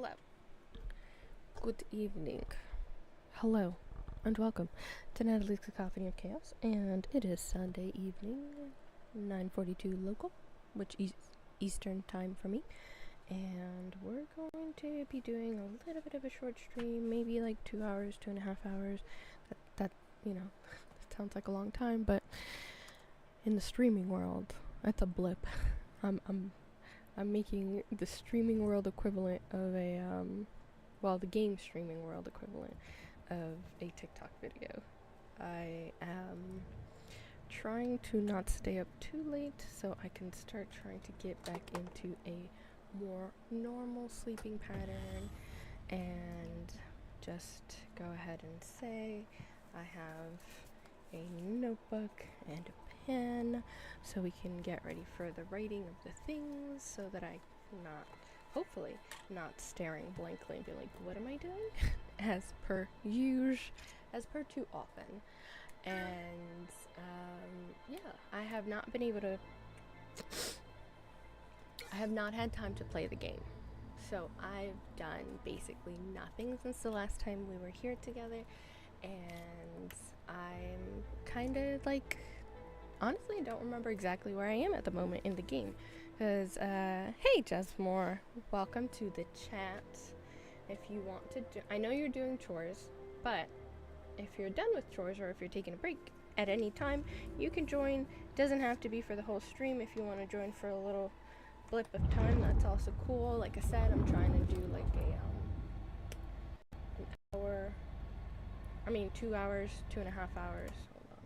Hello. Good evening. Hello, and welcome to Nathaly's Cacophony of Chaos. And it is Sunday evening, 9:42 local, which is Eastern time for me. And we're going to be doing a little bit of a short stream, maybe like 2 hours, 2.5 hours. That that sounds like a long time, but in the streaming world, that's a blip. I'm making the streaming world equivalent of a the game streaming world equivalent of a TikTok video. I am trying to not stay up too late so I can start trying to get back into a more normal sleeping pattern, and just go ahead and say I have a notebook and a pen so we can get ready for the writing of the things, so that I hopefully not staring blankly and be like, what am I doing? as per too often. And I have not had time to play the game. So I've done basically nothing since the last time we were here together, and I'm kind of like, honestly, I don't remember exactly where I am at the moment in the game. Because, hey Jesmore, welcome to the chat. If you want to I know you're doing chores, but if you're done with chores or if you're taking a break at any time, you can join. Doesn't have to be for the whole stream. If you want to join for a little blip of time, that's also cool. Like I said, I'm trying to do like an hour, 2 hours, 2.5 hours. Hold on.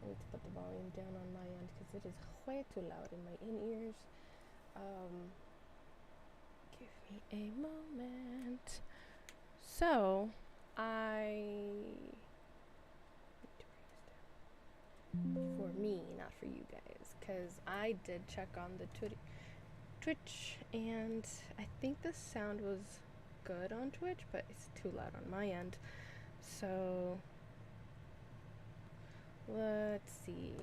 I need to put the volume down on my end because it is way too loud in my in-ears. Give me a moment. So, I need to bring this down. For me, not for you guys, because I did check on the Twitch, and I think the sound was good on Twitch, but it's too loud on my end. So, let's see.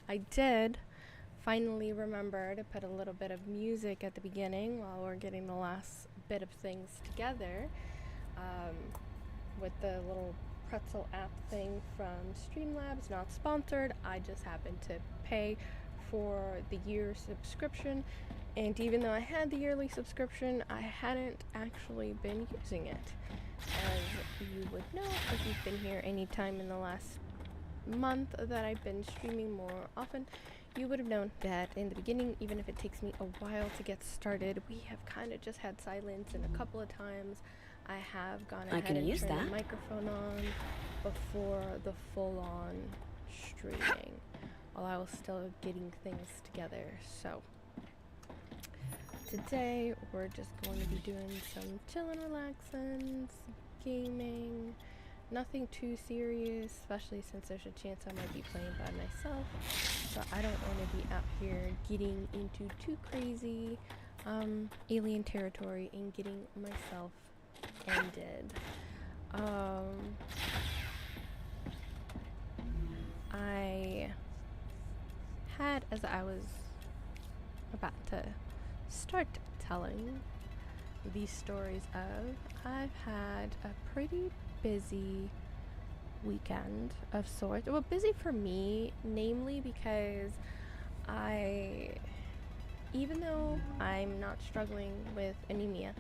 I did finally remember to put a little bit of music at the beginning while we're getting the last bit of things together, with the little pretzel app thing from Streamlabs, not sponsored. I just happened to pay for the year subscription, and even though I had the yearly subscription, I hadn't actually been using it. As you would know, if you've been here any time in the last month that I've been streaming more often, you would have known that in the beginning, even if it takes me a while to get started, we have kind of just had silence, and a couple of times I have gone ahead and turned the microphone on before the full-on streaming, while I was still getting things together. So today we're just going to be doing some chillin', relaxing, gaming. Nothing too serious, especially since there's a chance I might be playing by myself. So I don't want to be out here getting into too crazy alien territory and getting myself ended. I had, as I was about to start telling these stories of, I've had a pretty busy weekend of sorts. Well, busy for me, namely because even though I'm not struggling with anemia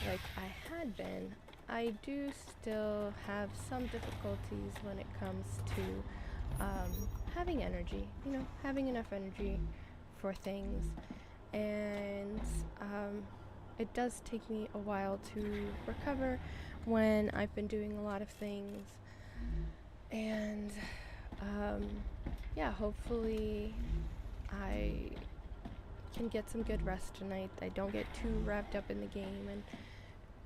like I had been, I do still have some difficulties when it comes to having energy, having enough energy for things. And it does take me a while to recover when I've been doing a lot of things. And hopefully I can get some good rest tonight. I don't get too wrapped up in the game and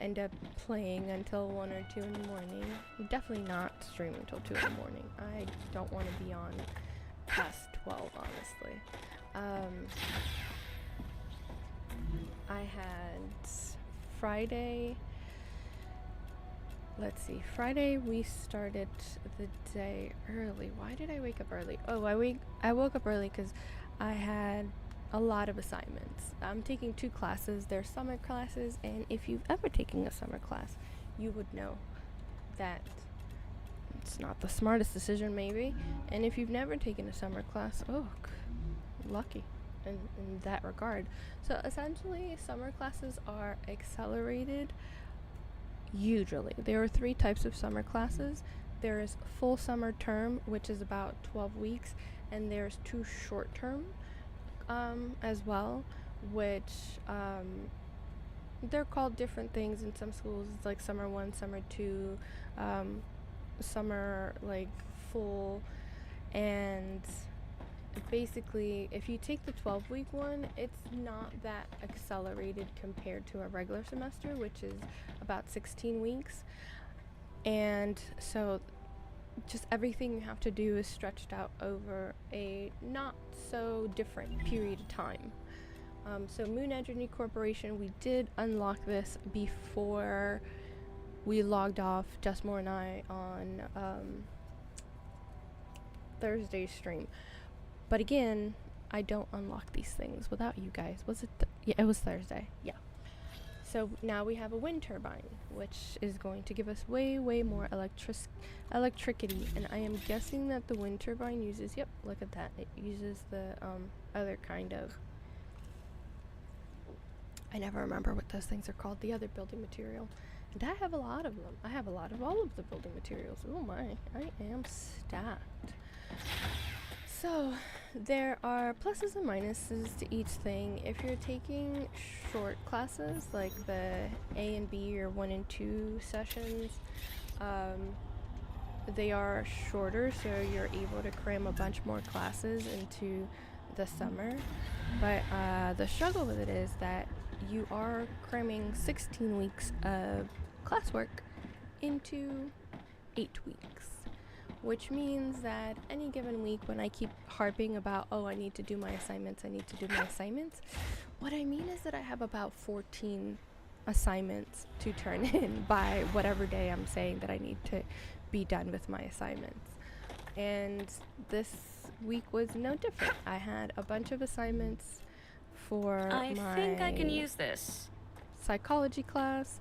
end up playing until 1 or 2 in the morning. I'm definitely not streaming until 2 in the morning. I don't want to be on past 12, honestly. I had Friday. Let's see. Friday we started the day early. Why did I wake up early? Oh, I woke up early because I had a lot of assignments. I'm taking 2 classes. They're summer classes, and if you've ever taken a summer class, you would know that it's not the smartest decision, maybe. And if you've never taken a summer class, lucky in that regard. So essentially, summer classes are accelerated. Usually, there are 3 types of summer classes. There is full summer term, which is about 12 weeks, and there's 2 short term as well, which they're called different things in some schools. It's like summer 1, summer 2, summer like full, and basically if you take the 12-week one, it's not that accelerated compared to a regular semester, which is about 16 weeks. And so just everything you have to do is stretched out over a not so different period of time. So Moon Energy Corporation, we did unlock this before we logged off, Justmore and I, on Thursday's stream. But again, I don't unlock these things without you guys. Was it? Yeah, it was Thursday. Yeah. So now we have a wind turbine, which is going to give us way more electricity. And I am guessing that the wind turbine uses, yep, look at that. It uses the other kind of, I never remember what those things are called, the other building material. And I have a lot of them. I have a lot of all of the building materials. Oh my, I am stacked. So there are pluses and minuses to each thing. If you're taking short classes like the A and B or 1 and 2 sessions, they are shorter, so you're able to cram a bunch more classes into the summer. But the struggle with it is that you are cramming 16 weeks of classwork into 8 weeks. Which means that any given week when I keep harping about, I need to do my assignments, what I mean is that I have about 14 assignments to turn in by whatever day I'm saying that I need to be done with my assignments. And this week was no different. I had a bunch of assignments for I think I can use this psychology class,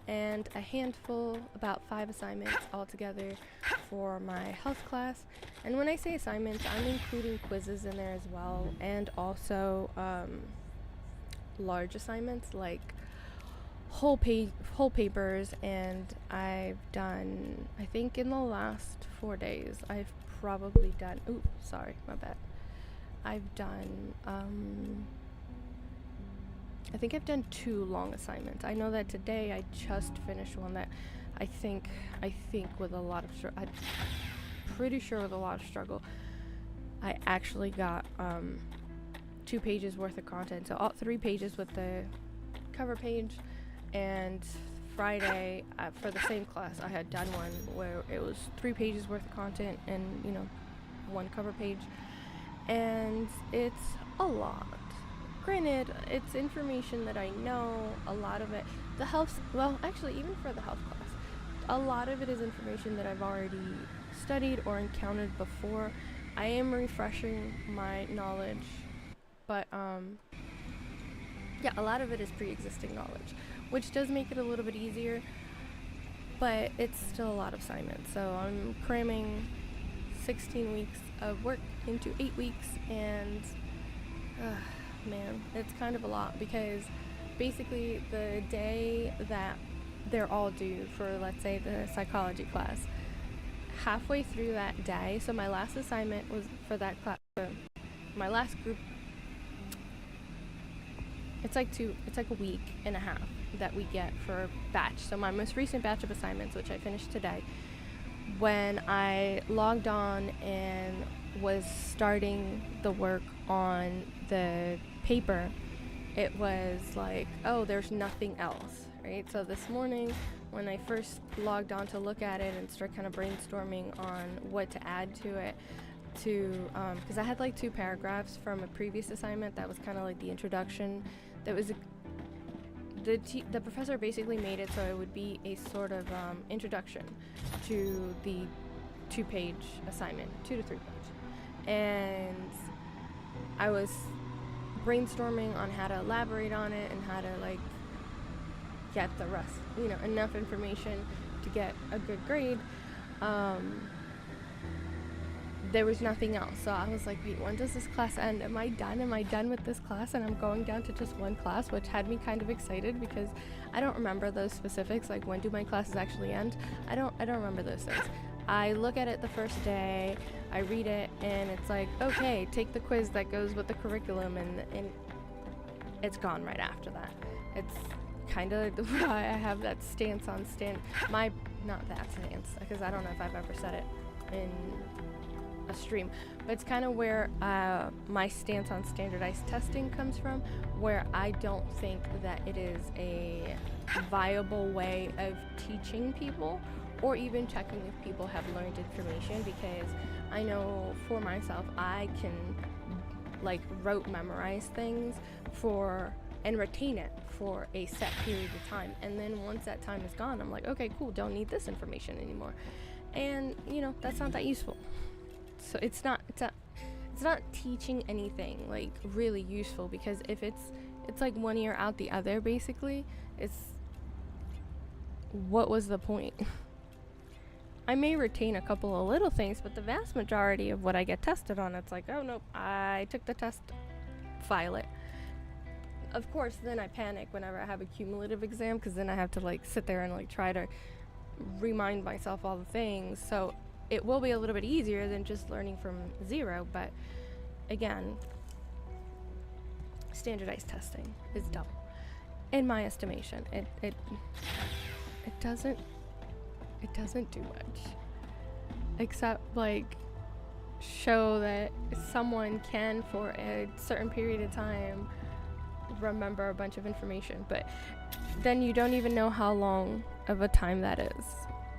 and a handful, about 5 assignments altogether for my health class. And when I say assignments, I'm including quizzes in there as well, and also large assignments like whole papers. And I've done, I think in the last 4 days, I've probably done, I've done I think I've done 2 long assignments. I know that today I just finished one that I think with a lot of I'm pretty sure with a lot of struggle, I actually got 2 pages worth of content. So all 3 pages with the cover page, and Friday for the same class I had done one where it was 3 pages worth of content and 1 cover page, and it's a lot. Granted, it's information that I know. A lot of it, even for the health class, a lot of it is information that I've already studied or encountered before. I am refreshing my knowledge, but a lot of it is pre-existing knowledge, which does make it a little bit easier, but it's still a lot of assignments. So I'm cramming 16 weeks of work into 8 weeks, and man, it's kind of a lot, because basically the day that they're all due for, let's say, the psychology class, halfway through that day, so my last assignment was for that class, my last group, it's like a week and a half that we get for a batch. So my most recent batch of assignments, which I finished today, when I logged on and was starting the work on the paper, it was like, there's nothing else, right? So this morning when I first logged on to look at it and start kind of brainstorming on what to add to it, because I had like 2 paragraphs from a previous assignment that was kind of like the introduction. That was the professor basically made it so it would be a sort of introduction to the 2-page assignment, 2 to 3 page. And I was brainstorming on how to elaborate on it and how to like get the rest, enough information to get a good grade. There was nothing else, so I was like, wait, when does this class end? Am I done with this class? And I'm going down to just one class, which had me kind of excited because I don't remember those specifics, like when do my classes actually end. I don't remember those things. I look at it the first day, I read it, and it's like, okay, take the quiz that goes with the curriculum, and it's gone right after that. It's kind of why I have that stance on not that stance, because I don't know if I've ever said it in a stream, but it's kind of where my stance on standardized testing comes from, where I don't think that it is a viable way of teaching people or even checking if people have learned information, because I know for myself I can like rote memorize things and retain it for a set period of time, and then once that time is gone, I'm like, okay, cool, don't need this information anymore. And that's not that useful. So it's not teaching anything like really useful, because if it's like one ear out the other, basically, what was the point? I may retain a couple of little things, but the vast majority of what I get tested on, it's like, oh nope, I took the test, file it. Of course, then I panic whenever I have a cumulative exam, because then I have to like sit there and like try to remind myself all the things. So it will be a little bit easier than just learning from zero, but again, standardized testing is dumb, in my estimation. It doesn't do much, except like show that someone can, for a certain period of time, remember a bunch of information, but then you don't even know how long of a time that is,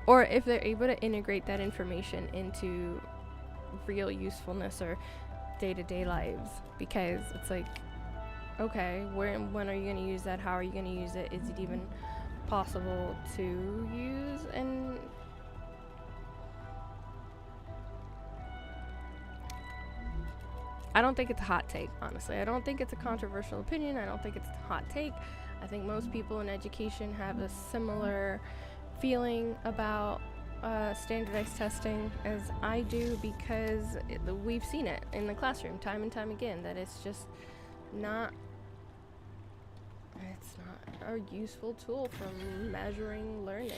or if they're able to integrate that information into real usefulness or day-to-day lives, because it's like, okay, when are you going to use that? How are you going to use it? Is it even possible to use? And I don't think it's a hot take, honestly. I don't think it's a controversial opinion. I don't think it's a hot take. I think most people in education have a similar feeling about standardized testing as I do, because we've seen it in the classroom time and time again, that it's just not a useful tool for measuring learning.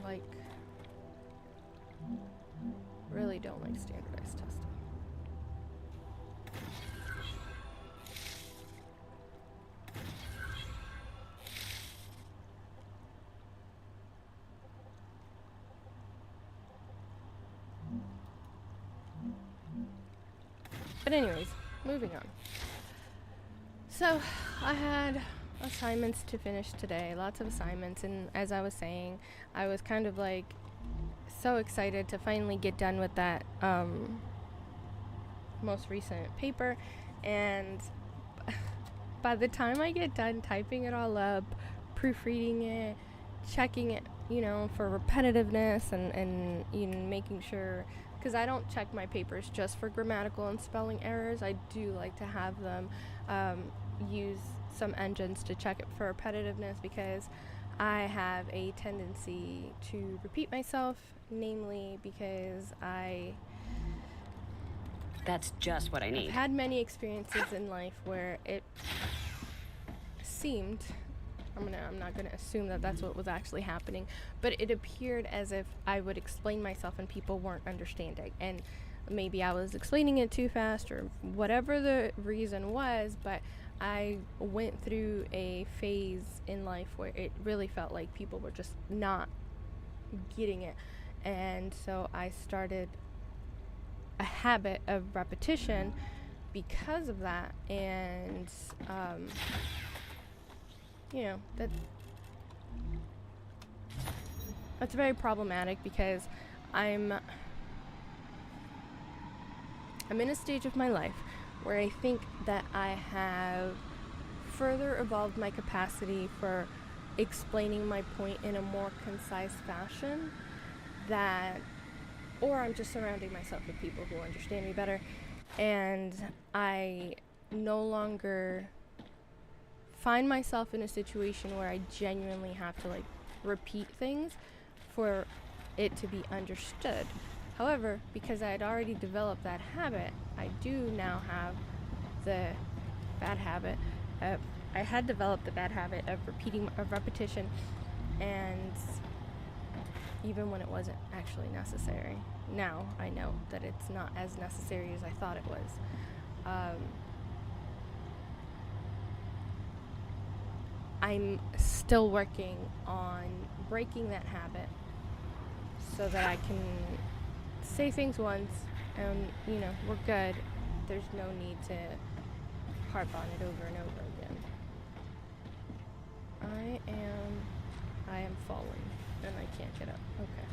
I really don't like standardized testing. But anyways, moving on. So I had assignments to finish today, lots of assignments, and as I was saying, I was kind of like so excited to finally get done with that most recent paper, and by the time I get done typing it all up, proofreading it, checking it, for repetitiveness and making sure, because I don't check my papers just for grammatical and spelling errors. I do like to have them use some engines to check it for repetitiveness, because I have a tendency to repeat myself, namely because That's just what I need. I've had many experiences in life where it seemed, I'm not gonna assume that that's what was actually happening, but it appeared as if I would explain myself and people weren't understanding, and maybe I was explaining it too fast or whatever the reason was, but I went through a phase in life where it really felt like people were just not getting it, and so I started a habit of repetition because of that, and that's very problematic, because I'm in a stage of my life where I think that I have further evolved my capacity for explaining my point in a more concise fashion that or I'm just surrounding myself with people who understand me better, and I no longer find myself in a situation where I genuinely have to like repeat things for it to be understood. However, because I had already developed that habit, I do now have the bad habit of, I had developed the bad habit of repetition, and even when it wasn't actually necessary. Now I know that it's not as necessary as I thought it was. I'm still working on breaking that habit so that I can say things once and, you know, we're good. There's no need to harp on it over and over again. I am falling and I can't get up. Okay.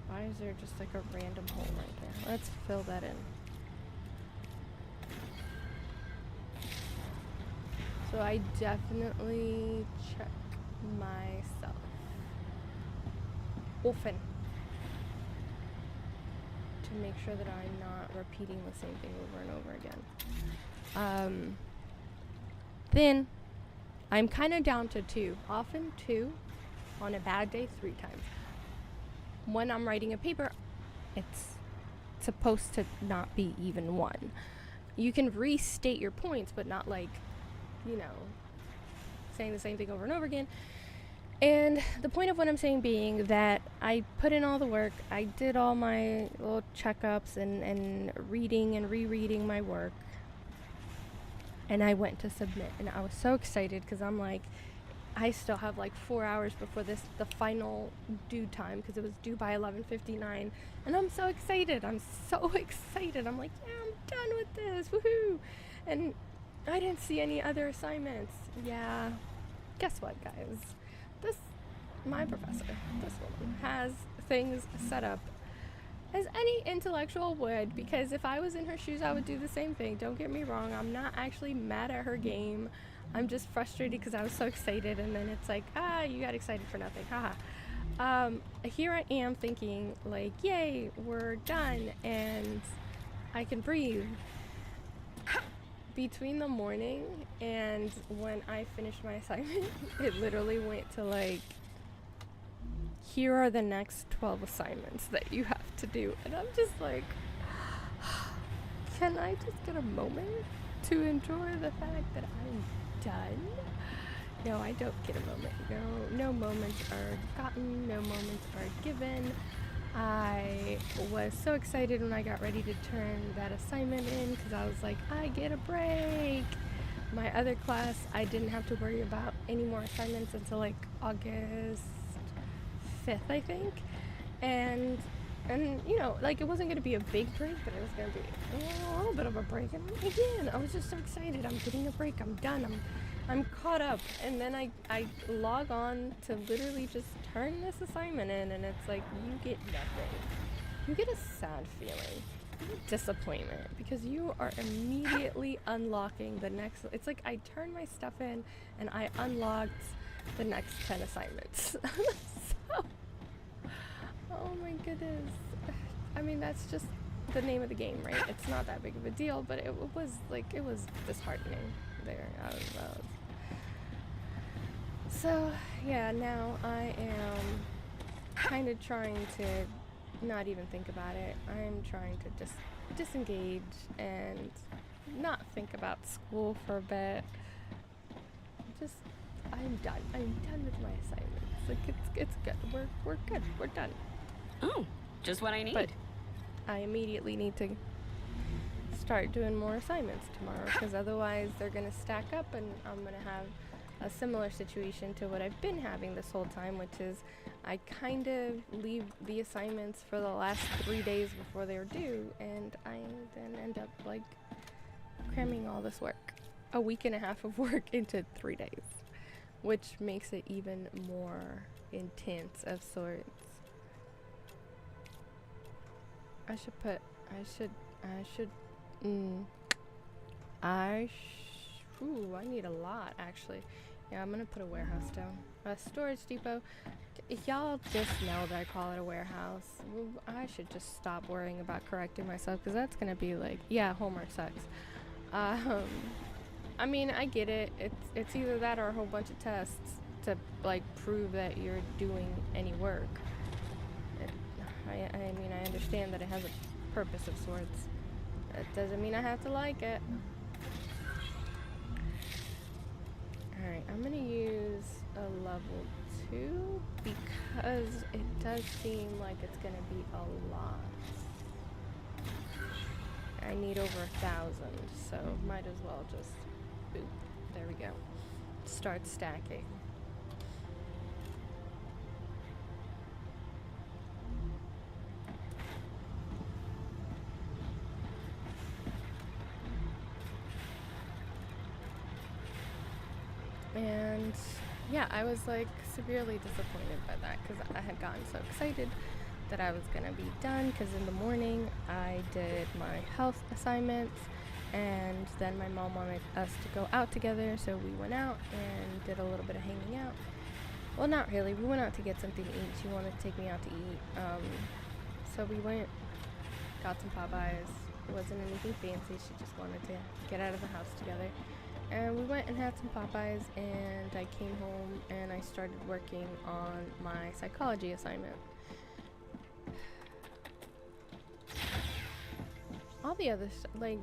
Why is there just like a random hole right there? Let's fill that in. So I definitely check myself often to make sure that I'm not repeating the same thing over and over again. Then I'm kind of down to 2, often 2, on a bad day 3 times. When I'm writing a paper, it's supposed to not be even 1. You can restate your points, but not like, you know, saying the same thing over and over again. And the point of what I'm saying being that I put in all the work, I did all my little checkups and reading and rereading my work, and I went to submit, and I was so excited because I'm like, I still have like 4 hours before the final due time, because it was due by 11:59, and I'm so excited. I'm like, yeah, I'm done with this, woohoo! And I didn't see any other assignments. Yeah, guess what, guys? My professor, this woman, has things set up as any intellectual would, because if I was in her shoes, I would do the same thing. Don't get me wrong. I'm not actually mad at her game. I'm just frustrated because I was so excited, and then it's like, you got excited for nothing, haha. Here I am thinking, like, yay, we're done, and I can breathe. Between the morning and when I finished my assignment, it literally went to like, here are the next 12 assignments that you have to do. And I'm just like, can I just get a moment to enjoy the fact that I'm done? No, I don't get a moment. No moments are gotten, no moments are given. I was so excited when I got ready to turn that assignment in, because I was like, I get a break. My other class, I didn't have to worry about any more assignments until like August 5th, I think. And you know, like, it wasn't going to be a big break, but it was going to be a little bit of a break. And again, I was just so excited. I'm getting a break. I'm done. I'm caught up. And then I log on to literally just turn this assignment in, and it's like, you get nothing. You get a sad feeling. You get disappointment, because you are immediately unlocking the next. It's like I turned my stuff in, and I unlocked the next 10 assignments. So, oh my goodness. I mean, that's just the name of the game, right? It's not that big of a deal, but it was disheartening there. So, yeah, now I am kind of trying to not even think about it. I'm trying to just disengage and not think about school for a bit. I'm done. I'm done with my assignments. Like, it's good. We're good. We're done. Oh, just what I need. But I immediately need to start doing more assignments tomorrow, because otherwise they're going to stack up, and I'm going to have a similar situation to what I've been having this whole time, which is I kind of leave the assignments for the last 3 days before they're due, and I then end up like cramming all this work, a week and a half of work, into 3 days, which makes it even more intense of sorts. I need a lot, actually. Yeah, I'm gonna put a warehouse down. A storage depot. Y'all just know that I call it a warehouse. I should just stop worrying about correcting myself, because that's gonna be like, yeah, homework sucks. I mean, I get it. It's either that or a whole bunch of tests to like prove that you're doing any work. I mean, I understand that it has a purpose of sorts. That doesn't mean I have to like it. Alright, I'm gonna use a level 2 because it does seem like it's gonna be a lot. I need over 1,000, so might as well just boop. There we go. Start stacking. And yeah, I was like severely disappointed by that because I had gotten so excited that I was gonna be done, because in the morning I did my health assignments, and then my mom wanted us to go out together, so we went out and did a little bit of hanging out. Well, not really, we went out to get something to eat. She wanted to take me out to eat, so we went, got some Popeyes. It wasn't anything fancy, she just wanted to get out of the house together. And we went and had some Popeyes, and I came home and I started working on my psychology assignment. All the other stuff, like,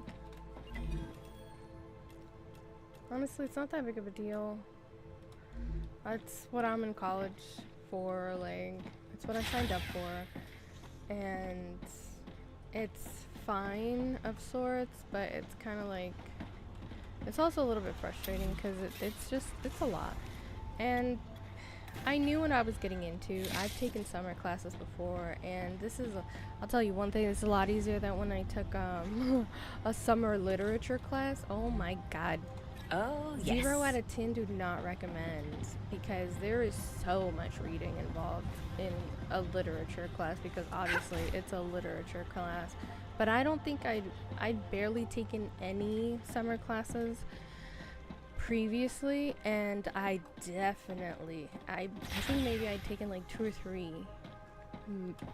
honestly, it's not that big of a deal. That's what I'm in college for, like, it's what I signed up for. And it's fine of sorts, but it's kind of like, it's also a little bit frustrating because it's a lot. And I knew what I was getting into. I've taken summer classes before, and this is, I'll tell you one thing, it's a lot easier than when I took a summer literature class. Oh my god. Oh, yes. 0 out of 10 do not recommend, because there is so much reading involved in a literature class, because obviously it's a literature class. But I don't think I'd barely taken any summer classes previously, and I definitely, I think maybe I'd taken like 2 or 3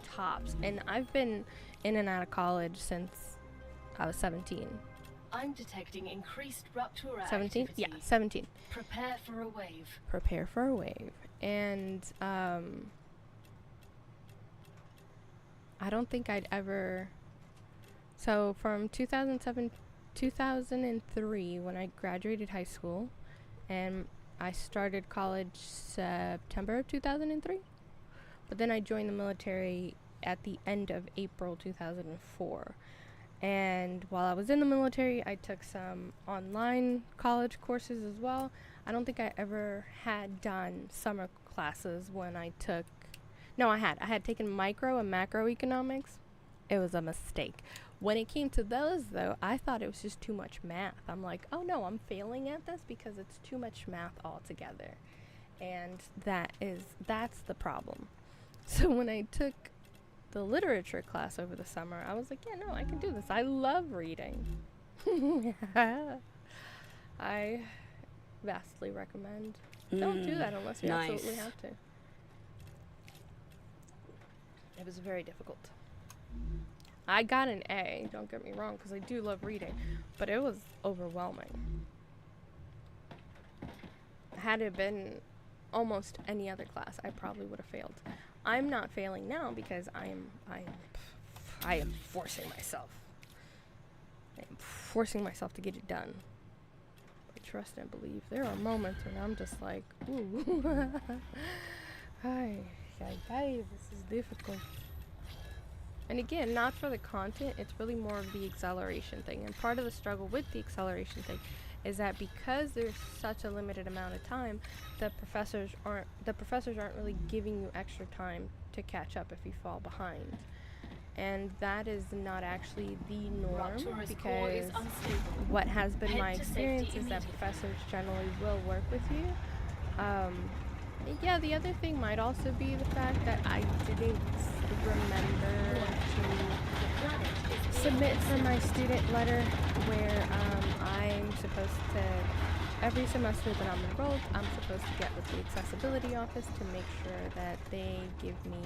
tops, and I've been in and out of college since I was 17. I'm detecting increased rupture 17? activity. Yeah, 17. Prepare for a wave. Prepare for a wave. And I don't think I'd ever, so from 2003, when I graduated high school, and I started college September of 2003, but then I joined the military at the end of April 2004. And while I was in the military, I took some online college courses as well. I don't think I ever had done summer classes when I took, no, I had taken micro and macroeconomics. It was a mistake. When it came to those, though, I thought it was just too much math. I'm like, oh no, I'm failing at this because it's too much math altogether. And that's the problem. So when I took the literature class over the summer, I was like, yeah, no, I can do this. I love reading. I vastly recommend. Don't do that unless you nice. absolutely have to. It was very difficult. I got an A, don't get me wrong, because I do love reading, but it was overwhelming. Had it been almost any other class, I probably would have failed. I'm not failing now because I am forcing myself. I am forcing myself to get it done. But trust and believe. There are moments when I'm just like, ooh, hi, this is difficult. And again, not for the content, it's really more of the acceleration thing. And part of the struggle with the acceleration thing is that because there's such a limited amount of time, the professors aren't really giving you extra time to catch up if you fall behind. And that is not actually the norm, because what has been my experience is that professors generally will work with you. Yeah, the other thing might also be the fact that I didn't remember to submit for my student letter where I'm supposed to every semester that I'm enrolled, I'm supposed to get with the accessibility office to make sure that they give me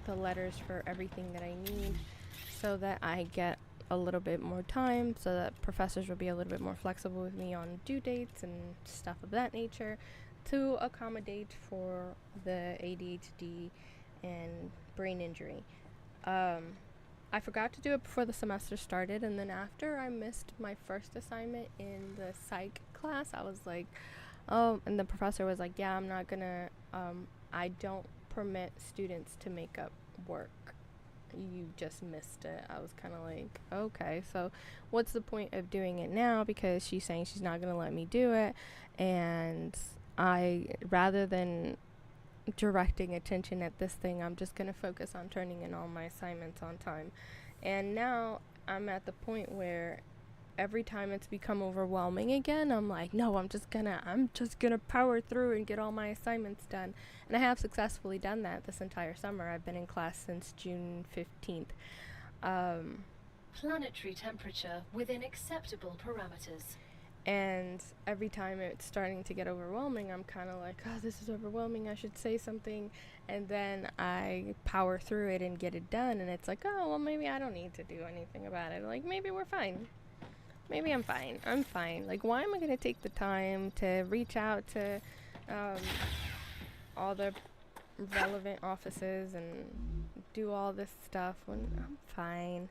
the letters for everything that I need, so that I get a little bit more time, so that professors will be a little bit more flexible with me on due dates and stuff of that nature, to accommodate for the ADHD and brain injury. I forgot to do it before the semester started, and then after I missed my first assignment in the psych class, I was like, oh, and the professor was like, yeah, I'm not gonna, I don't permit students to make up work. You just missed it. I was kind of like, okay, so what's the point of doing it now? Because she's saying she's not gonna let me do it, and rather than directing attention at this thing, I'm just gonna focus on turning in all my assignments on time. And now I'm at the point where every time it's become overwhelming again, I'm like, no, I'm just gonna power through and get all my assignments done. And I have successfully done that this entire summer. I've been in class since June 15th. Planetary temperature within acceptable parameters. And every time it's starting to get overwhelming, I'm kind of like, oh, this is overwhelming, I should say something. And then I power through it and get it done. And it's like, oh, well, maybe I don't need to do anything about it. Like, maybe we're fine. Maybe I'm fine. I'm fine. Like, why am I going to take the time to reach out to all the relevant offices and do all this stuff when I'm fine?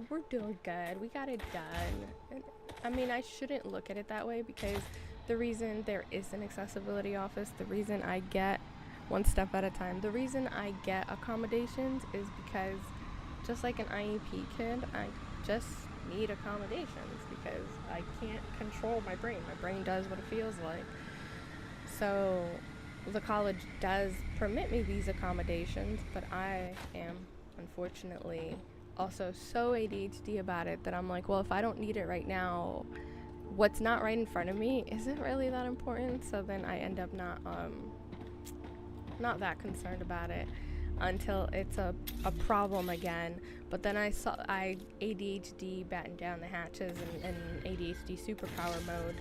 We're doing good. We got it done. And, I mean, I shouldn't look at it that way, because the reason there is an accessibility office, the reason I get one step at a time, the reason I get accommodations is because, just like an IEP kid, I just need accommodations because I can't control my brain. My brain does what it feels like. So the college does permit me these accommodations, but I am unfortunately also so ADHD about it that I'm like, well, if I don't need it right now, what's not right in front of me isn't really that important. So then I end up not that concerned about it until it's a problem again. But then I ADHD batten down the hatches and ADHD superpower mode,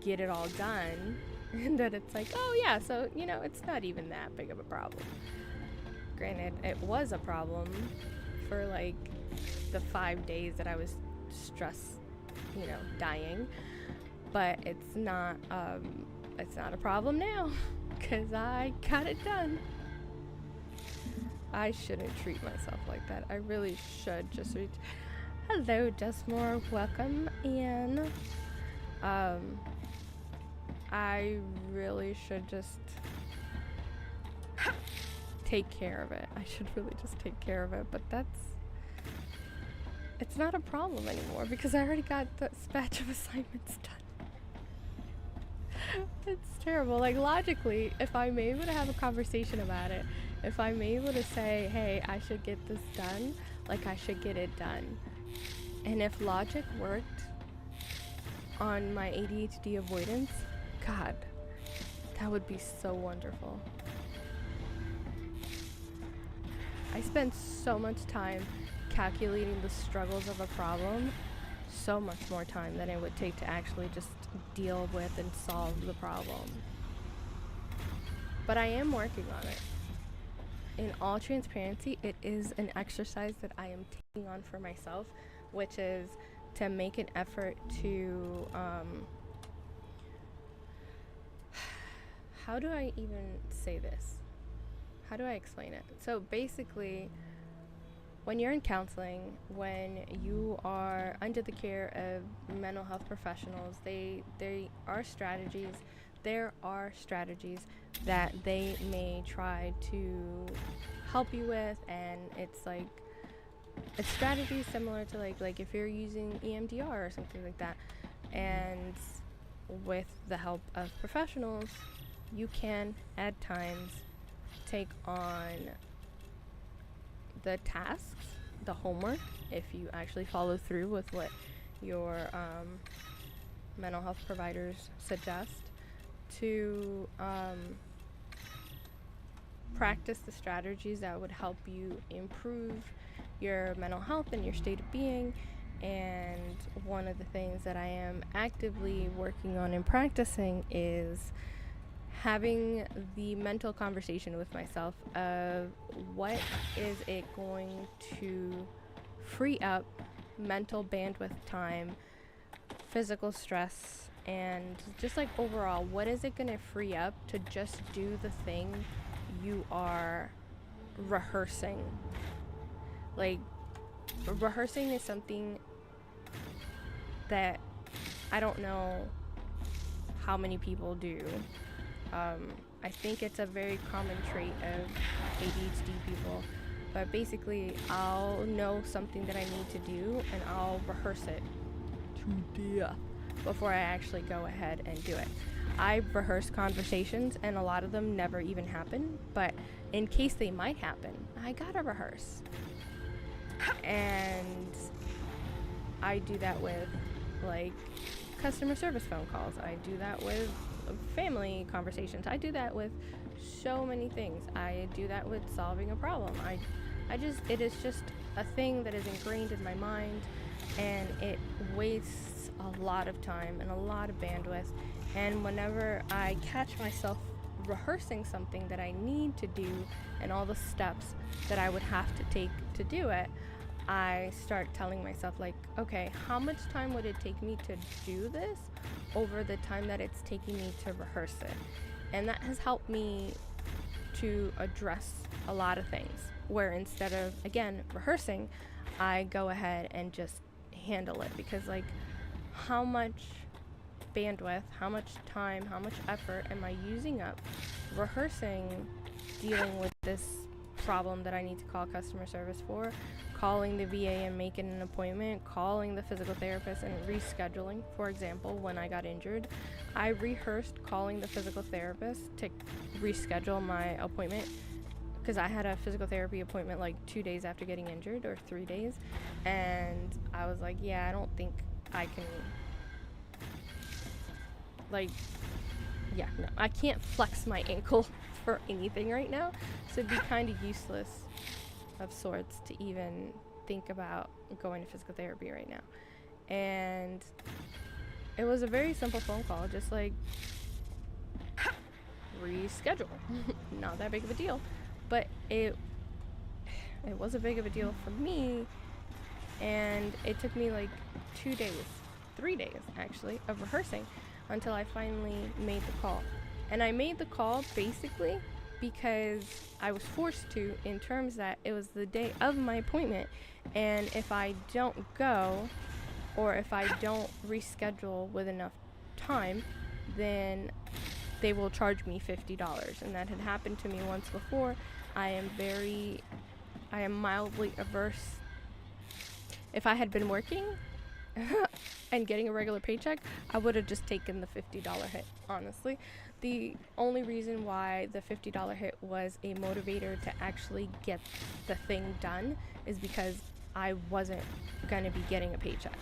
get it all done, and then it's like, oh yeah, so it's not even that big of a problem. Granted, it was a problem for like the 5 days that I was stressed, dying, but it's not a problem now because I got it done. I shouldn't treat myself like that. I really should just reach. Hello, Desmore. Welcome in. I really should just take care of it. I should really just take care of it, but it's not a problem anymore because I already got this batch of assignments done. It's terrible. Like, logically, if I'm able to have a conversation about it, if I'm able to say, hey, I should get this done, like, I should get it done. And if logic worked on my ADHD avoidance, God, that would be so wonderful. I spend so much time calculating the struggles of a problem, so much more time than it would take to actually just deal with and solve the problem. But I am working on it. In all transparency, it is an exercise that I am taking on for myself, which is to make an effort to, how do I even say this? How do I explain it? So basically, when you're in counseling, when you are under the care of mental health professionals, there are strategies that they may try to help you with, and it's strategies similar to like if you're using EMDR or something like that. And with the help of professionals, you can at times take on the tasks, the homework, if you actually follow through with what your mental health providers suggest, to practice the strategies that would help you improve your mental health and your state of being, And one of the things that I am actively working on and practicing is having the mental conversation with myself of what is it going to free up mental bandwidth, time, physical stress, and just like overall, what is it going to free up to just do the thing you are rehearsing. Like, rehearsing is something that I don't know how many people do. I think it's a very common trait of ADHD people, but basically I'll know something that I need to do and I'll rehearse it to death before I actually go ahead and do it. I rehearse conversations and a lot of them never even happen, but in case they might happen, I gotta rehearse. And I do that with like customer service phone calls. I do that with family conversations. I do that with so many things. I do that with solving a problem. It is just a thing that is ingrained in my mind, and it wastes a lot of time and a lot of bandwidth. And whenever I catch myself rehearsing something that I need to do and all the steps that I would have to take to do it, I start telling myself, like, okay, how much time would it take me to do this over the time that it's taking me to rehearse it? And that has helped me to address a lot of things, where instead of, again, rehearsing, I go ahead and just handle it. Because, like, how much bandwidth, how much time, how much effort am I using up rehearsing dealing with this problem that I need to call customer service for, calling the VA and making an appointment, calling the physical therapist and rescheduling. For example, when I got injured, I rehearsed calling the physical therapist to reschedule my appointment, because I had a physical therapy appointment like 2 days after getting injured, or 3 days, and I was like, yeah, I don't think I can, like, yeah, no, I can't flex my ankle for anything right now, so it'd be kind of useless of sorts to even think about going to physical therapy right now. And it was a very simple phone call, just like reschedule. Not that big of a deal, but it was a big of a deal for me, and it took me like 2 days, 3 days actually, of rehearsing until I finally made the call. And I made the call basically because I was forced to, in terms that it was the day of my appointment, and if I don't go, or if I don't reschedule with enough time, then they will charge me $50. And that had happened to me once before. I am mildly averse. If I had been working and getting a regular paycheck, I would have just taken the $50 hit, honestly. The only reason why the $50 hit was a motivator to actually get the thing done is because I wasn't going to be getting a paycheck.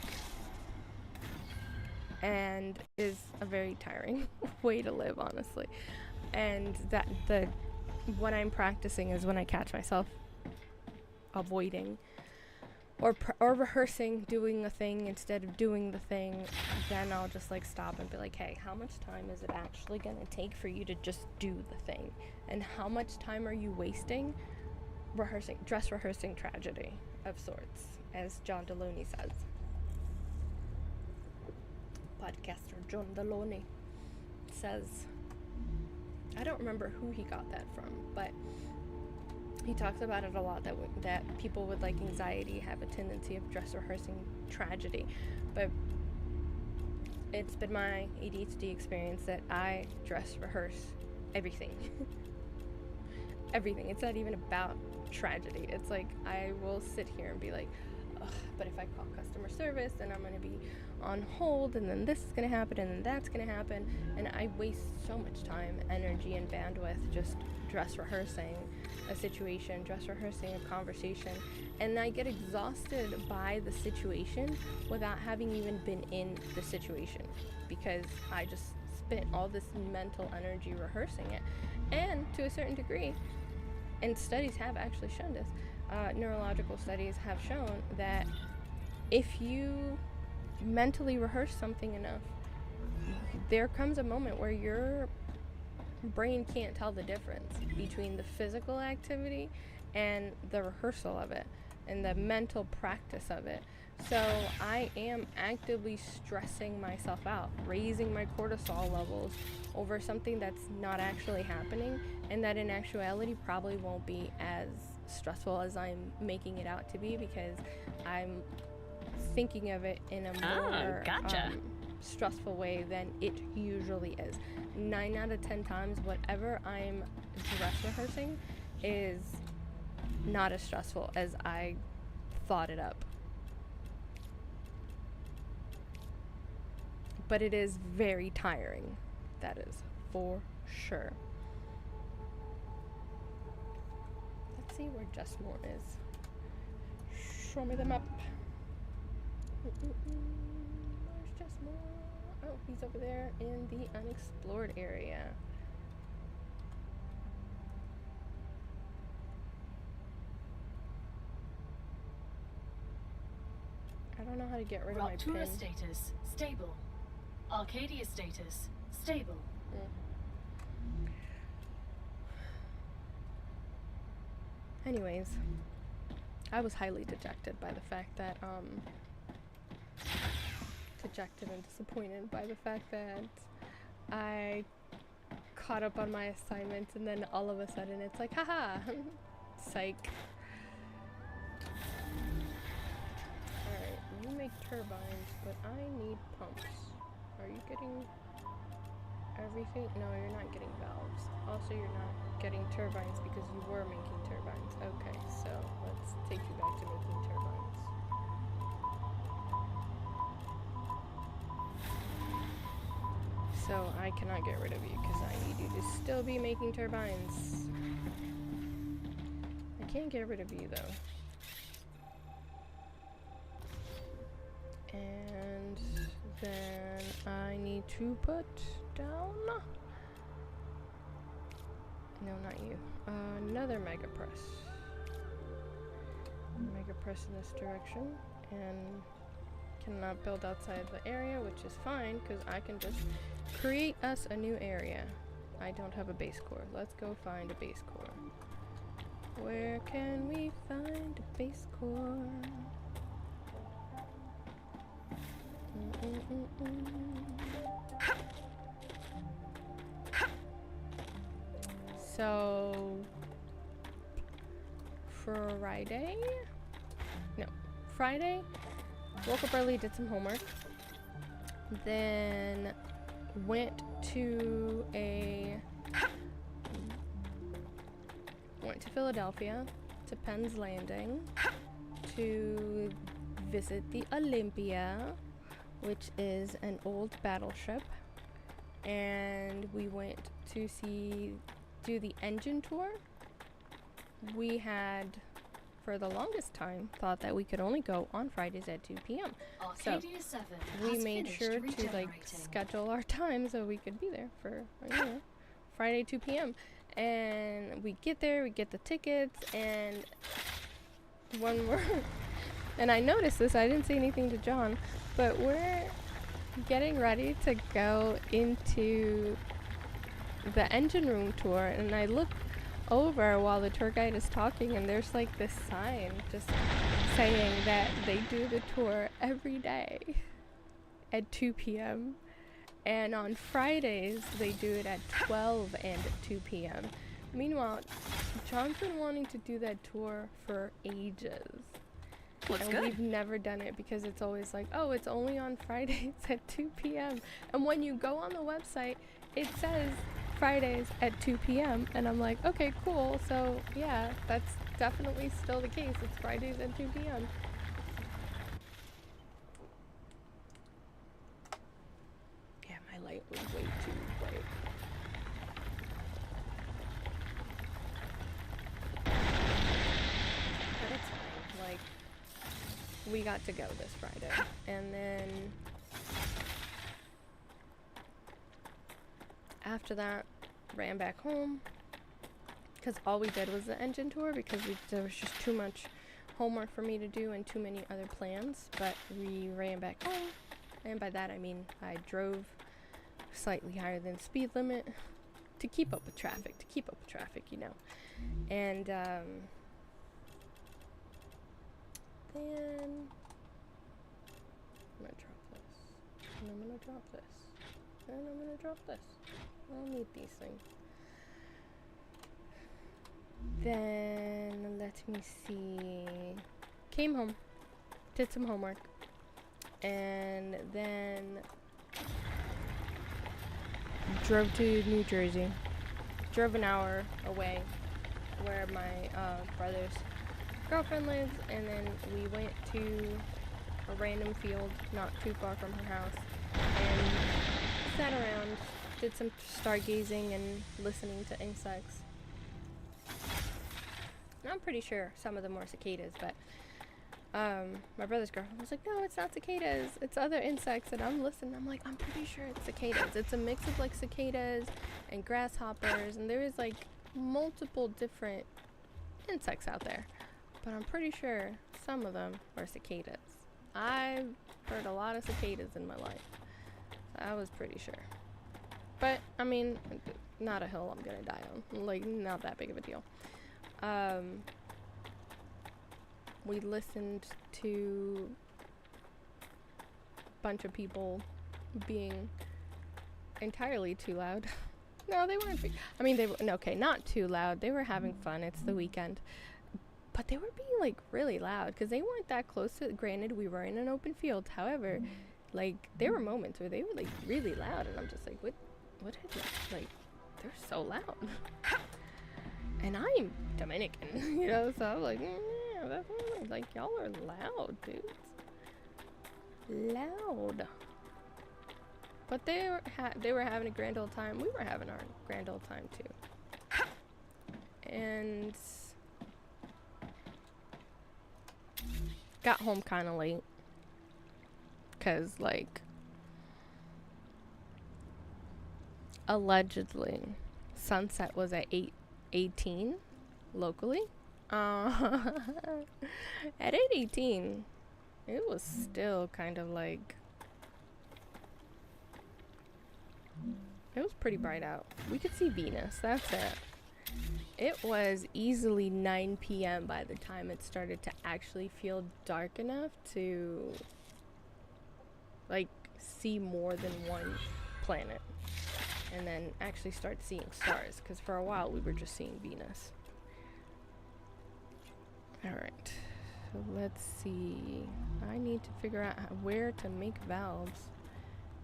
And is a very tiring way to live, honestly. And what I'm practicing is when I catch myself avoiding or rehearsing doing a thing instead of doing the thing, then I'll just like stop and be like, hey, how much time is it actually gonna take for you to just do the thing? And how much time are you wasting dress rehearsing tragedy of sorts, as John Deloney says. Podcaster John Deloney says, I don't remember who he got that from, but he talks about it a lot, that people with like anxiety have a tendency of dress rehearsing tragedy. But it's been my ADHD experience that I dress rehearse everything. Everything. It's not even about tragedy. It's like I will sit here and be like, ugh, but if I call customer service, then I'm going to be on hold, and then this is going to happen, and then that's going to happen. And I waste so much time, energy, and bandwidth just dress rehearsing a situation, dress rehearsing a conversation, and I get exhausted by the situation without having even been in the situation, because I just spent all this mental energy rehearsing it. And to a certain degree, and studies have actually shown this, neurological studies have shown that if you mentally rehearse something enough, there comes a moment where your brain can't tell the difference between the physical activity and the rehearsal of it and the mental practice of it. So I am actively stressing myself out, raising my cortisol levels over something that's not actually happening, and that in actuality probably won't be as stressful as I'm making it out to be, because I'm thinking of it in a more stressful way than it usually is. 9 out of 10 times, whatever I'm dress rehearsing is not as stressful as I thought it up. But it is very tiring. That is for sure. Let's see where Justmore is. Show me the map. Where's Justmore? Oh, he's over there in the unexplored area. I don't know how to get rid of my pin. Rupture status stable. Arcadia status stable. Anyways, I was highly dejected by the fact that dejected and disappointed by the fact that I caught up on my assignments, and then all of a sudden it's like, haha, psych. Alright, you make turbines, but I need pumps. Are you getting everything? No, you're not getting valves. Also, you're not getting turbines because you were making turbines. Okay, so let's take you back to making turbines. So I cannot get rid of you because I need you to still be making turbines. I can't get rid of you though. And then I need to put down, no, not you, another mega press in this direction, and cannot build outside the area, which is fine because I can just create us a new area. I don't have a base core. Let's go find a base core. Where can we find a base core? So Friday, woke up early, did some homework, then went to Philadelphia, to Penn's Landing, to visit the Olympia, which is an old battleship, and we went to do the engine tour. We had, for the longest time, thought that we could only go on Fridays at 2 p.m. So we made sure to schedule our time so we could be there for Friday 2 p.m. And we get there, we get the tickets, and when we're and I noticed this, I didn't say anything to John, but we're getting ready to go into the engine room tour, and I look over while the tour guide is talking, and there's like this sign just saying that they do the tour every day at 2 p.m. and on Fridays they do it at 12 and 2 p.m. Meanwhile, John's been wanting to do that tour for ages. And we've never done it because it's always like, oh, it's only on Fridays at 2 p.m. And when you go on the website, it says Fridays at 2 p.m. And I'm like, okay, cool. So, yeah, that's definitely still the case. It's Fridays at 2 p.m. Yeah, my light was way too bright. But it's fine. Like, we got to go this Friday, and then after that ran back home because all we did was the engine tour because there was just too much homework for me to do and too many other plans, but we ran back home, and by that I mean I drove slightly higher than speed limit to keep up with traffic, you know. And then I'm gonna drop this, and I'm gonna drop this, and I'm gonna drop this. I'll need these things. Then let me see. Came home, did some homework, and then drove to New Jersey. Drove an hour away where my brother's girlfriend lives, and then we went to a random field not too far from her house and sat around, did some stargazing and listening to insects. And I'm pretty sure some of them were cicadas, but my brother's girlfriend was like, no, it's not cicadas, it's other insects. And I'm listening, I'm like, I'm pretty sure it's cicadas. It's a mix of like cicadas and grasshoppers, and there is like multiple different insects out there, but I'm pretty sure some of them are cicadas. I've heard a lot of cicadas in my life, so I was pretty sure. But I mean, not a hill I'm gonna die on, like not that big of a deal. We listened to a bunch of people being entirely too loud. No, they weren't. I mean, they were, no, okay, not too loud. They were having fun. It's the weekend. But they were being, like, really loud because they weren't that close to, granted, we were in an open field. However, like, there were moments where they were, like, really loud. And I'm just like, what is it? Like, they're so loud. And I'm Dominican, you know, so I'm like, yeah, that's like, y'all are loud, dudes. Loud. But they were having a grand old time. We were having our grand old time too. And got home kind of late, cause like allegedly sunset was at 8:18 locally. At 8:18, it was still kind of like, it was pretty bright out. We could see Venus, that's it. It was easily 9 p.m. by the time it started to actually feel dark enough to like see more than one planet. And then actually start seeing stars, because for a while we were just seeing Venus. Alright, so let's see. I need to figure out where to make valves.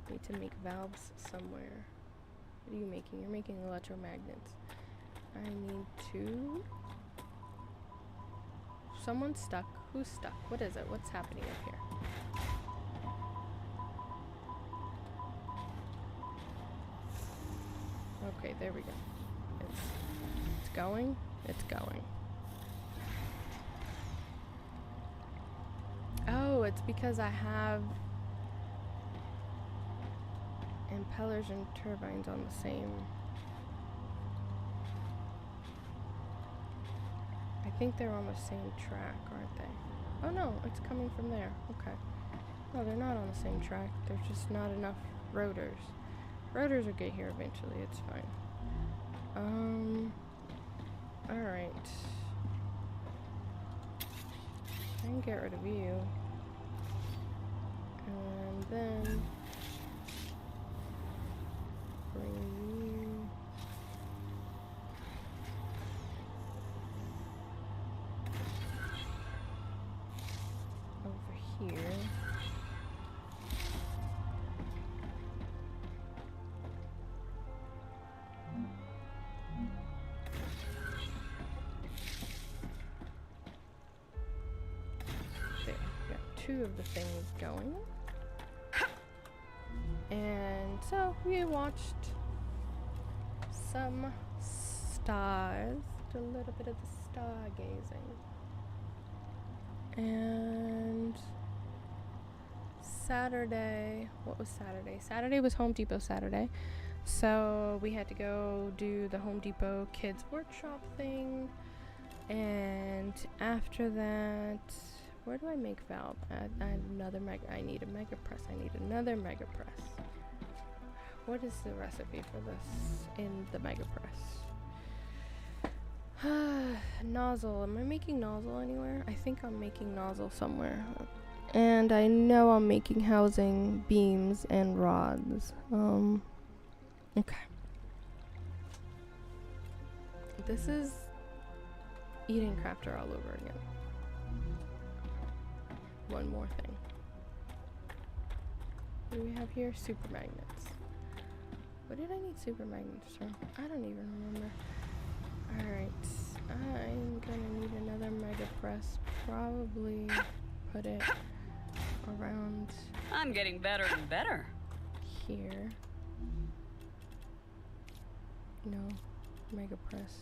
I need to make valves somewhere. What are you making? You're making electromagnets. I need to... Someone's stuck. Who's stuck? What is it? What's happening up here? Okay, there we go. It's going. It's going. Oh, it's because I have impellers and turbines on the same. I think they're on the same track, aren't they? Oh no, it's coming from there. Okay. No, they're not on the same track. There's just not enough rotors. Rotors will get here eventually, it's fine. Alright. I can get rid of you. And then bring you over here. Two of the things going, and so we watched some stars, did a little bit of the stargazing, and Saturday, what was Saturday? Saturday was Home Depot Saturday, so we had to go do the Home Depot kids workshop thing. And after that, where do I make valve? Add another mega. I need a mega press. I need another mega press. What is the recipe for this in the mega press? Nozzle. Am I making nozzle anywhere? I think I'm making nozzle somewhere. And I know I'm making housing, beams, and rods. Okay. This is eating crafter all over again. One more thing. What do we have here? Super magnets. What did I need super magnets from? I don't even remember. Alright. I'm gonna need another mega press. Probably put it around I'm getting better and better. here. No. Mega press.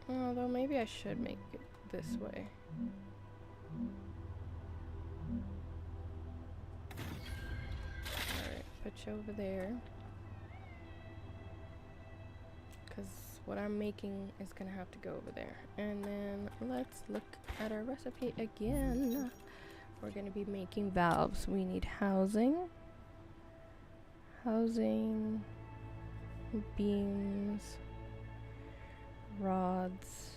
Although maybe I should make it this way. Alright, put you over there. Because what I'm making is going to have to go over there. And then let's look at our recipe again. We're going to be making valves. We need housing. Housing. Beams. Rods.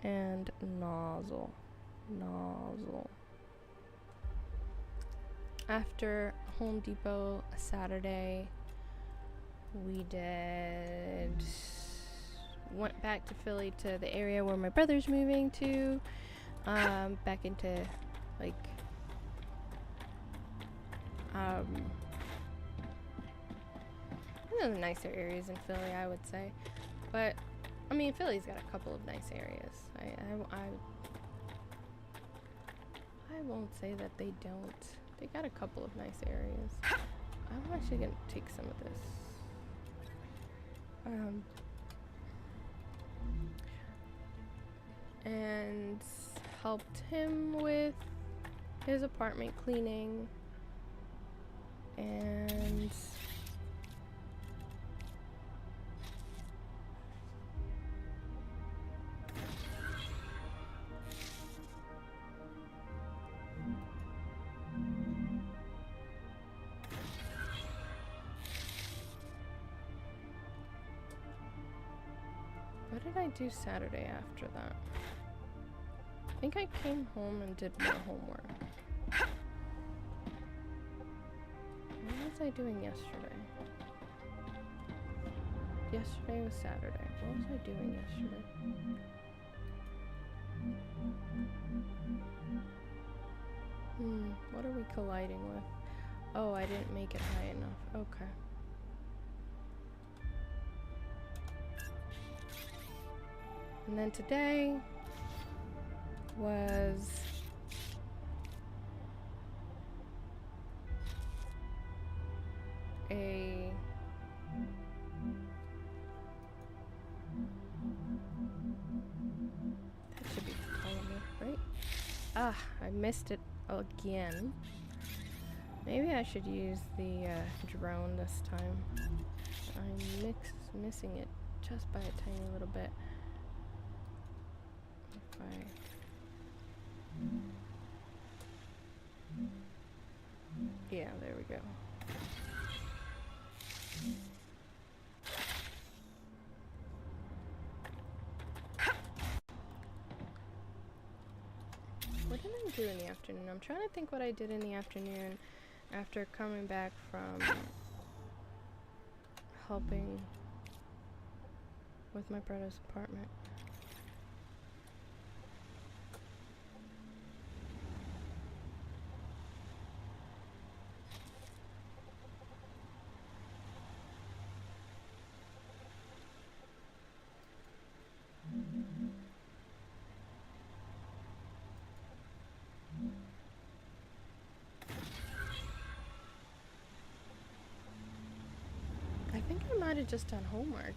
And nozzle. After Home Depot Saturday, we went back to Philly to the area where my brother's moving to, back into like one of the nicer areas in Philly, I would say. But I mean, Philly's got a couple of nice areas. I won't say that they don't. They got a couple of nice areas. I'm actually gonna take some of this. And helped him with his apartment cleaning. And what did I do Saturday after that? I think I came home and did more homework. What was I doing yesterday? Yesterday was Saturday. What was I doing yesterday? What are we colliding with? Oh, I didn't make it high enough. Okay. And then today was a that should be telling me, right? Ah, I missed it again. Maybe I should use the drone this time. I'm missing it just by a tiny little bit. If I yeah, there we go. What did I do in the afternoon? I'm trying to think what I did in the afternoon after coming back from helping with my brother's apartment. I think I might have just done homework.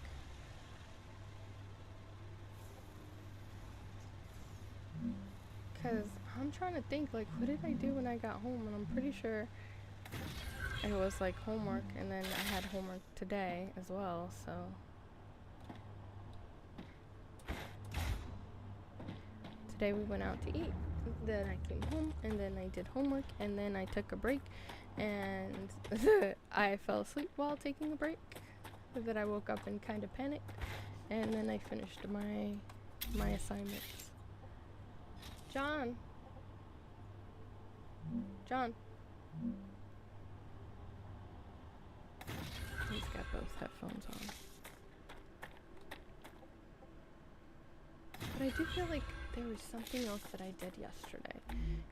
Because I'm trying to think, like, what did I do when I got home? And I'm pretty sure it was like homework, and then I had homework today as well, so. Today we went out to eat, then I came home, and then I did homework, and then I took a break, and I fell asleep while taking a break. Then I woke up and kind of panicked, and then I finished my assignments. John. He's got both headphones on. But I do feel like there was something else that I did yesterday,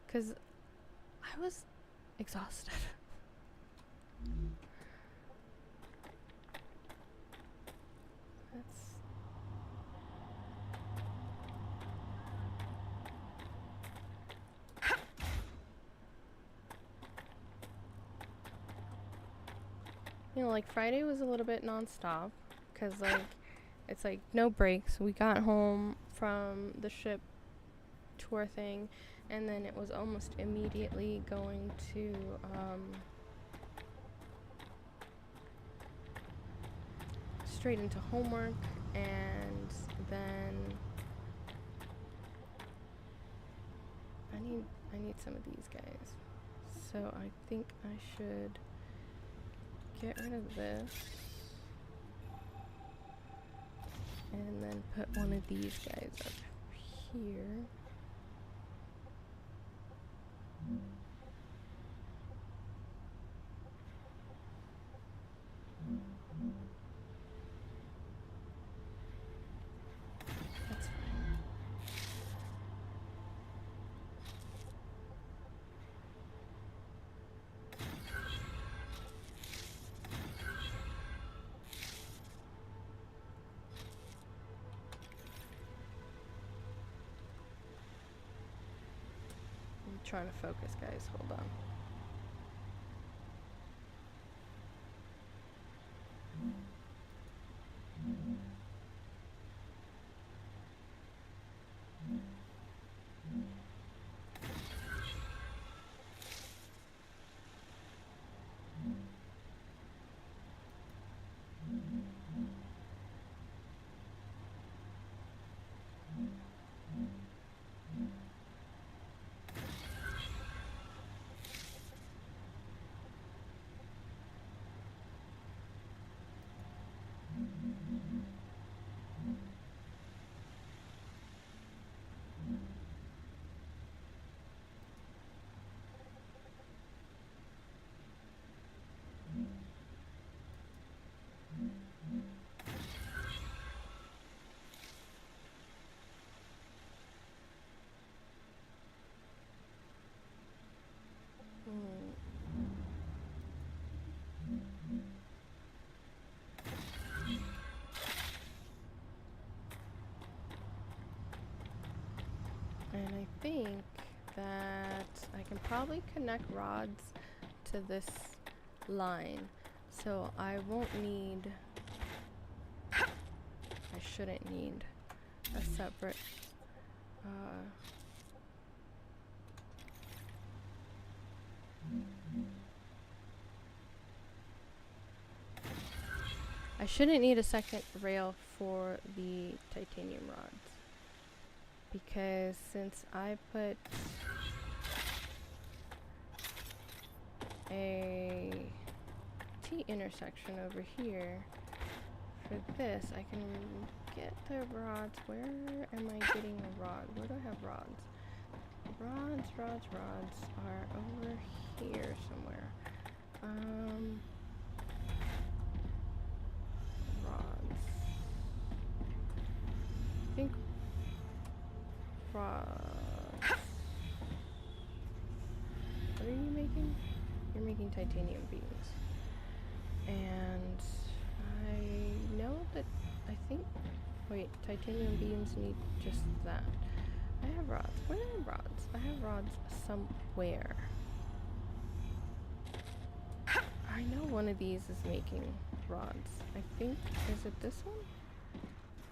because I was exhausted. You know, like Friday was a little bit non-stop, because like it's like no breaks. We got home from the ship tour thing, and then it was almost immediately going to straight into homework, and then I need some of these guys. So I think I should get rid of this and then put one of these guys up here. That's fine. I'm trying to focus, guys. Hold on. And I think that I can probably connect rods to this line, so I won't need, I shouldn't need a separate I shouldn't need a second rail for the titanium rods, because since I put a T intersection over here for this, I can get the rods. Where am I getting a rod? Where do I have rods? Rods are over here somewhere. Rods. I think rods. What are you making? You're making titanium beams. And I know that, I think, wait, titanium beams need just that. I have rods. Where are the rods? I have rods somewhere. I know one of these is making rods. I think, is it this one?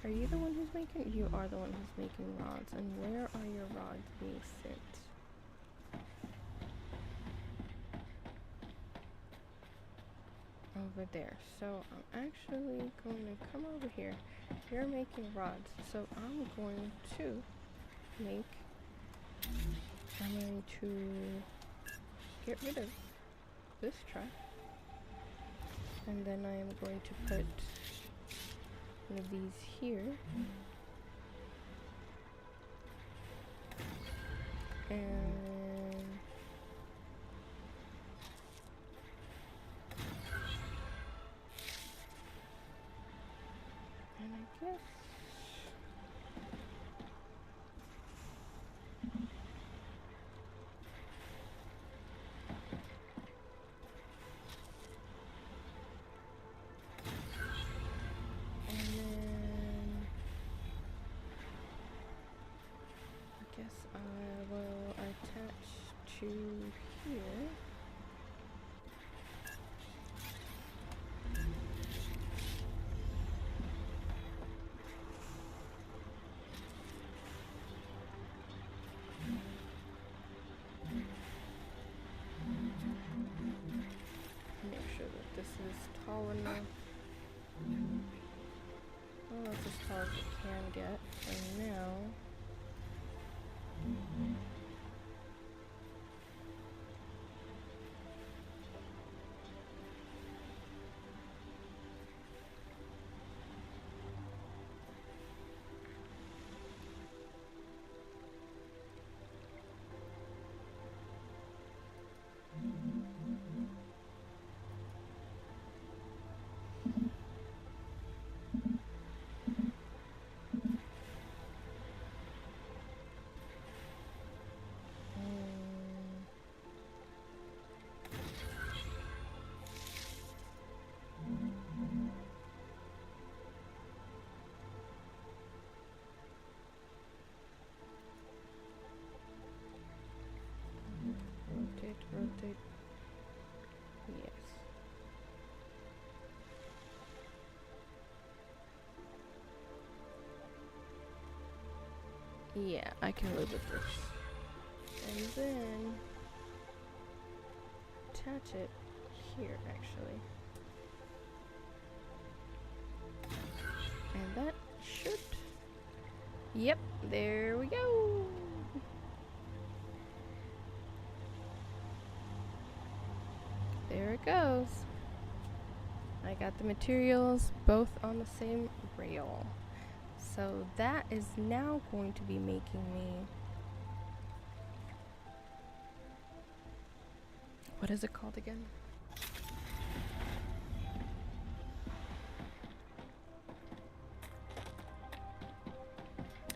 Are you the one who's making? You are the one who's making rods. And where are your rods being sent? over there. So I'm actually going to come over here. You're making rods, so I'm going to get rid of this track, and then I am going to put one of these here, and I guess I will attach to here. Make sure that this is tall enough. Well, that's as tall as it can get. And now rotate. Yes. Yeah, I can live with this. And then attach it here, actually. And that should... Yep, there we go! There it goes. I got the materials both on the same rail. So that is now going to be making me... What is it called again?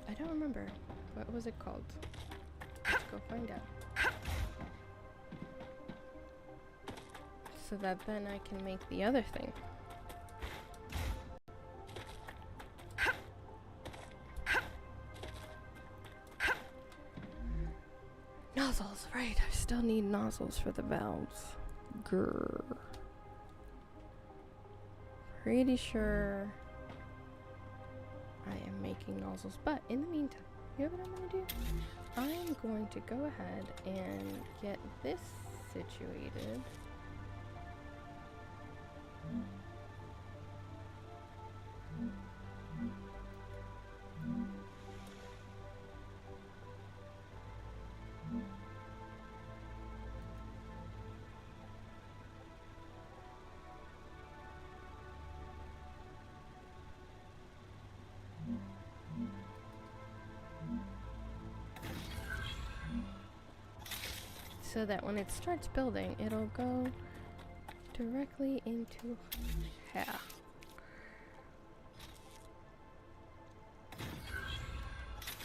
I don't remember. What was it called? Let's go find out. So that then I can make the other thing. Nozzles, right. I still need nozzles for the valves. Grrr. Pretty sure I am making nozzles. But in the meantime, you know what I'm going to do? I'm going to go ahead and get this situated. So that when it starts building, it'll go directly into here.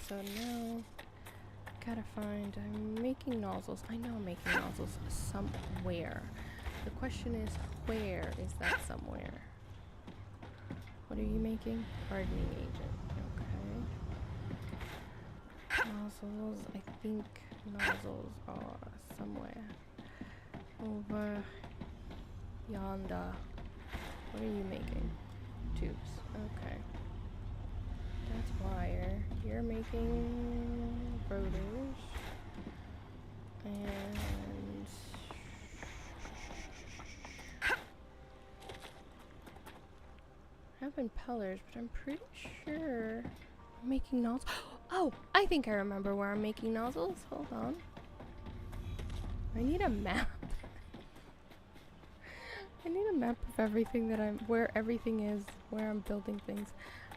So now, gotta find, I'm making nozzles. I know I'm making nozzles somewhere. The question is, where is that somewhere? What are you making? Hardening agent. Okay. Nozzles, I think nozzles are somewhere over yonder. What are you making? Tubes. Okay. That's wire. You're making rotors. And have impellers, but I'm pretty sure I'm making nozzles. Oh, I think I remember where I'm making nozzles. Hold on. I need a map. I need a map of everything that where everything is, where I'm building things.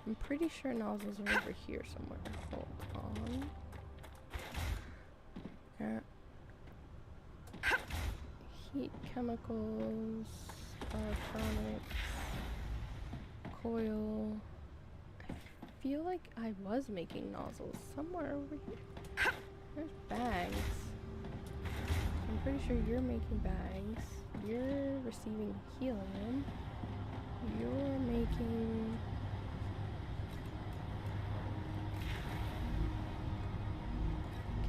I'm pretty sure nozzles are over here somewhere. Hold on. Heat chemicals, electronics, coil. I feel like I was making nozzles somewhere over here. There's bags. I'm pretty sure you're making bags. You're receiving helium. You're making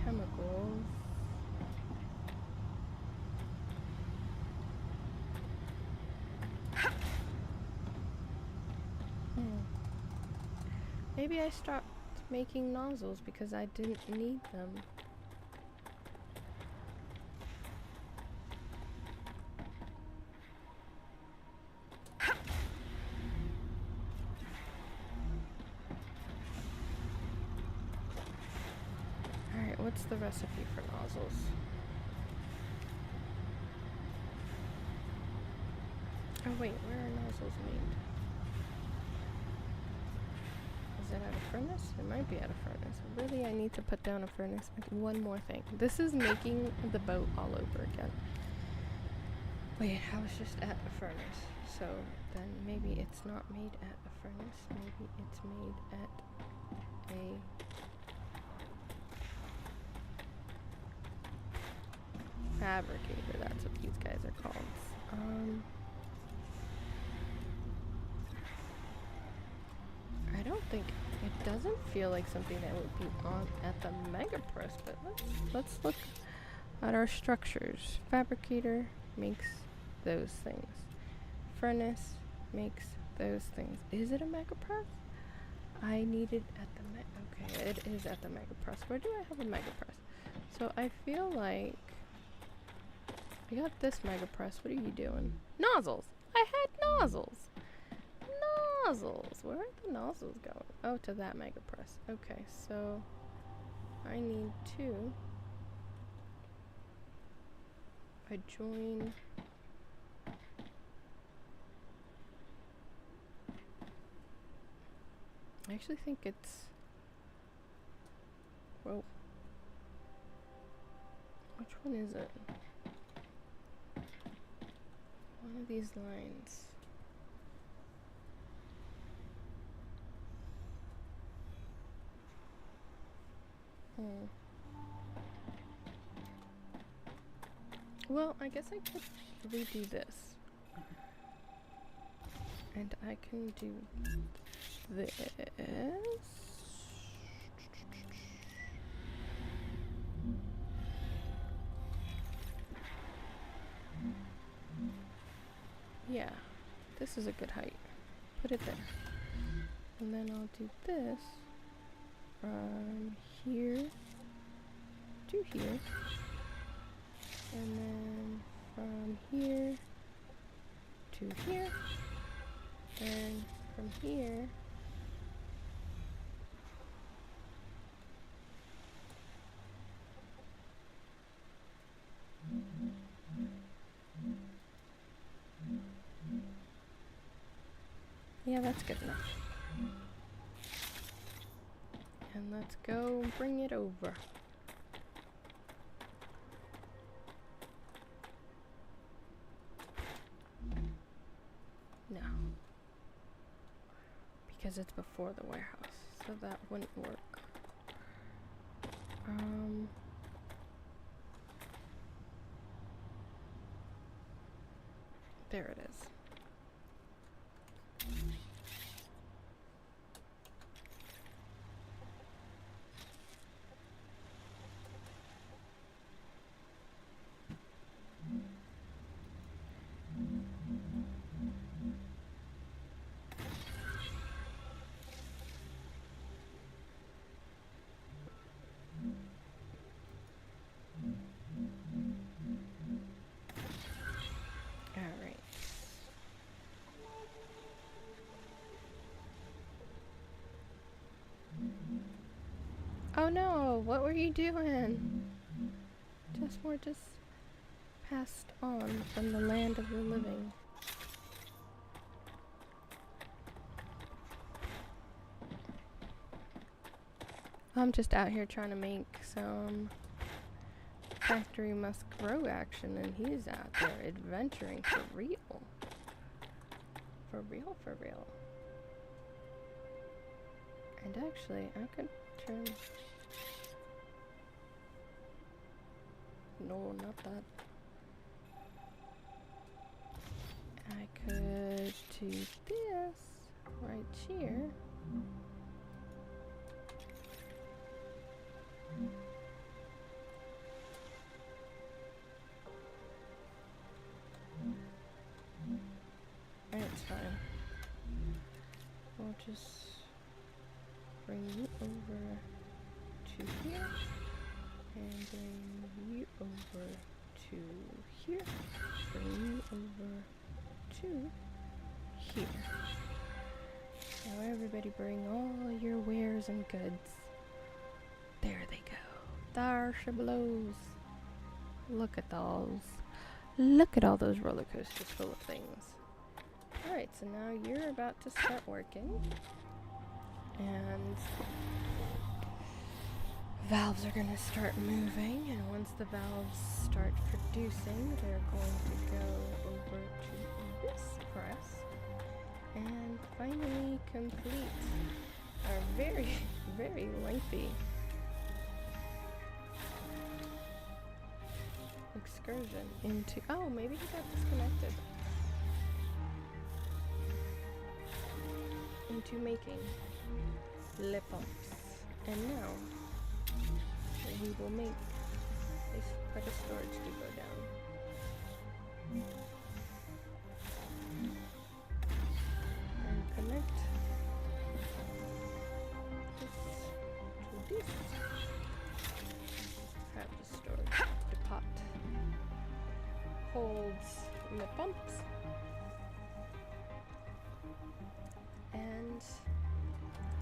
chemicals. Maybe I stopped making nozzles because I didn't need them. Alright, what's the recipe for nozzles? Oh wait, where are nozzles made? Is it at a furnace? It might be at a furnace. Really, I need to put down a furnace. And one more thing. This is making the boat all over again. Wait, I was just at a furnace. So then maybe it's not made at a furnace. Maybe it's made at a... fabricator. That's what these guys are called. I don't think... It doesn't feel like something that would be on at the mega press, but let's look at our structures. Fabricator makes those things. Furnace makes those things. Is it a mega press? I need it at the okay, it is at the mega press. Where do I have a mega press? So I feel like I got this mega press. What are you doing? Nozzles. I had nozzles. Nozzles. Where are the nozzles going? Oh, to that mega press. Okay, so I need to join. I actually think it's... Whoa. Which one is it? One of these lines. Well, I guess I could redo this. And I can do this. Yeah, this is a good height. Put it there. And then I'll do this from here to here. And then from here to here. And from here yeah, that's good enough. And let's go bring it over. No. Because it's before the warehouse, so that wouldn't work. There it is. no, what were you doing? We're just passed on from the land of the living. I'm just out here trying to make some factory must grow action, and he's out there adventuring for real. For real, for real. And actually, I could turn... No, not that. I could do this right here. It's fine. We'll just bring you over to here, and bring you over to here, bring you over to here. Now everybody bring all your wares and goods. There they go. There she blows. Look at those. Look at all those roller coasters full of things. Alright, so now you're about to start working. And valves are going to start moving. And once the valves start producing, they're going to go over to this press. And finally complete our very, very lengthy excursion into... Oh, maybe he got disconnected. Into making lip pumps. And now we will make put a storage depot down. And connect this to this. Have the storage depot holds lip pumps. And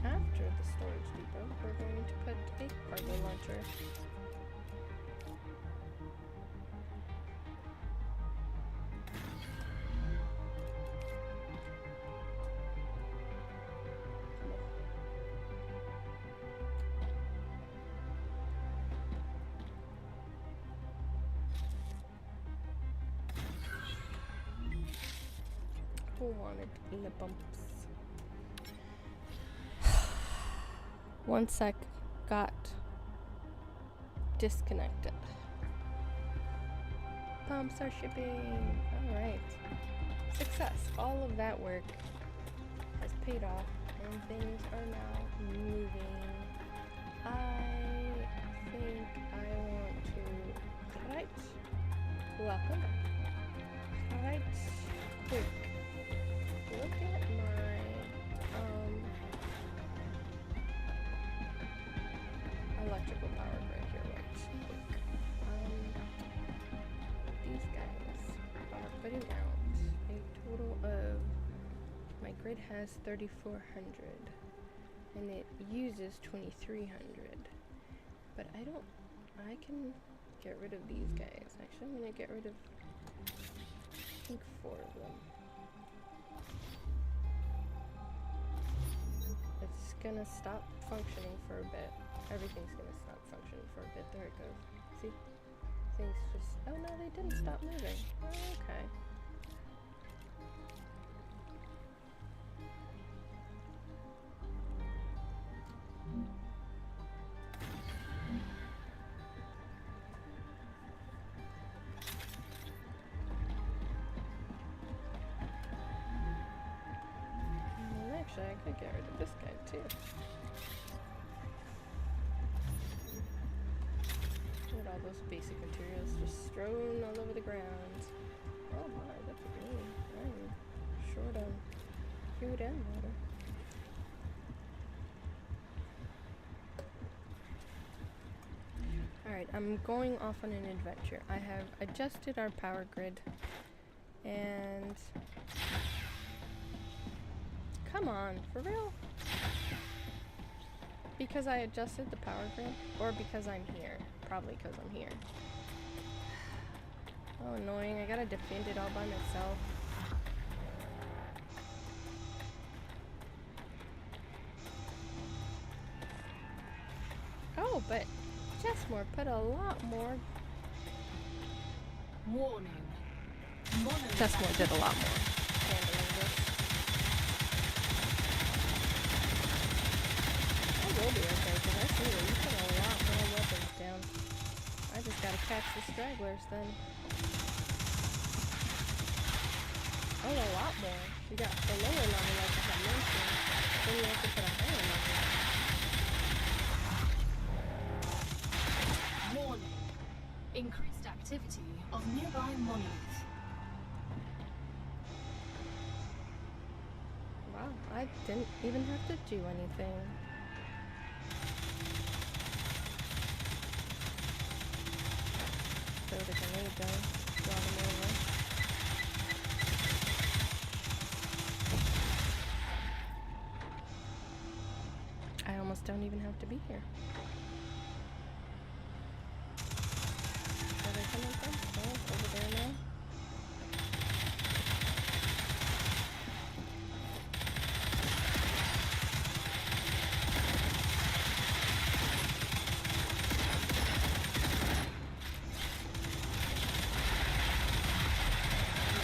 after the storage depot, we're going to put a cargo launcher. Who wanted lip bumps? One sec, got disconnected. Pumps are shipping. Alright. Success. All of that work has paid off and things are now moving. I think I want to right. Welcome. Right quick. Look at my electrical power right here, right quick. These guys are putting out a total of, my grid has 3,400 and it uses 2,300, but I can get rid of these guys. Actually, I'm gonna get rid of, I think, 4 of them. It's gonna stop functioning for a bit. Everything's gonna stop functioning for a bit. There it goes. See? Things just... Oh no, they didn't stop moving. Oh, okay. Well, actually, I could get rid of this guy too. All those basic materials just strewn all over the ground. Oh my, that's really, I'm short on food and water. Alright, I'm going off on an adventure. I have adjusted our power grid and... Come on, for real? because I adjusted the power grid, or because I'm here? Probably because I'm here. Oh, annoying. I gotta defend it all by myself. Oh, but Chessmore put a lot more. Warning. Chessmore did a lot more handling this. I will be okay, because I see that you put a lot more weapons down. I just gotta catch the stragglers then. Oh, a lot more. You got the lower level, like I had mentioned. Then you have to put a higher level. Warning. Increased activity of nearby monoliths. Wow, I didn't even have to do anything. Throw the grenade though. Draw them over. I almost don't even have to be here. Where are they coming from? Oh, over there now.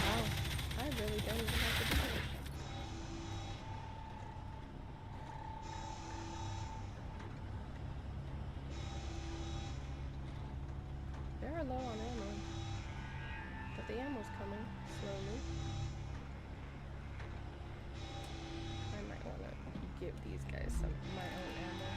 Wow, I really don't even have to be here. They're low on ammo, but the ammo's coming slowly. I might want to give these guys some of my own ammo.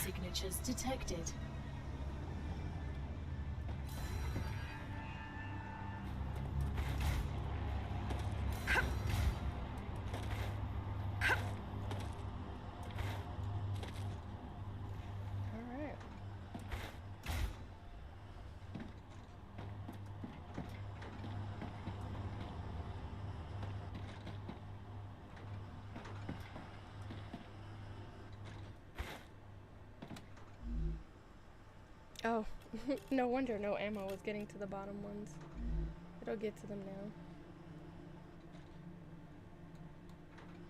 Signatures detected. Alright. Oh, no wonder no ammo was getting to the bottom ones. It'll get to them now.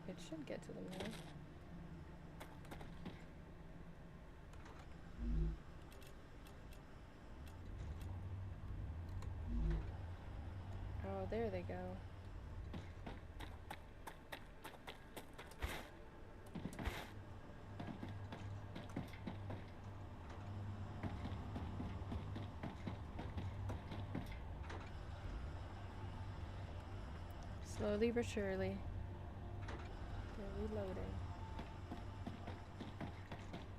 It should get to them now. Oh, there they go. Slowly but surely. They're reloading.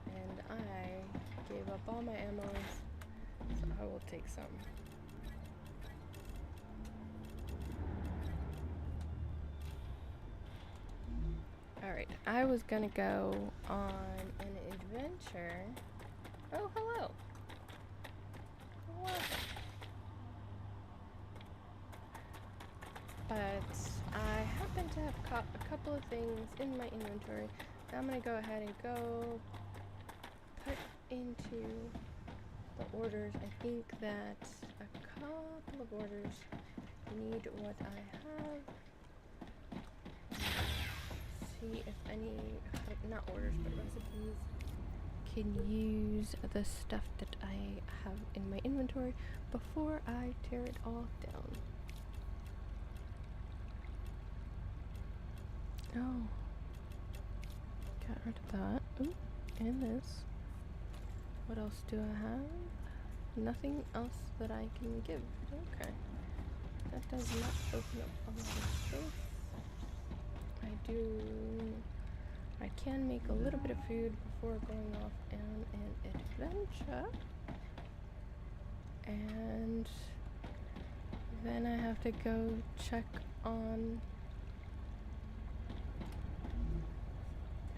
And I gave up all my ammo, so I will take some. Alright, I was gonna go on an adventure. Oh, hello. Welcome. But I happen to have caught a couple of things in my inventory. Now I'm gonna go ahead and go put into the orders. I think that a couple of orders need what I have. See if any, not orders, but recipes can use the stuff that I have in my inventory before I tear it all down. Oh, Got rid of that. Ooh, and this. What else do I have? Nothing else that I can give. Okay. That does not open up a lot of space. I can make a little bit of food before going off on an adventure. And then I have to go check on...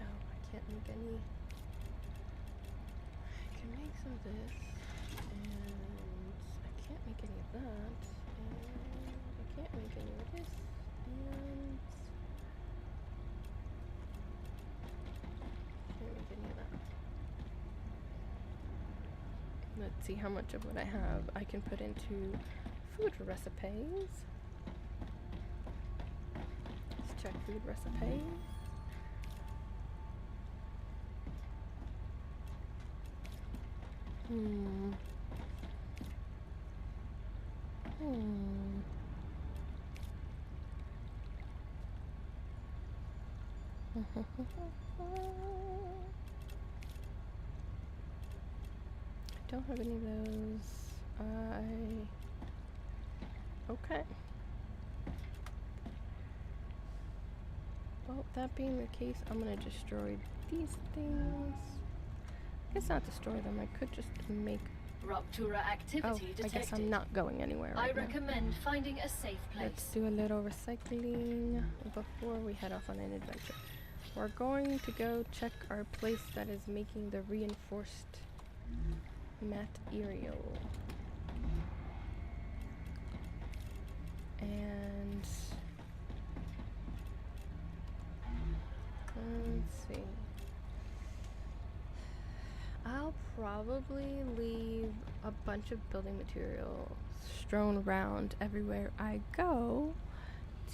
Oh, I can't make any... I can make some of this, and I can't make any of that, and I can't make any of this, and... Can't make any of that. Let's see how much of what I have I can put into food recipes. Let's check food recipes. I don't have any of those. Okay. Well, that being the case, I'm gonna destroy these things. I guess not destroy them. I could just make... Rupture activity detected. I guess I'm not going anywhere right now. I recommend finding a safe place. Let's do a little recycling before we head off on an adventure. We're going to go check our place that is making the reinforced material. And let's see. I'll probably leave a bunch of building material strewn around everywhere I go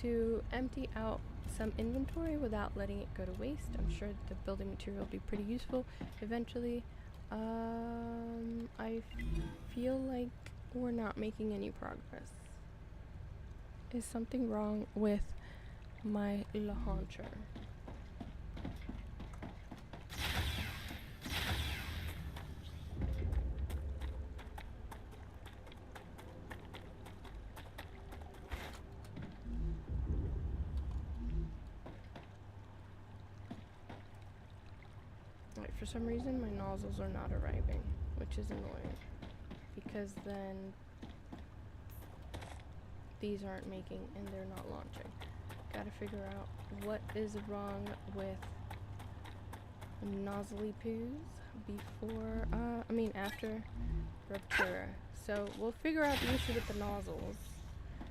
to empty out some inventory without letting it go to waste. I'm sure the building material will be pretty useful eventually. I feel like we're not making any progress. Is something wrong with my launcher? For some reason my nozzles are not arriving, which is annoying, because then these aren't making and they're not launching. Gotta figure out what is wrong with nozzly poos before, after Rupture. So we'll figure out the issue with the nozzles.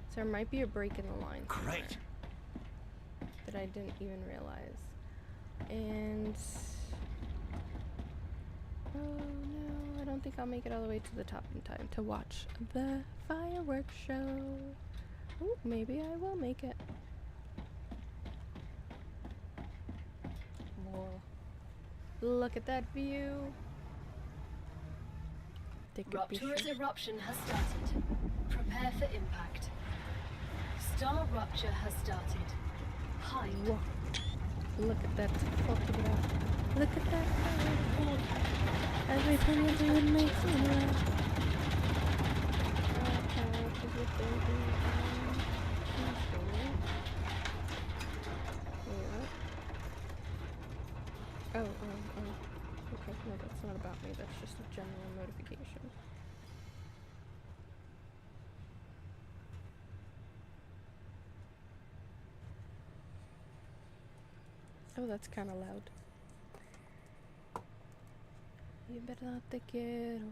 So there might be a break in the line somewhere that I didn't even realize. And oh no, I don't think I'll make it all the way to the top in time to watch the fireworks show. Ooh, maybe I will make it. Whoa. Look at that view. Rupture's eruption has started. Prepare for impact. StarRupture has started. Hide. Whoa. Look at that. Look at that. Everything is in my okay, no, that's not about me, that's just a general notification. Oh, that's kind of loud. Y verdad te quiero,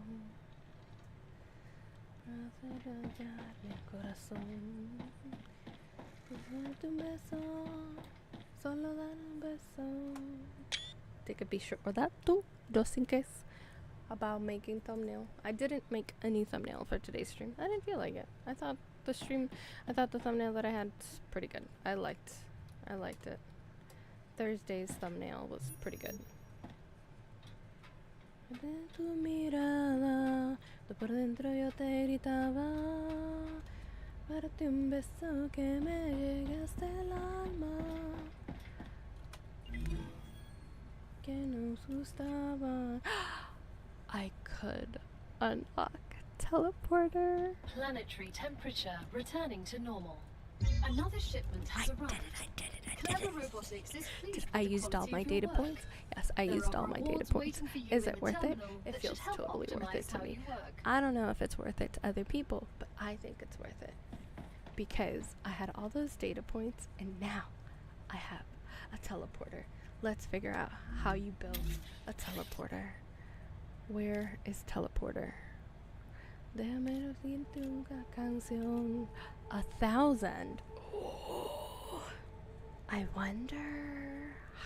para hallar mi corazón. Darte un beso, solo dar un beso. Take a picture of that too, just in case. About making thumbnail. I didn't make any thumbnail for today's stream. I didn't feel like it. I thought the thumbnail that I had was pretty good. I liked it. Thursday's thumbnail was pretty good. De tu mirada, de por dentro yo te gritaba, para darte un beso que me llegue hasta el alma. que nos gustaba. I could unlock teleporter. Planetary temperature returning to normal. Another shipment has arrived. Clever Robotics is pleased I with the used all quality my of your data work. points. Yes, I There used are all my data rewards points. waiting for you Is in it the worth it? terminal It that feels should help totally worth it optimize to how me. you work. I don't know if it's worth it to other people, but I think it's worth it. Because I had all those data points and now I have a teleporter. Let's figure out how you build a teleporter. Where is teleporter? Déjame decirte una canción. 1,000. I wonder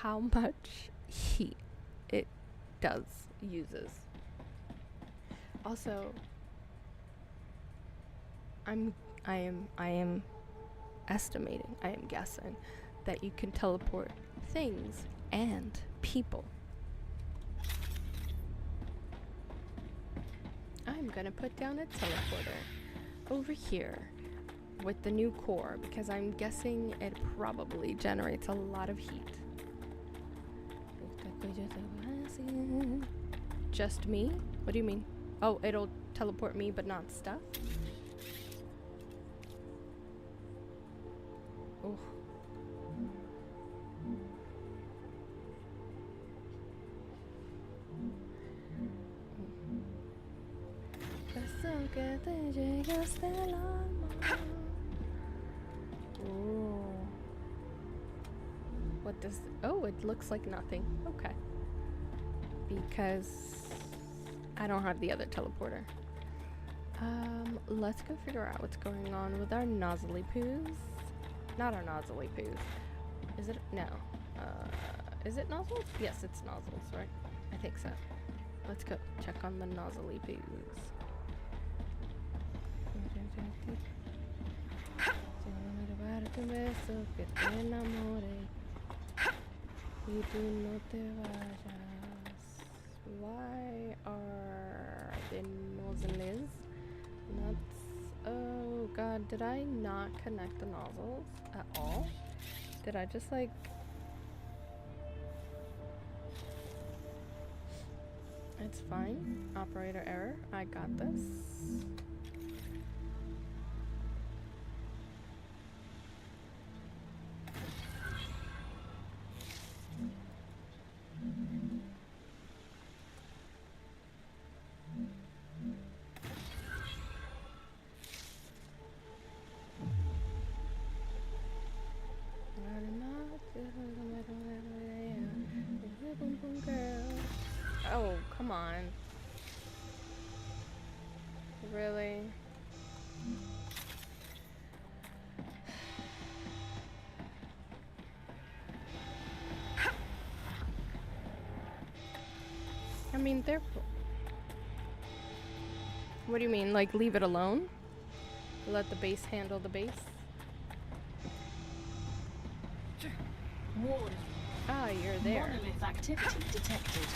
how much heat it uses. Also, I am estimating, I am guessing that you can teleport things and people. I'm gonna put down a teleporter over here with the new core because I'm guessing it probably generates a lot of heat. Just me? What do you mean? Oh, it'll teleport me but not stuff? Oh. What does... Oh, it looks like nothing. Okay. Because I don't have the other teleporter. Let's go figure out what's going on with our nozzly poos. Not our nozzly poos. Is it? No. Is it nozzles? Yes, it's nozzles, right? I think so. Let's go check on the nozzly poos. Why are the nozzles not? Oh god, did I not connect the nozzles at all? Did I just like... It's fine. Operator error. I got this. Oh, come on. Really? I mean, they're... What do you mean? Like, leave it alone? Let the base handle the base? Warning. Ah, you're there. Monolith activity detected.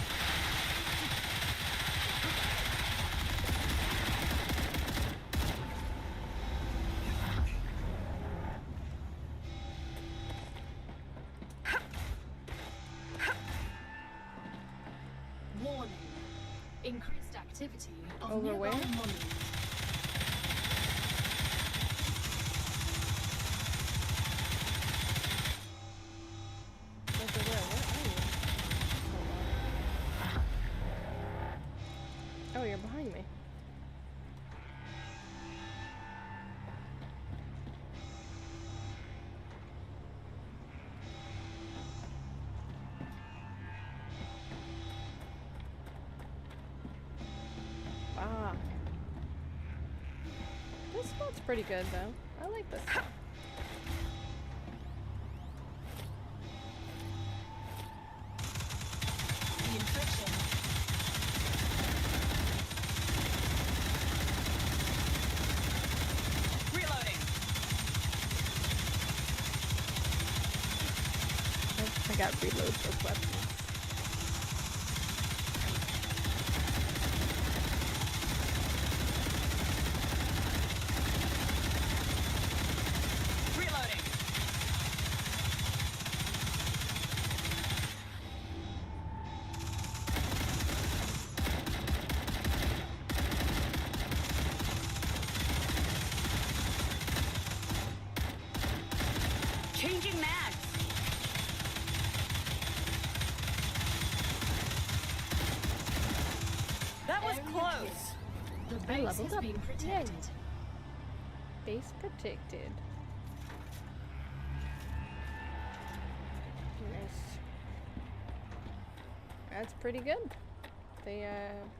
Warning. Increased activity of Over nearby where? monoliths. Over where? Where are you? Oh, you're behind me. Ah. This spot's pretty good, though. I like this spot. The infection. Reloading. I got reloads with weapons. Reloading. close. The I base leveled has up. been protected. Base protected. Nice. That's pretty good. They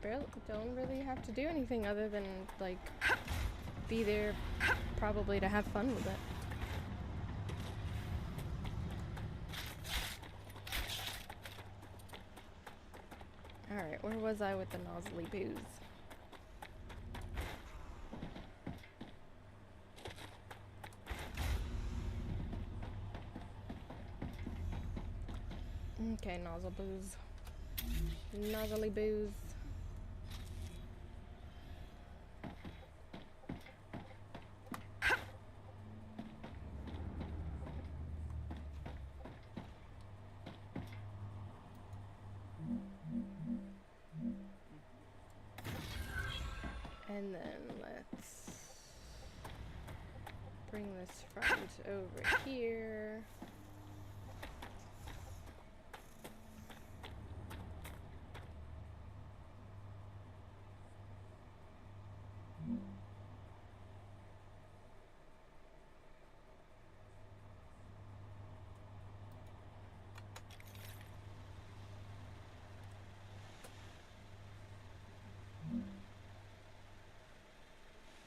barely don't really have to do anything other than like be there, probably to have fun with it. Alright, where was I with the Nathaly booze? Okay, nozzle booze. Nathaly booze. And then let's bring this front over here.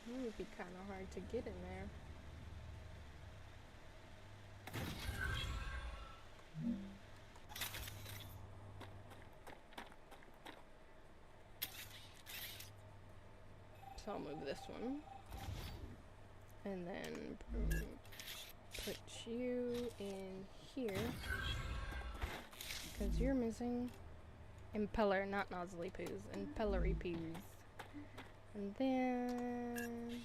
It would be kind of hard to get in there. So I'll move this one. And then put you in here. Because you're missing impeller, not Nathaly poos. Impellery poos. And then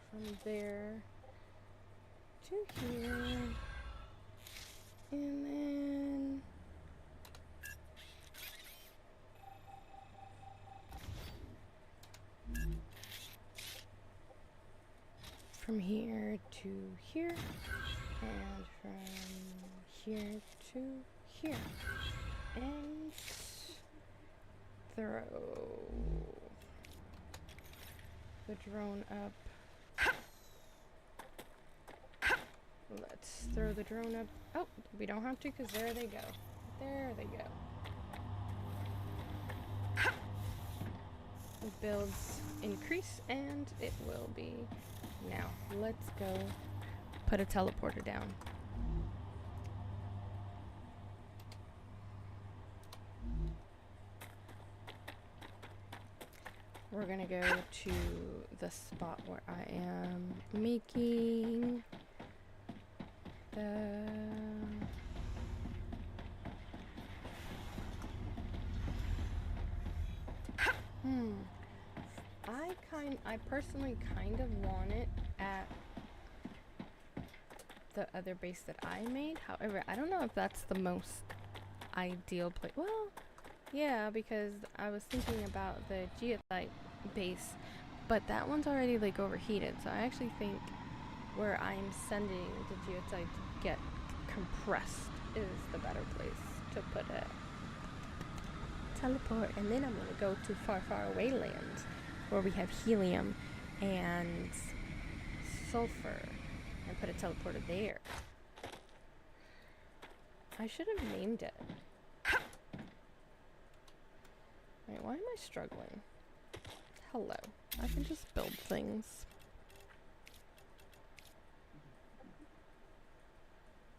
from there to here, and then from here to here, and from here to here, and throw the drone up. Let's throw the drone up. Oh, we don't have to because there they go. There they go. Builds increase and it will be. Now, let's go put a teleporter down. We're gonna go to the spot where I am making the I personally kind of want it at the other base that I made. However, I don't know if that's the most ideal place. Well, yeah, because I was thinking about the geotype base, but that one's already like overheated. So I actually think where I'm sending the geotype to get compressed is the better place to put it. Teleport, and then I'm gonna go to far, far away lands where we have helium and sulfur and put a teleporter there. I should have named it. Wait, why am I struggling? Hello. I can just build things.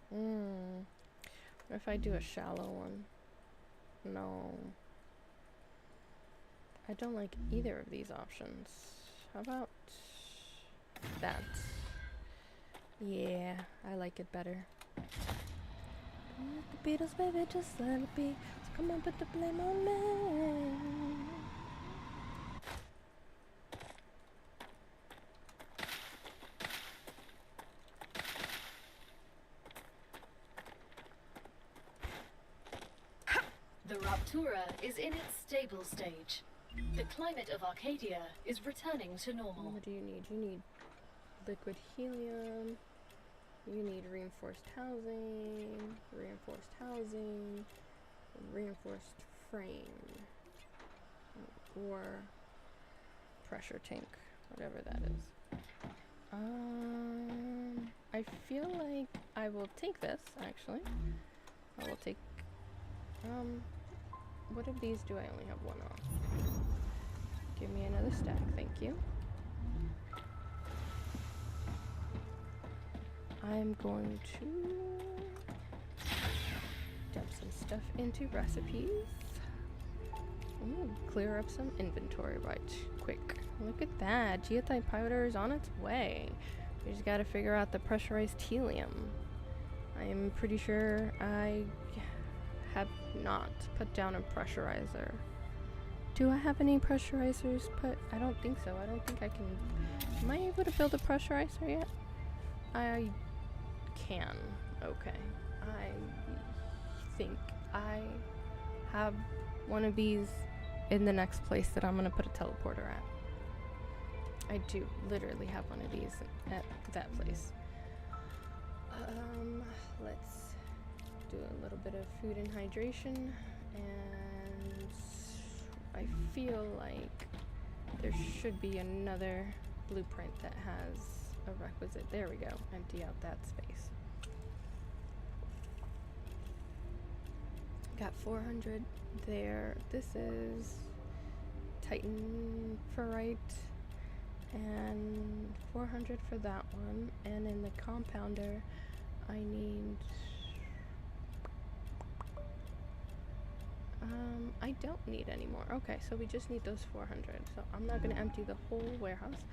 What if I do a shallow one? No. I don't like either of these options. How about that? Yeah, I like it better. The Beatles, baby, just let it be. So come on, put the blame on me. The Raptura is in its stable stage. The climate of Arcadia is returning to normal. What do you need? You need liquid helium. You need reinforced housing, reinforced frame, or pressure tank, whatever that is. I feel like I will take this, actually. I will take, what of these do I only have one on? Give me another stack, thank you. I'm going to dump some stuff into recipes. Ooh, clear up some inventory right quick. Look at that. Geotite powder is on its way. We just gotta figure out the pressurized helium. I am pretty sure I have not put down a pressurizer. Do I have any pressurizers put? I don't think so. I don't think I can. Am I able to build a pressurizer yet? I can. Okay. I think I have one of these in the next place that I'm gonna put a teleporter at. I do literally have one of these at that place. Let's do a little bit of food and hydration, and I feel like there should be another blueprint that has a requisite. There we go. Empty out that space. Got 400 there. This is Titan ferrite and 400 for that one. And in the compounder, I need. I don't need any more. Okay, so we just need those 400. So I'm not gonna empty the whole warehouse.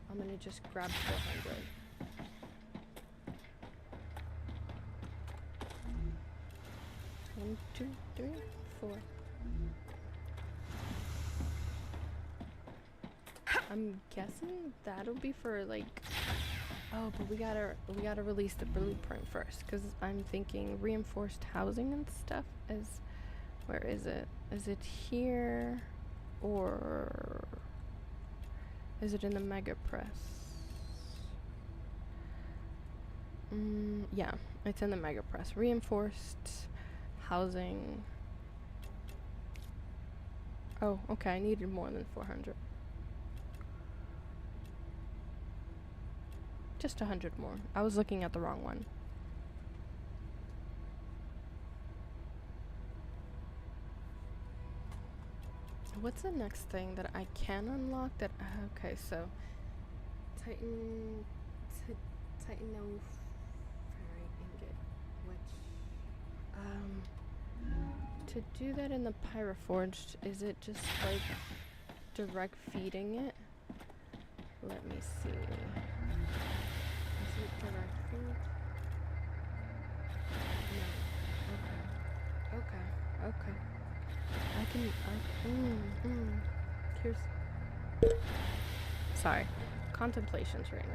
I'm gonna just grab 400. One, two, three, four. I'm guessing that'll be for like. Oh, but we gotta release the blueprint first, because I'm thinking reinforced housing and stuff is. Where is it? Is it here, or is it in the mega press? Yeah, it's in the mega press. Reinforced housing. Oh, okay, I needed more than 400. Just 100 more. I was looking at the wrong one. What's the next thing that I can unlock that, okay, so Titan no ferrite ingot, which, to do that in the Pyroforged, is it just like direct feeding it? Let me see. Is it direct feed? No. Okay. Here's. Sorry. Contemplations right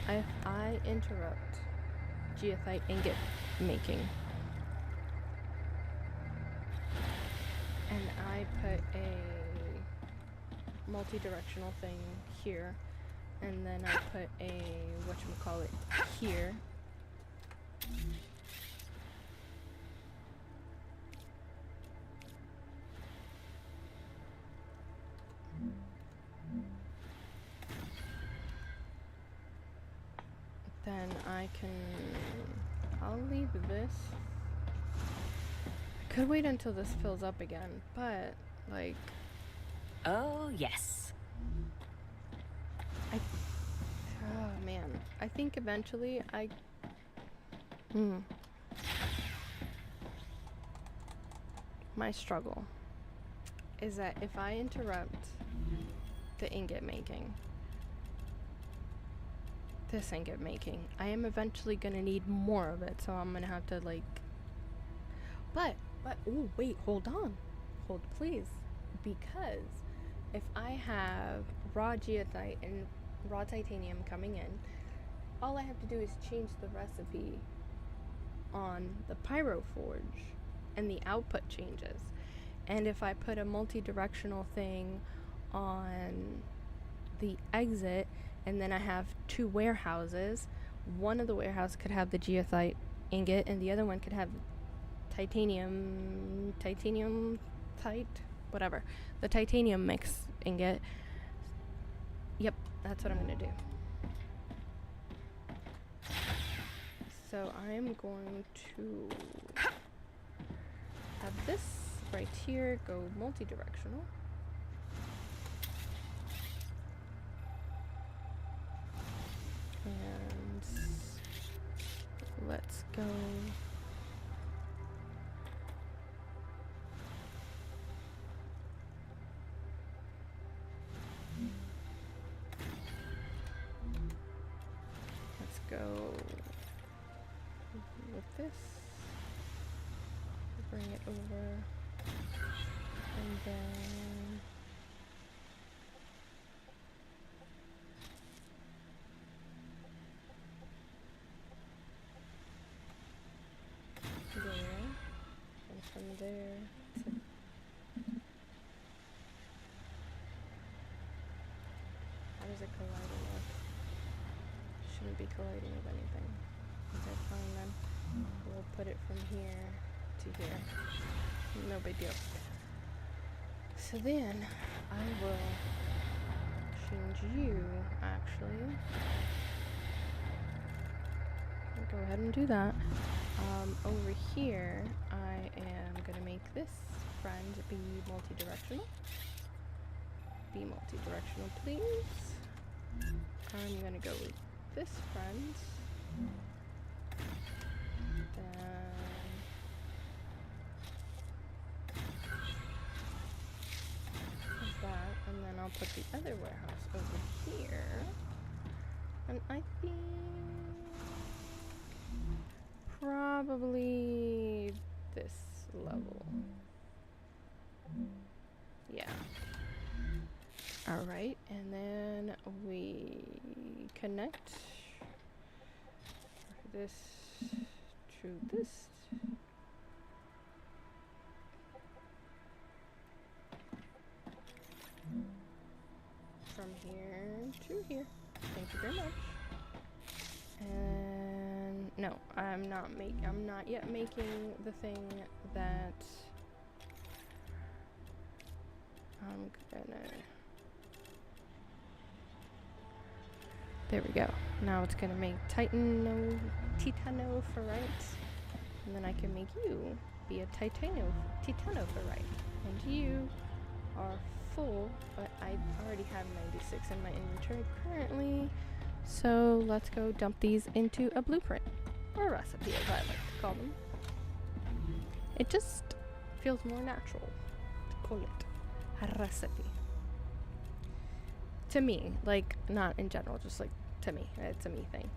now. If I interrupt geothite ingot making, and I put a multi-directional thing here, and then I put a whatchamacallit here, then I'll leave this. I could wait until this fills up again, but like. Oh, yes. Oh man, I think eventually my struggle is that if I interrupt the ingot making, this ingot making, I am eventually gonna need more of it, so I'm gonna have to like. But oh wait, hold on, hold please, because if I have raw geotite and raw titanium coming in, all I have to do is change the recipe on the Pyroforge, and the output changes. And if I put a multi-directional thing on the exit, And then I have 2 warehouses. One of the warehouses could have the geothite ingot, and the other one could have titanium whatever. The titanium mix ingot. Yep, that's what I'm gonna do. So I'm going to have this right here go multi-directional. And let's go. Let's go with this. Bring it over. And then there, and from there to how does it collide with? Shouldn't be colliding with anything. Okay, fine then. We'll put it from here to here. No big deal. So then I will change you actually. I'll go ahead and do that. Over here, I am going to make this friend be multi-directional. Be multi-directional, please. I'm going to go with this friend. Then like that, and then I'll put the other warehouse over here. And I think probably this level. Yeah. Alright, and then we connect this to this. From here to here. Thank you very much. And no, I'm not yet making the thing that I'm gonna. There we go. Now it's gonna make titanoferrite, and then I can make you be a titanoferrite, and you are full, but I already have 96 in my inventory currently. So let's go dump these into a blueprint, or a recipe as I like to call them. It just feels more natural to call it a recipe. To me, like, not in general, just like to me. It's a me thing.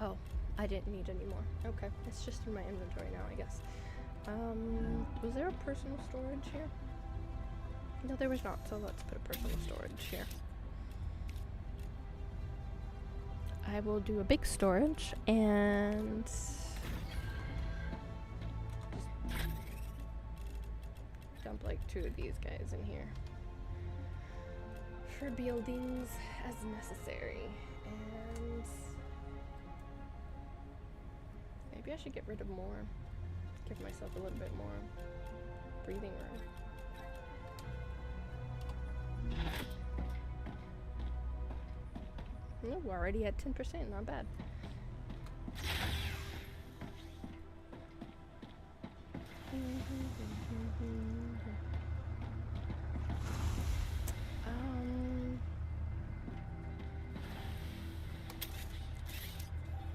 Oh, I didn't need any more. Okay, it's just in my inventory now, I guess. Was there a personal storage here? No, there was not, so let's put a personal storage here. I will do a big storage and dump like 2 of these guys in here for buildings as necessary. And maybe I should get rid of more. Give myself a little bit more breathing room. Oh, we're already at 10%, not bad.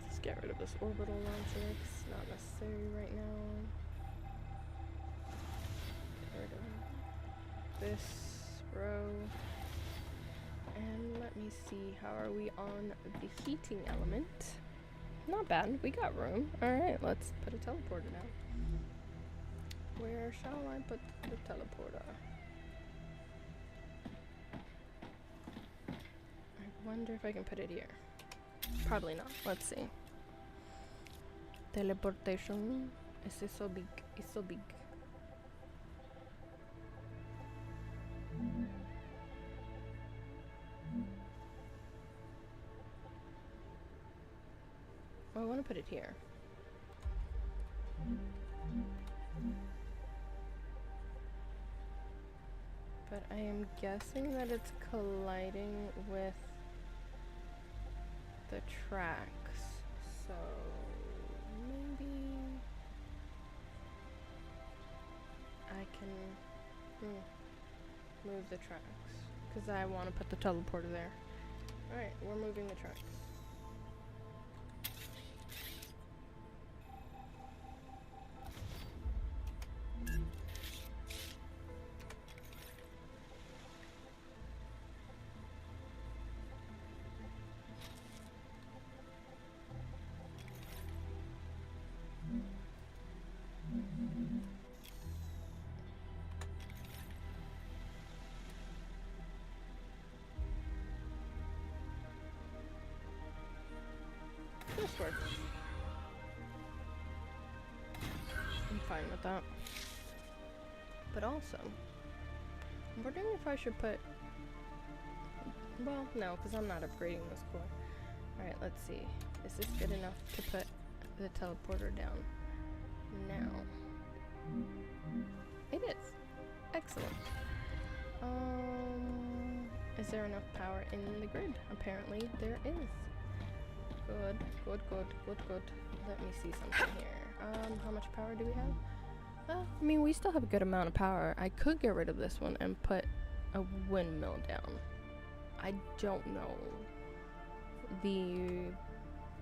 Let's get rid of this orbital launcher. It's not necessary right now. Get rid of this row. And let me see, how are we on the heating element? Not bad, we got room. Alright, let's put a teleporter now. Where shall I put the teleporter? I wonder if I can put it here. Probably not, let's see. Teleportation. Is it so big? It's so big. I want to put it here. But I am guessing that it's colliding with the tracks. So maybe I can move the tracks because I want to put the teleporter there. Alright, we're moving the tracks. This works. I'm fine with that. But also, I'm wondering if I should put... Well, no, because I'm not upgrading this core. Alright, let's see. Is this good enough to put the teleporter down now? It is. Excellent. Is there enough power in the grid? Apparently there is. Good, good, good, good, good. Let me see something here. How much power do we have? I mean, we still have a good amount of power. I could get rid of this one and put a windmill down. I don't know the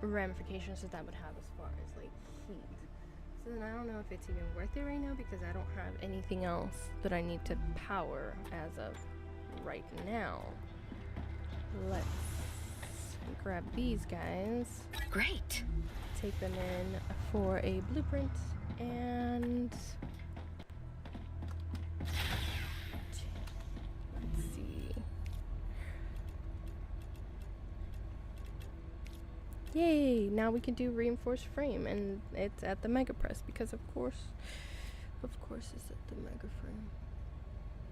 ramifications that would have as far as, like, heat. So then I don't know if it's even worth it right now because I don't have anything else that I need to power as of right now. Let's grab these guys. Great. Take them in for a blueprint and let's see. Yay! Now we can do reinforced frame, and it's at the Mega Press because of course it's at the Mega Frame.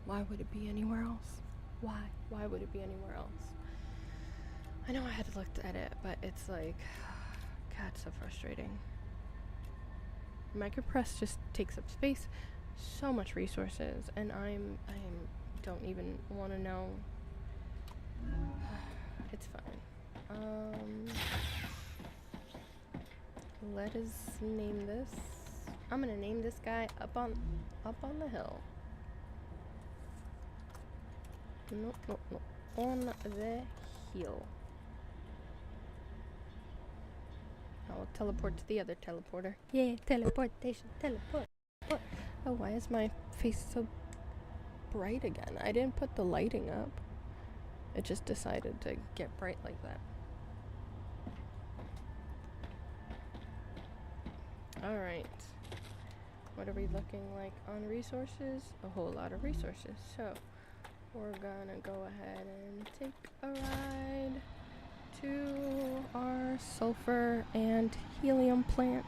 Why would it be anywhere else? Why? Why would it be anywhere else? I know I had to look at it, but it's like, God, it's so frustrating. Micropress just takes up space, so much resources, and I don't even want to know. It's fine. Let us name this. I'm gonna name this guy up on the hill. No, on the hill. I'll teleport to the other teleporter. Yeah, teleportation, teleport. Oh, why is my face so bright again? I didn't put the lighting up. It just decided to get bright like that. Alright. What are we looking like on resources? A whole lot of resources. So, we're gonna go ahead and take a ride to our sulfur and helium plant.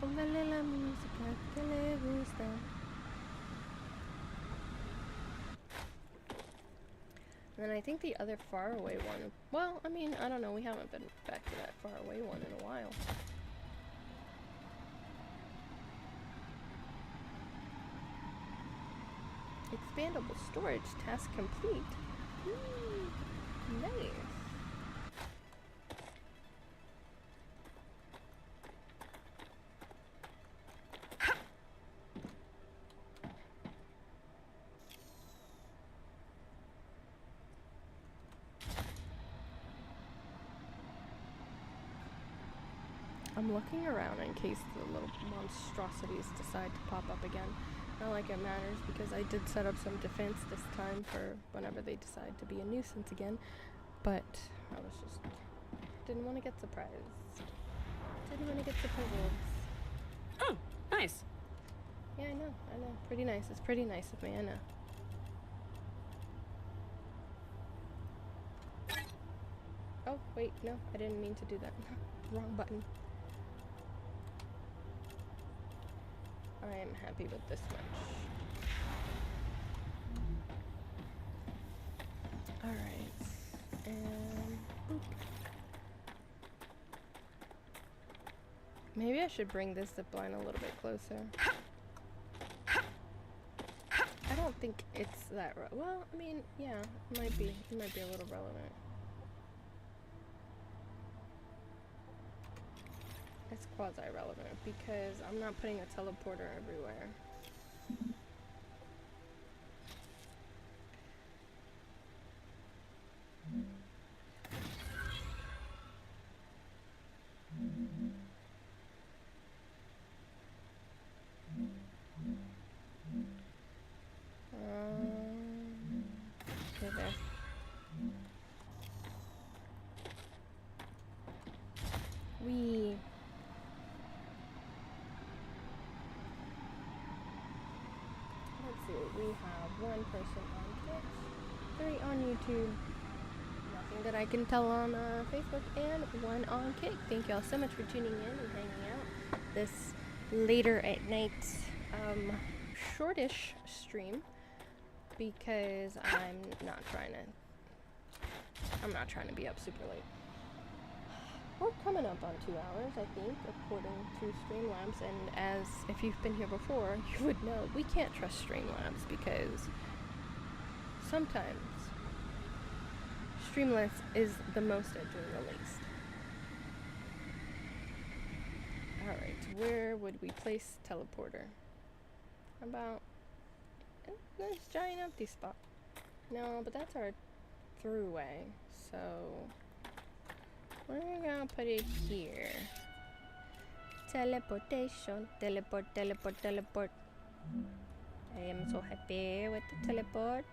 And then I think the other faraway one, well, I mean, I don't know, we haven't been back to that faraway one in a while. Expandable storage task complete. Nice. I'm looking around in case the little monstrosities decide to pop up again. Not like it matters because I did set up some defense this time for whenever they decide to be a nuisance again, but I was just didn't want to get surprised. Didn't want to get surprised. Oh, nice. Yeah, I know. Pretty nice. It's pretty nice of me, I know. Oh, wait, no, I didn't mean to do that. Wrong button. I am happy with this much. Alright. And boop. Maybe I should bring this zip line a little bit closer. I don't think it's that well, I mean, yeah, it might be a little relevant. It's quasi-relevant because I'm not putting a teleporter everywhere. Okay, there. We. Let's see. We have one person on Twitch, 3 on YouTube, nothing that I can tell on Facebook, and 1 on Kick. Thank y'all so much for tuning in and hanging out this later at night, shortish stream because I'm not trying to be up super late. We're coming up on 2 hours, I think, according to Streamlabs, and as if you've been here before, you would know we can't trust Streamlabs because sometimes Streamlabs is the most at doing the least. Alright, where would we place teleporter? About this giant empty spot. No, but that's our throughway, so we're gonna put it here. Teleportation, teleport, teleport, teleport. I am so happy with the teleport.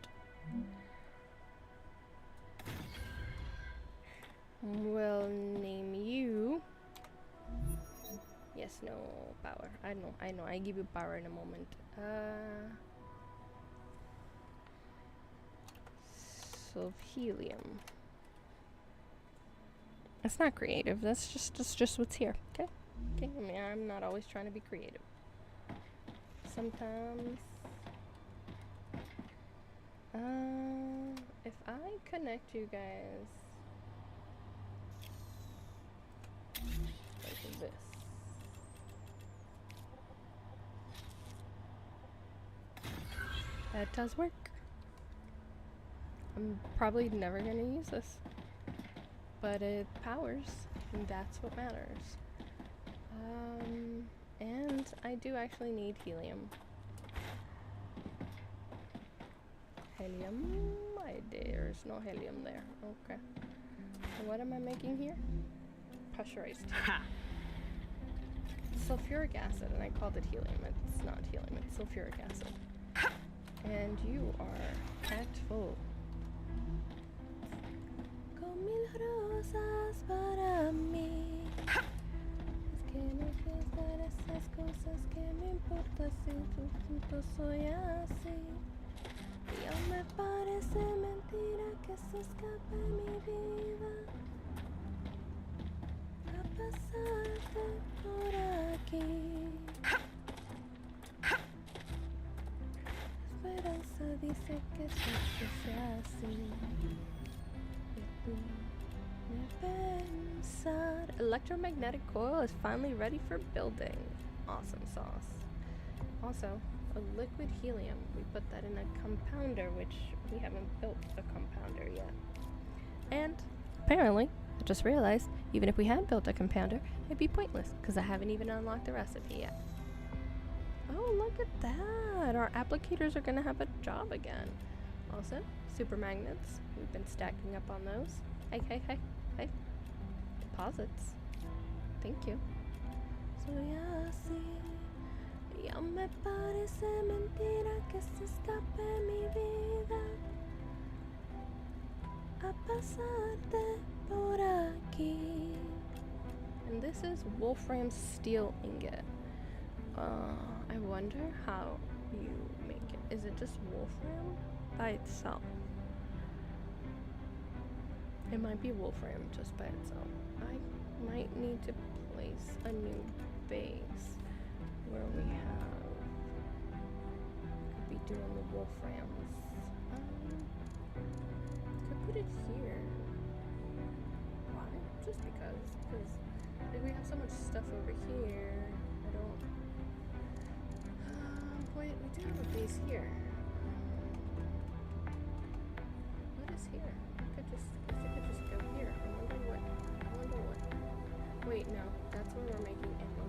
We'll name you. Yes, no power. I know. I give you power in a moment. Helium. It's not creative. That's just what's here. Okay. Okay. I mean, I'm not always trying to be creative. Sometimes. If I connect you guys like this. That does work. I'm probably never gonna use this, but it powers, and that's what matters. And I do actually need helium. Helium? There's no helium there. Okay. So what am I making here? Pressurized. Sulfuric acid, and I called it helium. It's not helium, it's sulfuric acid. And you are at full. Con mil rosas para mí. Es que no quieres dar esas cosas que me importan si tú junto soy así. Y aún me parece mentira que se escape mi vida. A pasarte por aquí. Esperanza dice que siempre sea así. Y tú me pensar. Electromagnetic coil is finally ready for building. Awesome sauce. Also, a liquid helium. We put that in a compounder, which we haven't built a compounder yet. And apparently, I just realized, even if we had built a compounder, it'd be pointless because I haven't even unlocked the recipe yet. Oh, look at that! Our applicators are gonna have a job again. Also, super magnets. We've been stacking up on those. Hey, hey, hey, hey. Deposits. Thank you. So yeah, see. Ya me parece mentira que se escape mi vida a pasarte por aquí. And this is Wolfram steel ingot. I wonder how you make it. Is it just Wolfram by itself? It might be Wolfram just by itself. I might need to place a new base where we could be doing the Wolframs. Could put it here. Why? Just because Like, we have so much stuff over here. I don't. Wait, we do have a base here. What is here? I could just go here. I wonder what. Wait, no, that's where we're making ammo.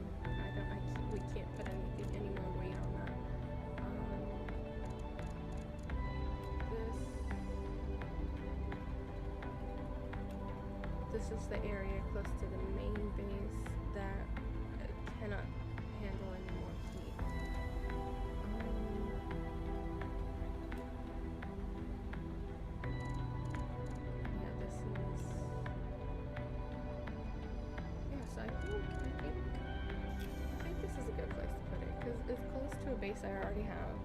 We can't put any more weight on that. This is the area close to the main base that cannot handle any more heat. Yeah, this is. Yeah, so I think this is a good place to put it because it's close to a base I already have.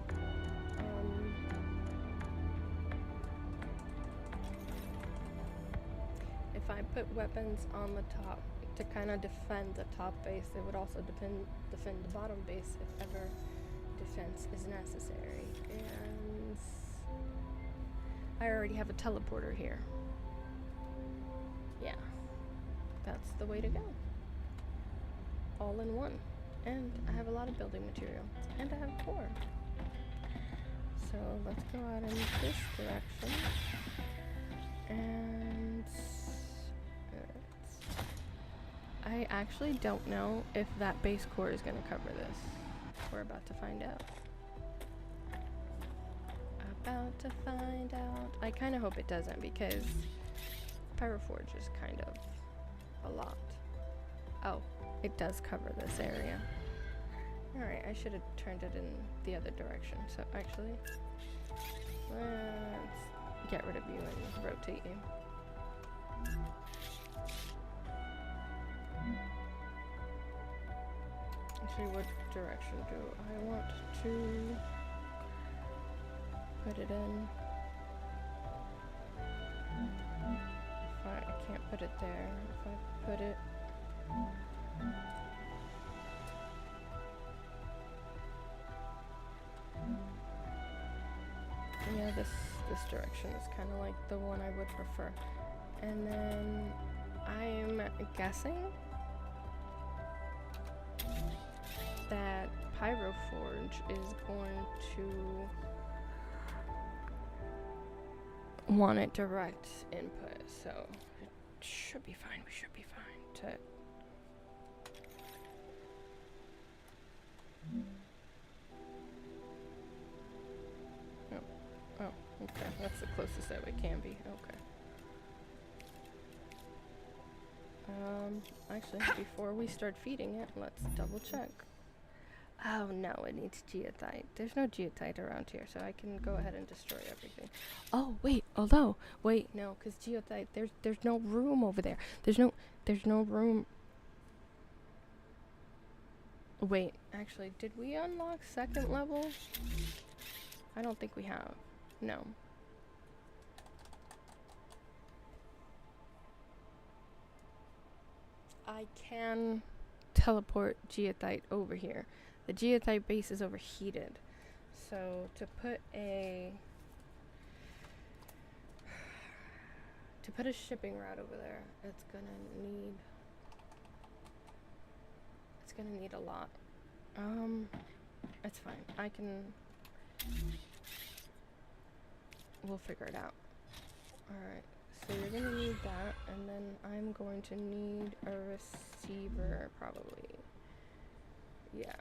If I put weapons on the top to kind of defend the top base, it would also defend the bottom base if ever defense is necessary. And I already have a teleporter here. Yeah, that's the way to go. All in one. And I have a lot of building material. And I have core. So let's go out in this direction. And I actually don't know if that base core is going to cover this. We're about to find out. I kind of hope it doesn't because Pyroforge is kind of a lot. Oh, it does cover this area. Alright, I should have turned it in the other direction. So actually, let's get rid of you and rotate you. Actually, what direction do I want to put it in? I can't put it there. If I put it... Yeah, this direction is kind of like the one I would prefer. And then I'm guessing that Pyroforge is going to want it direct input, so it should be fine. We should be fine to. Oh, okay. That's the closest that we can be. Okay. Actually, before we start feeding it, let's double check. Oh no, it needs geotite. There's no geotite around here, so I can go ahead and destroy everything. Oh wait, no, because geotite, there's no room over there. There's no room. Wait, actually, did we unlock second level? I don't think we have. No. I can teleport geotite over here. The geotite base is overheated. So to put a shipping route over there, it's gonna need a lot. It's fine. We'll figure it out. Alright, so you're gonna need that, and then I'm going to need a receiver, probably. Yeah.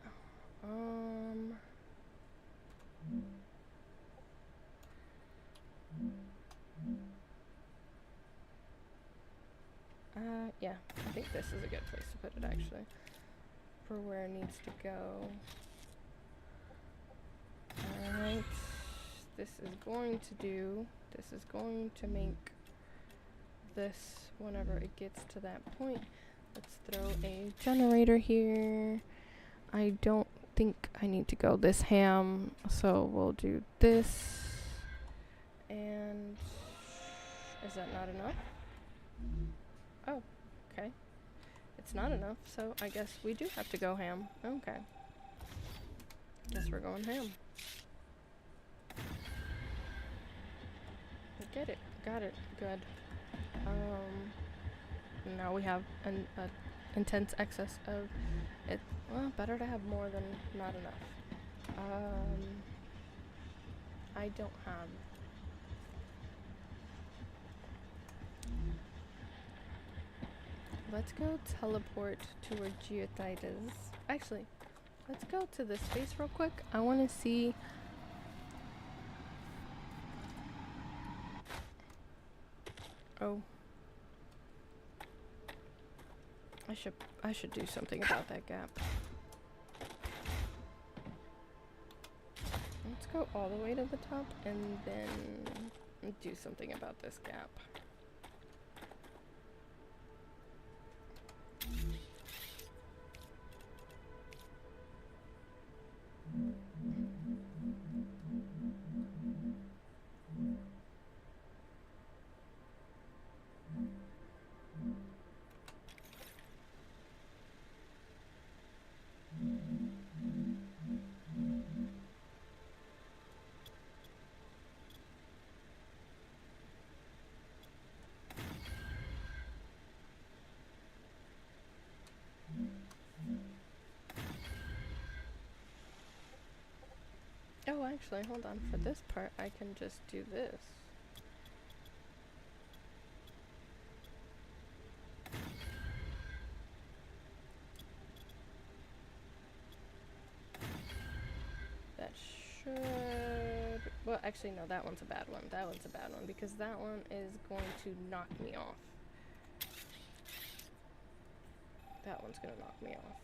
Yeah, I think this is a good place to put it, actually, for where it needs to go. Alright, this is going to make this whenever it gets to that point. Let's throw a generator here. I don't think I need to go this ham, so we'll do this. And is that not enough? Oh, okay. It's not enough, so I guess we do have to go ham. Okay. Guess we're going ham. Get it. Got it. Good. Now we have intense excess of it. Well, better to have more than not enough. I don't have. Let's go teleport to where geotite is. Actually, let's go to this space real quick. I want to see. Oh. I should do something about that gap. Let's go all the way to the top and then do something about this gap. Oh, actually, hold on. For this part, I can just do this. That should... Well, actually, no, that one's a bad one. That one's a bad one, because that one is going to knock me off. That one's gonna knock me off.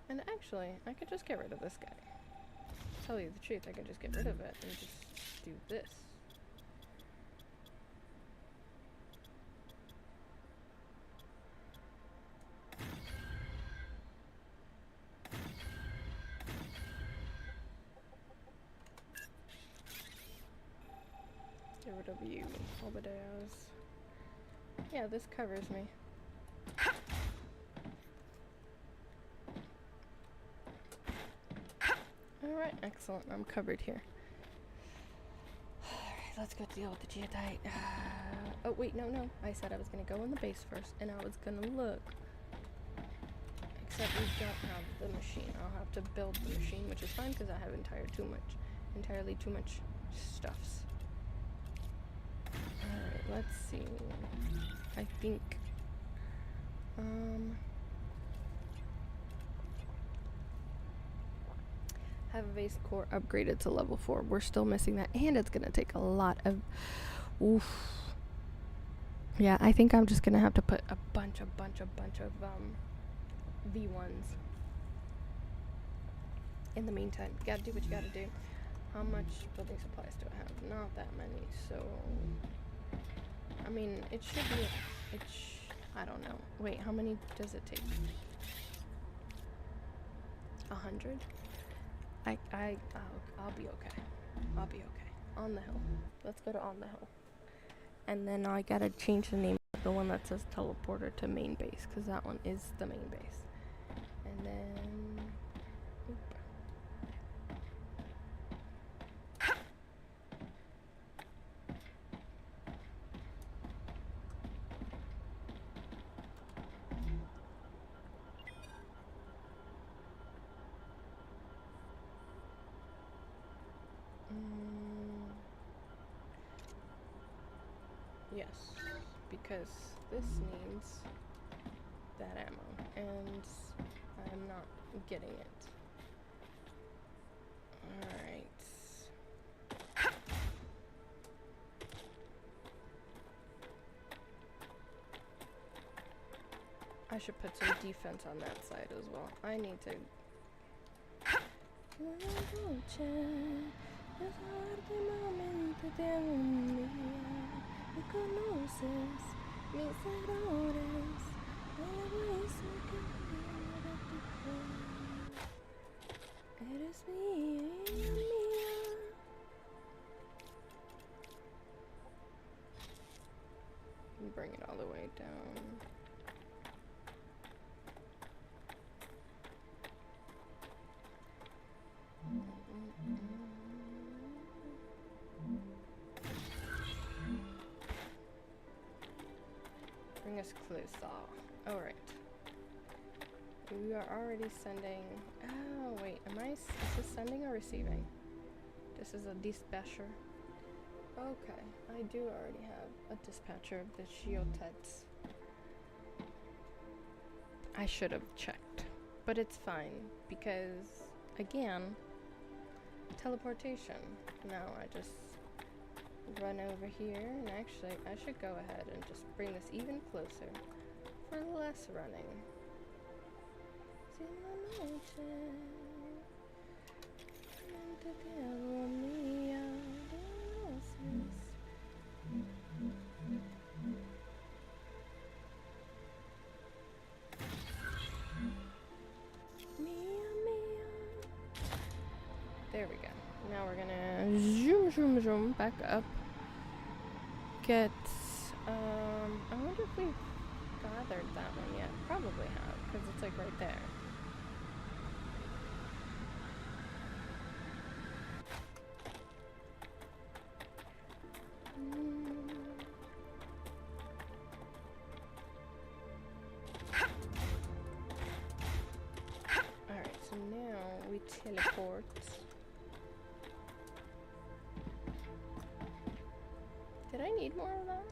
And actually, I could just get rid of this guy. Tell you the truth, I could just get rid of it and just do this. Get rid of you, Obadiahs. Yeah, this covers me. Alright, excellent. I'm covered here. Alright, let's go deal with the geodite. Oh, wait, no. I said I was going to go in the base first, and I was going to look. Except we don't have the machine. I'll have to build the machine, which is fine, because I have entirely too much stuffs. Alright, let's see. I think... have a base core upgraded to level 4. We're still missing that, and it's gonna take a lot of... Oof. Yeah, I think I'm just gonna have to put a bunch of V1s. In the meantime, you gotta do what you gotta do. How much building supplies do I have? Not that many, so... I mean, it should be... I don't know. Wait, how many does it take? 100? I'll be okay. I'll be okay. On the hill. Let's go to on the hill. And then I gotta change the name of the one that says teleporter to main base, because that one is the main base. And then... Oop. Yes, because this needs that ammo, and I'm not getting it. Alright. I should put some defense on that side as well. I need to... Bring it all the way down. saw. Alright. We are already sending... Oh, wait. Is this sending or receiving? This is a dispatcher. Okay. I do already have a dispatcher of the Geoteds. I should have checked. But it's fine. Because, again, teleportation. Now I just run over here. And actually, I should go ahead and just bring this even closer. For less running. There we go. Now we're gonna zoom back up. Get, I wonder if we've gathered that one yet. Probably have, because it's like right there. Alright, so now we teleport. Did I need more of that?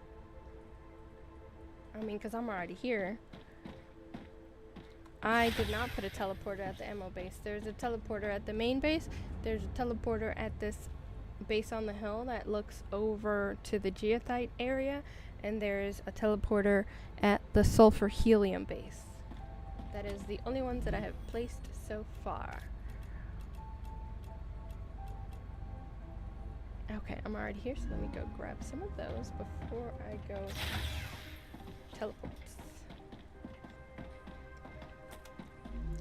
I mean, because I'm already here. I did not put a teleporter at the ammo base. There's a teleporter at the main base. There's a teleporter at this base on the hill that looks over to the geothite area. And there's a teleporter at the sulfur helium base. That is the only ones that I have placed so far. Okay, I'm already here, so let me go grab some of those before I go teleports.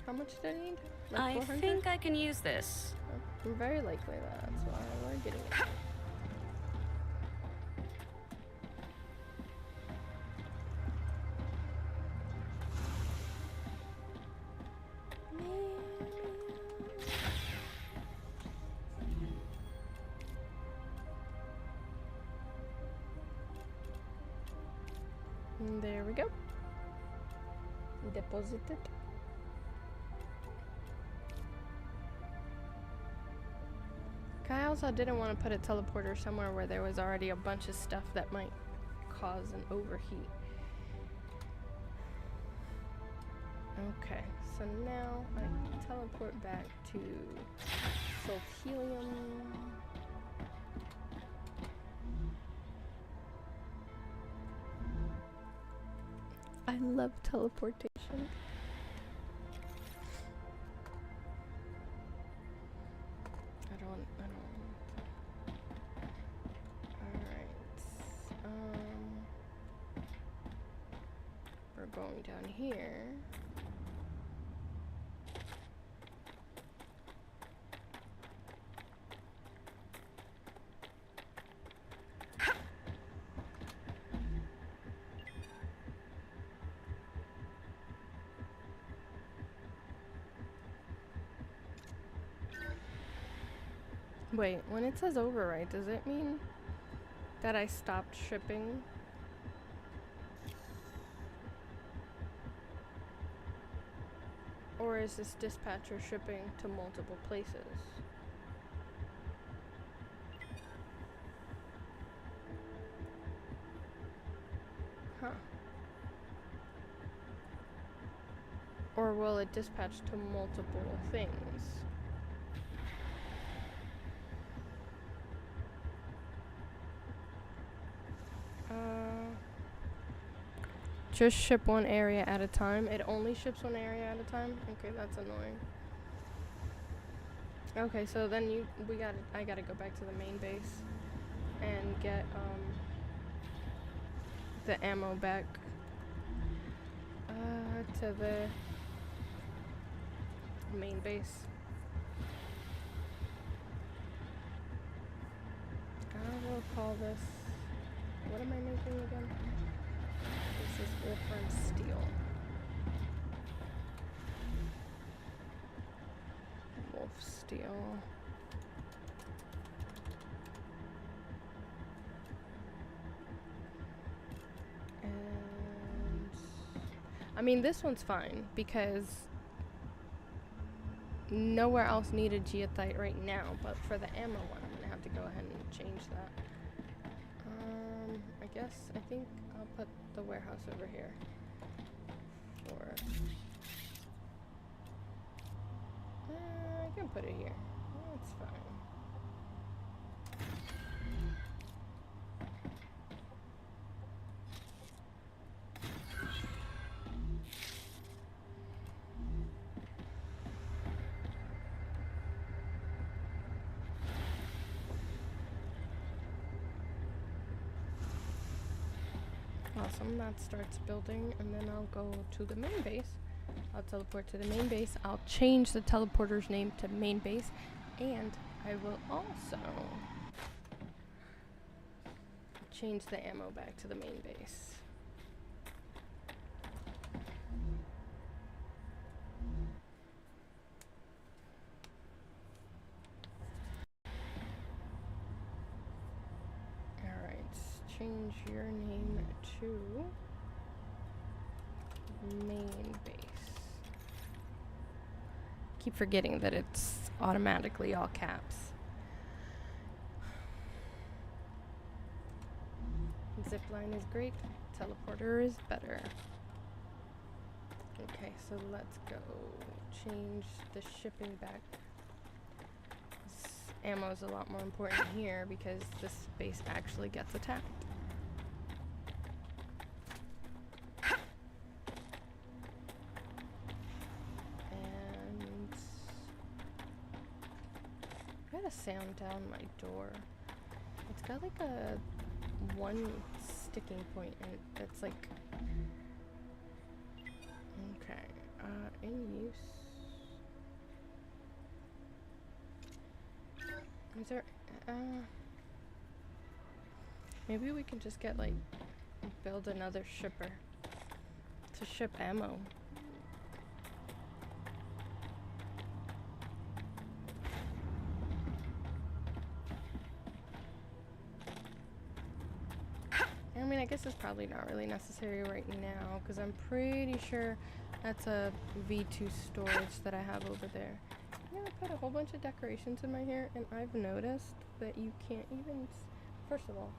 How much did I need? Like I 400? think I can use this. Oh, very likely that's why we're getting it. There we go. Deposited. I also didn't want to put a teleporter somewhere where there was already a bunch of stuff that might cause an overheat. Okay, so now I teleport back to sulfhelium. I love teleportation. I don't. Alright. We're going down here. Wait, when it says overwrite, does it mean that I stopped shipping? Or is this dispatcher shipping to multiple places? Huh. Or will it dispatch to multiple things? Just ship one area at a time. It only ships one area at a time? Okay, that's annoying. Okay, so then I gotta go back to the main base and get the ammo back to the main base. I will call this, what am I making again? This is Wolfram Steel. Wolf Steel. And I mean, this one's fine because nowhere else needed geothite right now, but for the ammo one, I'm gonna have to go ahead and change that. I think I'll put the warehouse over here. I can put it here. That's fine. Awesome, that starts building, and then I'll go to the main base. I'll teleport to the main base. I'll change the teleporter's name to main base, and I will also change the ammo back to the main base. Change your name to main base. Keep forgetting that it's automatically all caps. Zipline is great, teleporter is better. Okay, so let's go change the shipping back. Ammo is a lot more important here because this base actually gets attacked. And I got a sound down my door. It's got like a one sticking point in it that's like in use. Is there, maybe we can just get, like, build another shipper to ship ammo. I mean, I guess it's probably not really necessary right now, because I'm pretty sure that's a V2 storage that I have over there. Yeah, I put a whole bunch of decorations in my hair, and I've noticed that you can't even, first of all,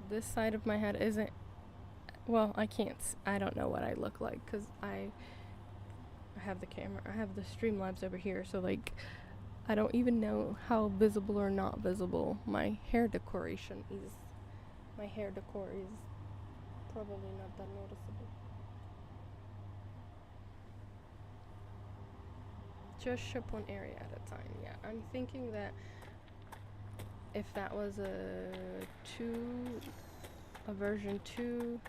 this side of my head isn't, well, I don't know what I look like, because I have the camera, I have the Streamlabs over here, so, like, I don't even know how visible or not visible my hair decoration is. My hair decor is probably not that noticeable. Just ship one area at a time. Yeah, I'm thinking that if that was a version 2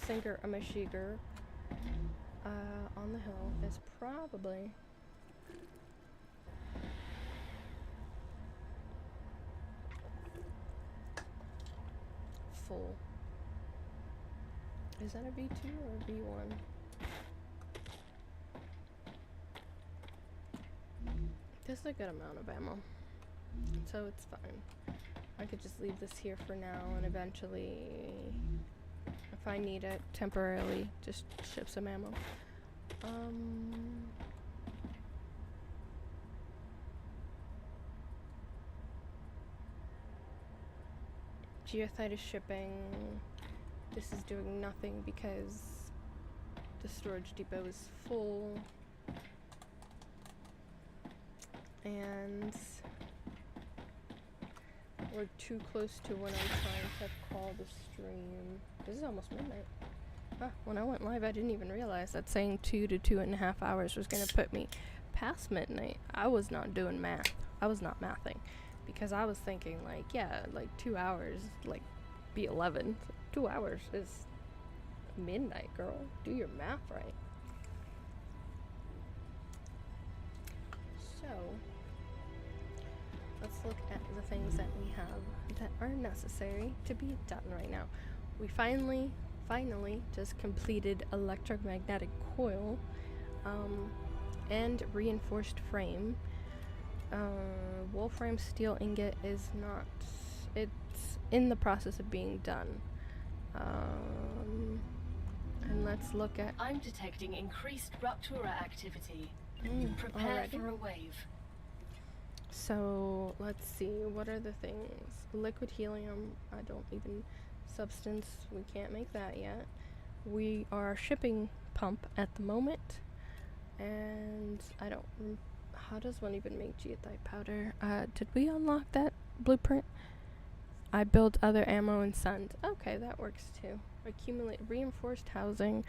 Singer a Mashiger on the hill is probably full. Is that a V2 or a V1? There's a good amount of ammo, so it's fine. I could just leave this here for now, and eventually, if I need it temporarily, just ship some ammo. Geothite is shipping. This is doing nothing because the storage depot is full. And we're too close to when I'm trying to call the stream. This is almost midnight. When I went live, I didn't even realize that saying 2 to 2.5 hours was going to put me past midnight. I was not doing math. I was not mathing. Because I was thinking, like, yeah, like 2 hours, like, be 11. 2 hours is midnight, girl. Do your math right. So, let's look at the things that we have that are necessary to be done right now. We finally just completed electromagnetic coil and reinforced frame. Wolfram steel ingot is not, it's in the process of being done. And let's look at... I'm detecting increased Ruptura activity. Prepare already? for a wave. So, let's see, what are the things? Liquid helium, I don't even... Substance, we can't make that yet. We are shipping pump at the moment. And I don't... How does one even make geothite powder? Did we unlock that blueprint? I build other ammo and sand. Okay, that works too. Accumulate reinforced housing.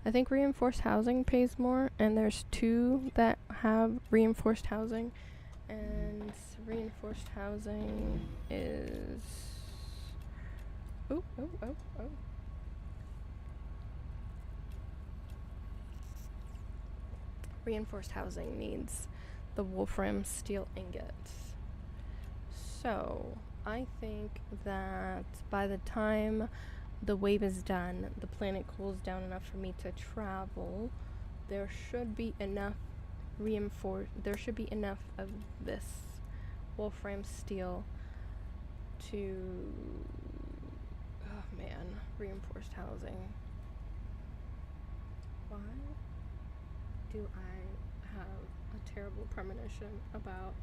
I think reinforced housing pays more, and there's 2 that have reinforced housing. And reinforced housing is... Oh. Reinforced housing needs the wolfram steel ingots. So, I think that by the time the wave is done, the planet cools down enough for me to travel, there should be enough there should be enough of this wolfram steel to... Oh man, reinforced housing. Why do I have a terrible premonition about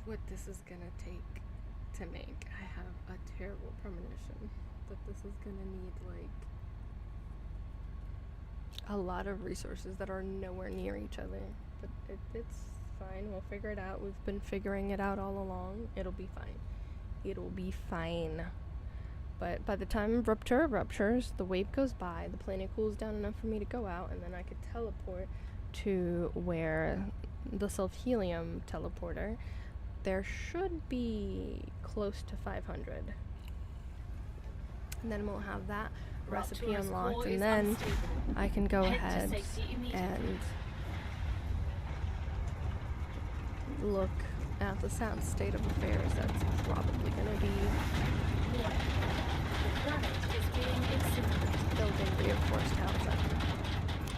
what this is gonna take to make? I have a terrible premonition that this is gonna need like a lot of resources that are nowhere near each other. But it's fine, we'll figure it out. We've been figuring it out all along. It'll be fine. It'll be fine. But by the time Rupture ruptures, the wave goes by, the planet cools down enough for me to go out, and then I could teleport to where the self-helium teleporter. There should be close to 500. And then we'll have that recipe unlocked, and then I can go ahead and look at the sad state of affairs. That's probably going to be building reinforced housing.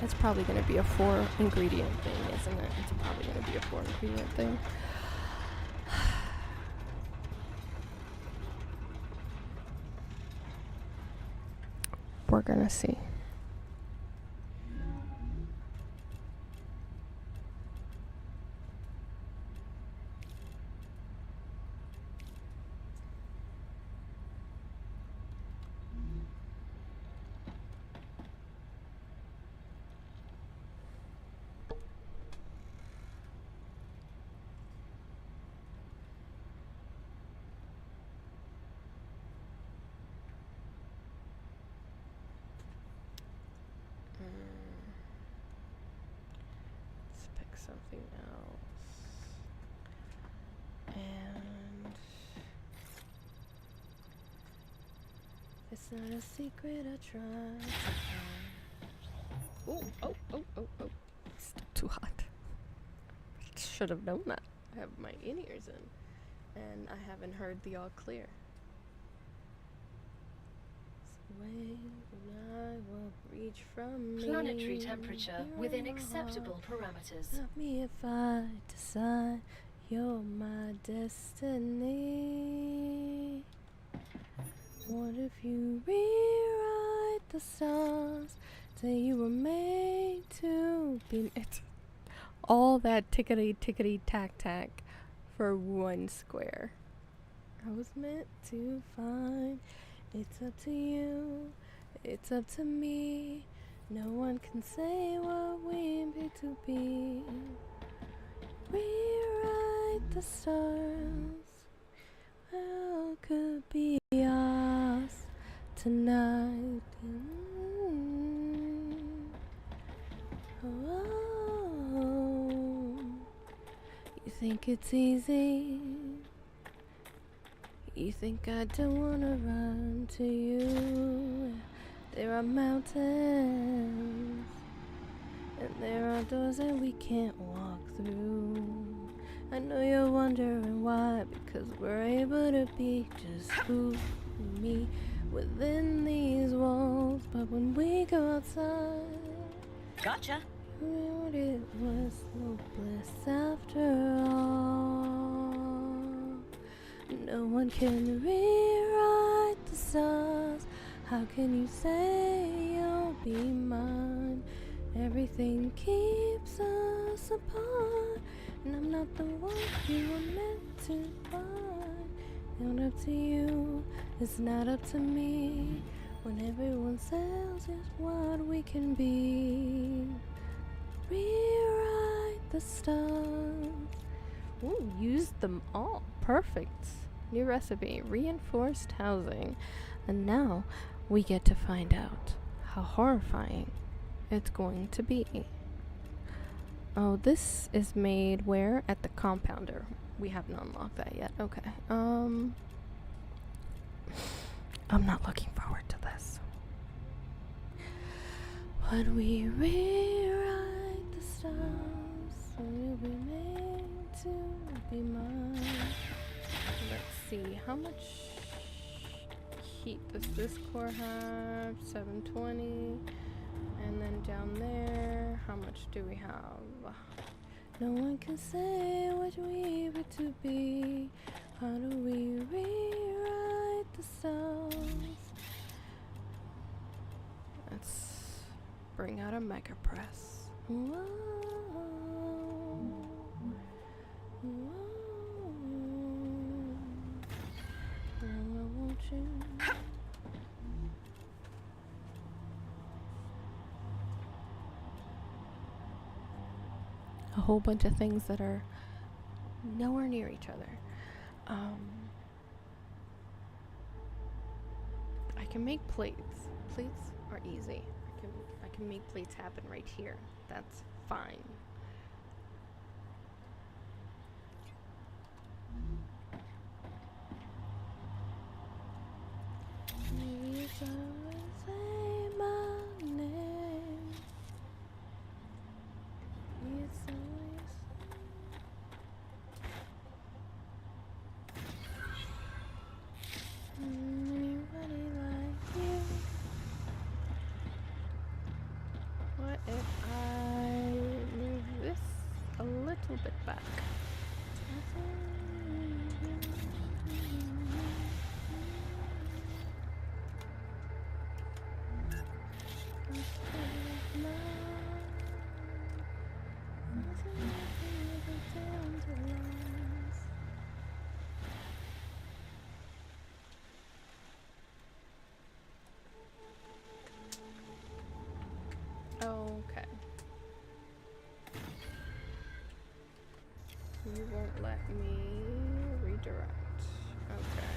It's probably going to be a 4-ingredient thing, isn't it? It's probably going to be a 4-ingredient thing. We're gonna see. Let's pick something else. And it's not a secret I tried to hide. Oh. It's still too hot. I should have known that. I have my in-ears in. And I haven't heard the all clear. I will reach from Planetary me. temperature within acceptable parameters. Stop me if I decide you're my destiny. What if you rewrite the stars? Say you were made to be. It's all that tickety tack tack for 1 square. I was meant to find. It's up to you, it's up to me. No one can say what we're meant to be. Rewrite the stars. Well, could be us tonight. Oh, you think it's easy? You think I don't wanna run to you? There are mountains, and there are doors that we can't walk through. I know you're wondering why, because we're able to be just who me within these walls. But when we go outside, Gotcha. it was no bliss after all. No one can rewrite the stars. How can you say you'll be mine? Everything keeps us apart, and I'm not the one you were meant to find. Not up to you, it's not up to me. When everyone says is what we can be. Rewrite the stars. Ooh, use them all. Perfect. New recipe, reinforced housing. And now we get to find out how horrifying it's going to be. Oh, this is made where? At the compounder. We haven't unlocked that yet. Okay. I'm not looking forward to this. When we rewrite the stars, we'll be made to be mine. Let's see, how much heat does this core have? 720. And then down there, how much do we have? No one can say what we were to be. How do we rewrite the stars? Let's bring out a mega press. Whoa. Whoa. Oh, won't you? A whole bunch of things that are nowhere near each other. I can make plates. Plates are easy. I can make plates happen right here. That's fine. Please always say my name. It's always anybody like you. What if I move this a little bit back? Okay. You won't let me redirect. Okay.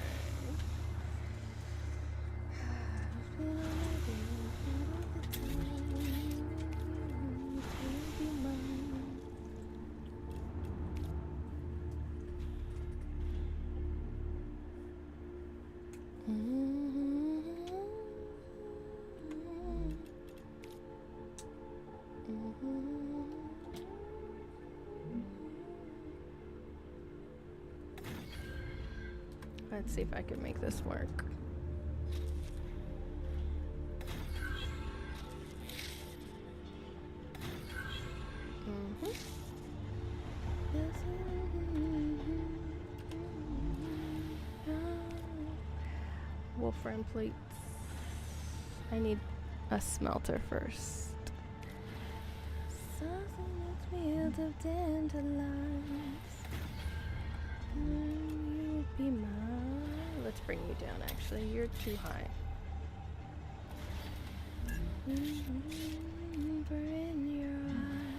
Let's see if I can make this work. Wolfram plates. I need a smelter first. Something that's field of dandelions. You would be mine. Let's bring you down, actually. You're too high. For in your eyes.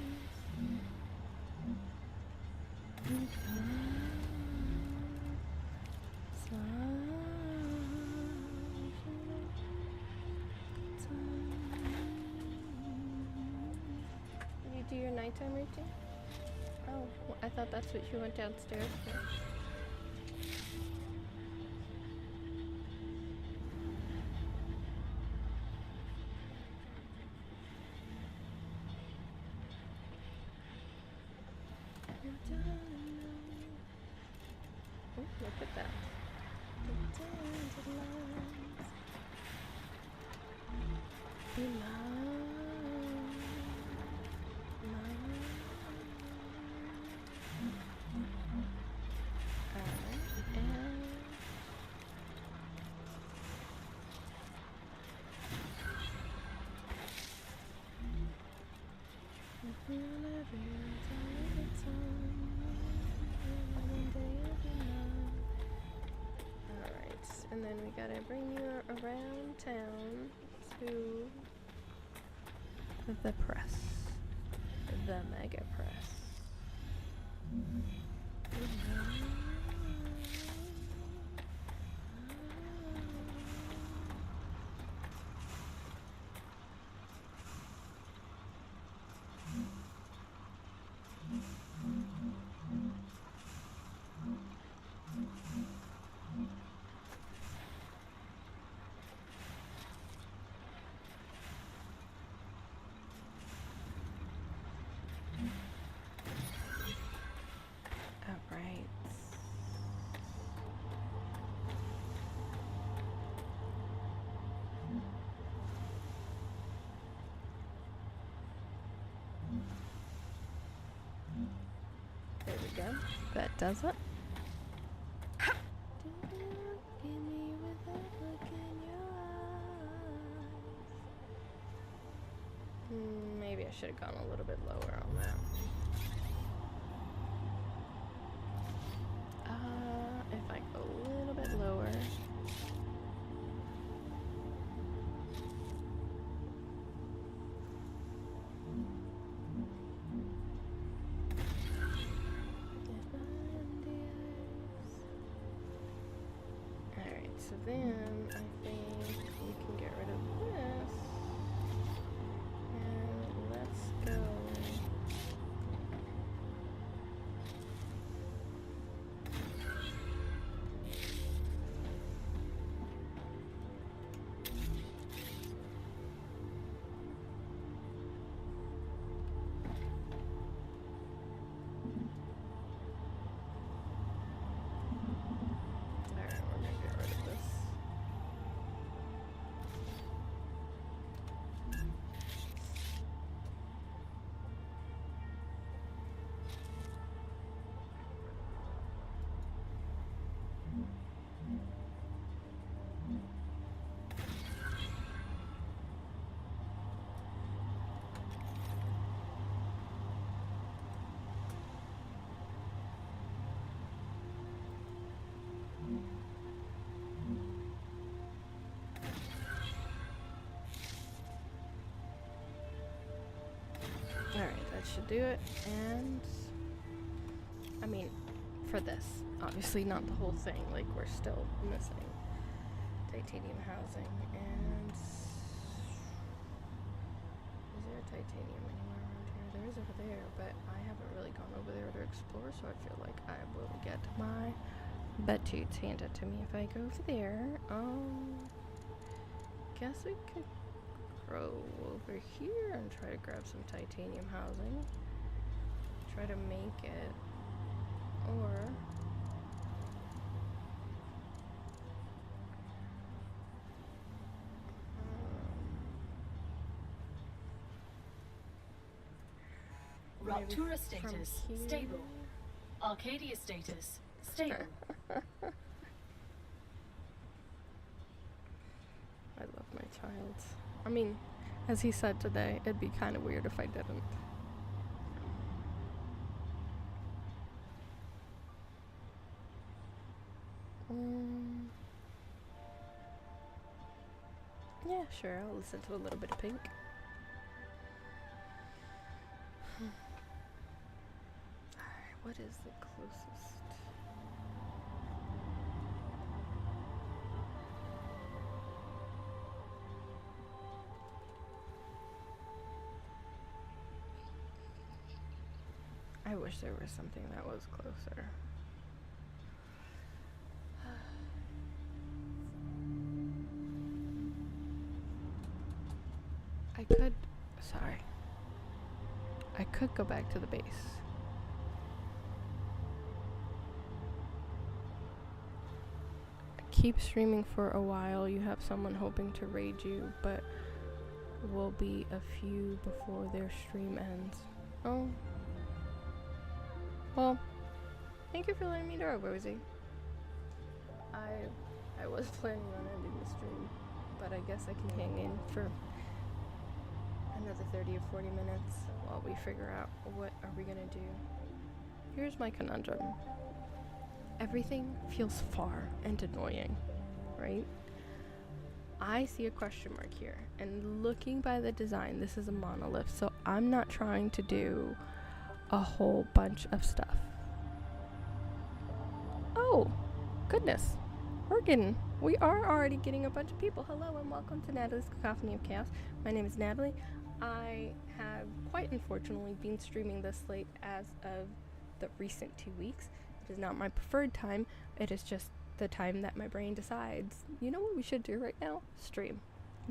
You do your nighttime routine? Oh, well, I thought that's what you went downstairs for. Oh, look at that. Be Alright, and then we gotta bring you around town to the press. The mega press. There we go. That does it. Maybe I should have gone a little bit lower on that. If I go a little bit lower. So then I think we can get rid of this, and let's go. Alright, that should do it, and I mean, for this, obviously not the whole thing, like we're still missing titanium housing, and is there titanium anywhere around here? There is over there, but I haven't really gone over there to explore, so I feel like I will get my butt-toots handed to me if I go over there. Guess we could go over here and try to grab some titanium housing. Try to make it. Or Ruptura status stable. Arcadia status stable. I love my child. I mean, as he said today, it'd be kind of weird if I didn't. Yeah, sure, I'll listen to a little bit of Pink. Alright, what is the closest? I wish there was something that was closer. I could go back to the base. Keep streaming for a while. You have someone hoping to raid you, but will be a few before their stream ends. Oh. Well, thank you for letting me know, Rosie. I was planning on ending the stream, but I guess I can hang in for another 30 or 40 minutes while we figure out what are we gonna do. Here's my conundrum. Everything feels far and annoying, right? I see a question mark here, and looking by the design, this is a monolith, so I'm not trying to do a whole bunch of stuff. Oh, goodness. We are already getting a bunch of people. Hello and welcome to Nathaly's Cacophony of Chaos. My name is Nathaly. I have quite unfortunately been streaming this late as of the recent 2 weeks. It is not my preferred time. It is just the time that my brain decides, you know what we should do right now? Stream.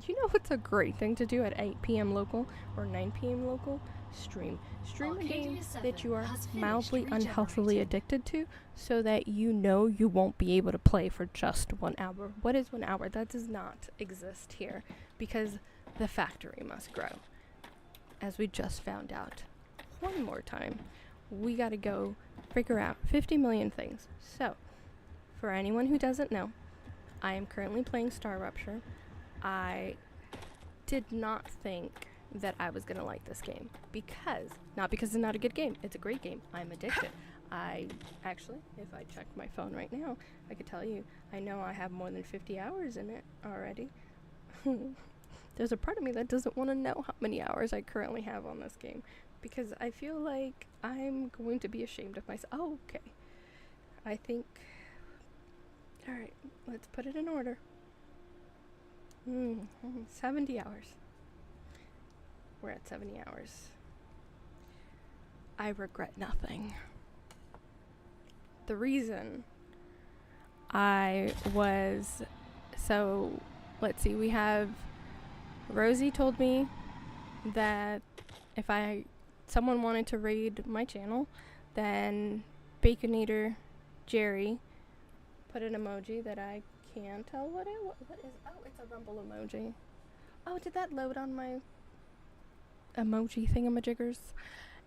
You know what's a great thing to do at 8 p.m. local or 9 p.m. local? Stream. Stream a game that you are mildly unhealthily addicted to so that you know you won't be able to play for just 1 hour. What is 1 hour? That does not exist here because the factory must grow. As we just found out. One more time. We gotta go figure out 50 million things. So, for anyone who doesn't know, I am currently playing StarRupture. I did not think that I was gonna like this game not because it's not a good game, it's a great game. I'm addicted. I actually, if I check my phone right now, I could tell you, I know I have more than 50 hours in it already. There's a part of me that doesn't want to know how many hours I currently have on this game because I feel like I'm going to be ashamed of myself. Oh, okay. I think, alright, let's put it in order. 70 hours. We're at 70 hours. I regret nothing. The reason let's see, we have Rosie told me that if someone wanted to raid my channel, then Baconator Jerry put an emoji that I can't tell what is. Oh, it's a rumble emoji. Oh, did that load on my emoji thingamajiggers?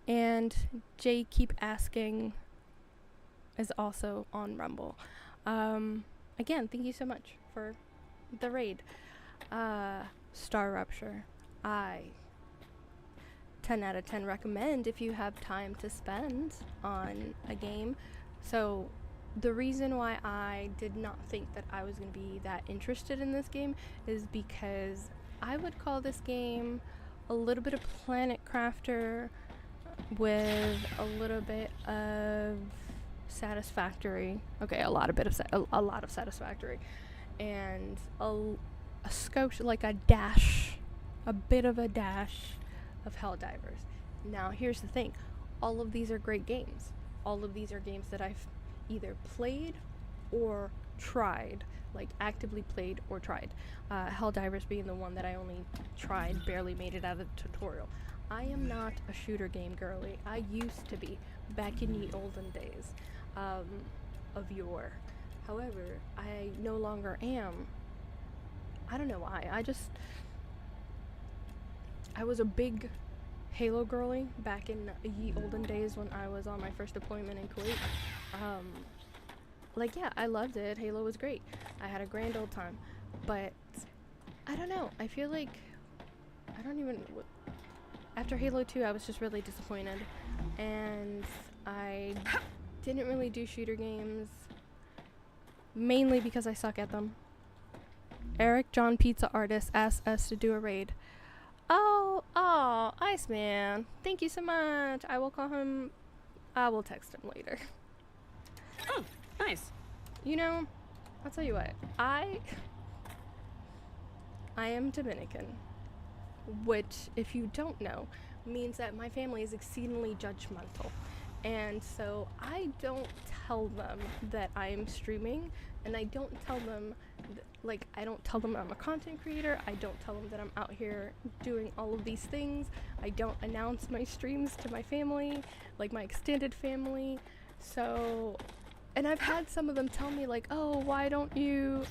And Jay Keep Asking is also on Rumble. Again, thank you so much for the raid. StarRupture. I 10 out of 10 recommend if you have time to spend on a game. So the reason why I did not think that I was going to be that interested in this game is because I would call this game a little bit of Planet Crafter with a little bit of Satisfactory. Okay, a lot of Satisfactory, and a skosh, like a bit of a dash of Helldivers. Now, here's the thing: all of these are great games. All of these are games that I've either played or tried, like actively played or tried. Helldivers being the one that I only tried, barely made it out of the tutorial. I am not a shooter game girly. I used to be, back in the olden days of yore. However, I no longer am. I don't know why. I was a big Halo girly back in ye olden days when I was on my first deployment in Kuwait. I loved it. Halo was great. I had a grand old time. But I don't know. I feel like after Halo 2, I was just really disappointed. And I didn't really do shooter games, mainly because I suck at them. Eric John Pizza Artist asked us to do a raid. Oh, Iceman. Thank you so much. I will text him later. Oh, nice. You know, I'll tell you what. I am Dominican, which, if you don't know, means that my family is exceedingly judgmental. And so I don't tell them that I'm streaming, and I don't tell them I'm a content creator. I don't tell them that I'm out here doing all of these things. I don't announce my streams to my family, like my extended family. So, and I've had some of them tell me like, oh, why don't you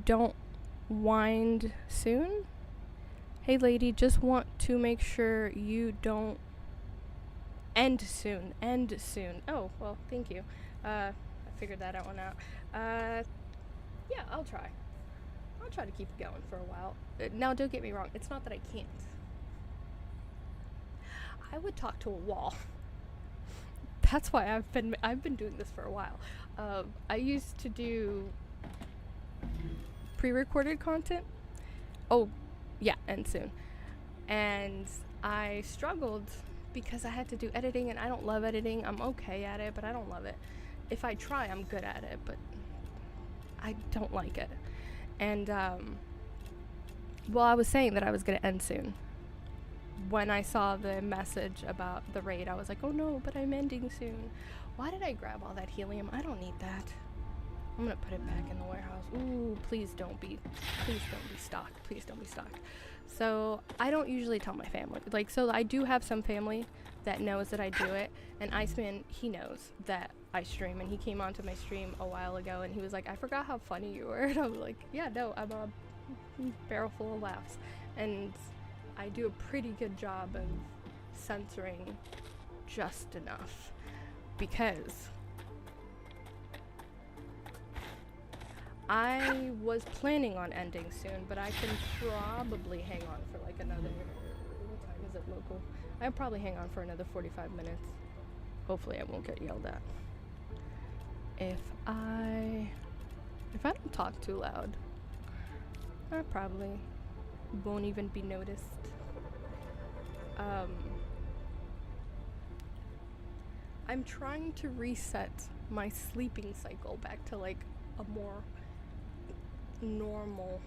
don't wind soon? Hey lady, just want to make sure you don't end soon. Oh, well, thank you. I figured that one out. Yeah, I'll try. I'll try to keep it going for a while. Now, don't get me wrong. It's not that I can't. I would talk to a wall. That's why I've been doing this for a while. I used to do pre-recorded content. Oh, yeah, and soon. And I struggled because I had to do editing, and I don't love editing. I'm okay at it, but I don't love it. If I try, I'm good at it, but I don't like it. And, well, I was saying that I was going to end soon. When I saw the message about the raid, I was like, oh no, but I'm ending soon. Why did I grab all that helium? I don't need that. I'm gonna put it back in the warehouse. Ooh, please don't be stocked. Please don't be stocked. So I don't usually tell my family. Like, so I do have some family that knows that I do it. And Iceman, he knows that I stream, and he came onto my stream a while ago, and he was like, I forgot how funny you were. And I was like, yeah, no, I'm a barrel full of laughs. And I do a pretty good job of censoring just enough, because I was planning on ending soon, but I can probably hang on for like another, what time is it local? I'll probably hang on for another 45 minutes. Hopefully I won't get yelled at. If I don't talk too loud, I probably won't even be noticed. I'm trying to reset my sleeping cycle back to like a more normal,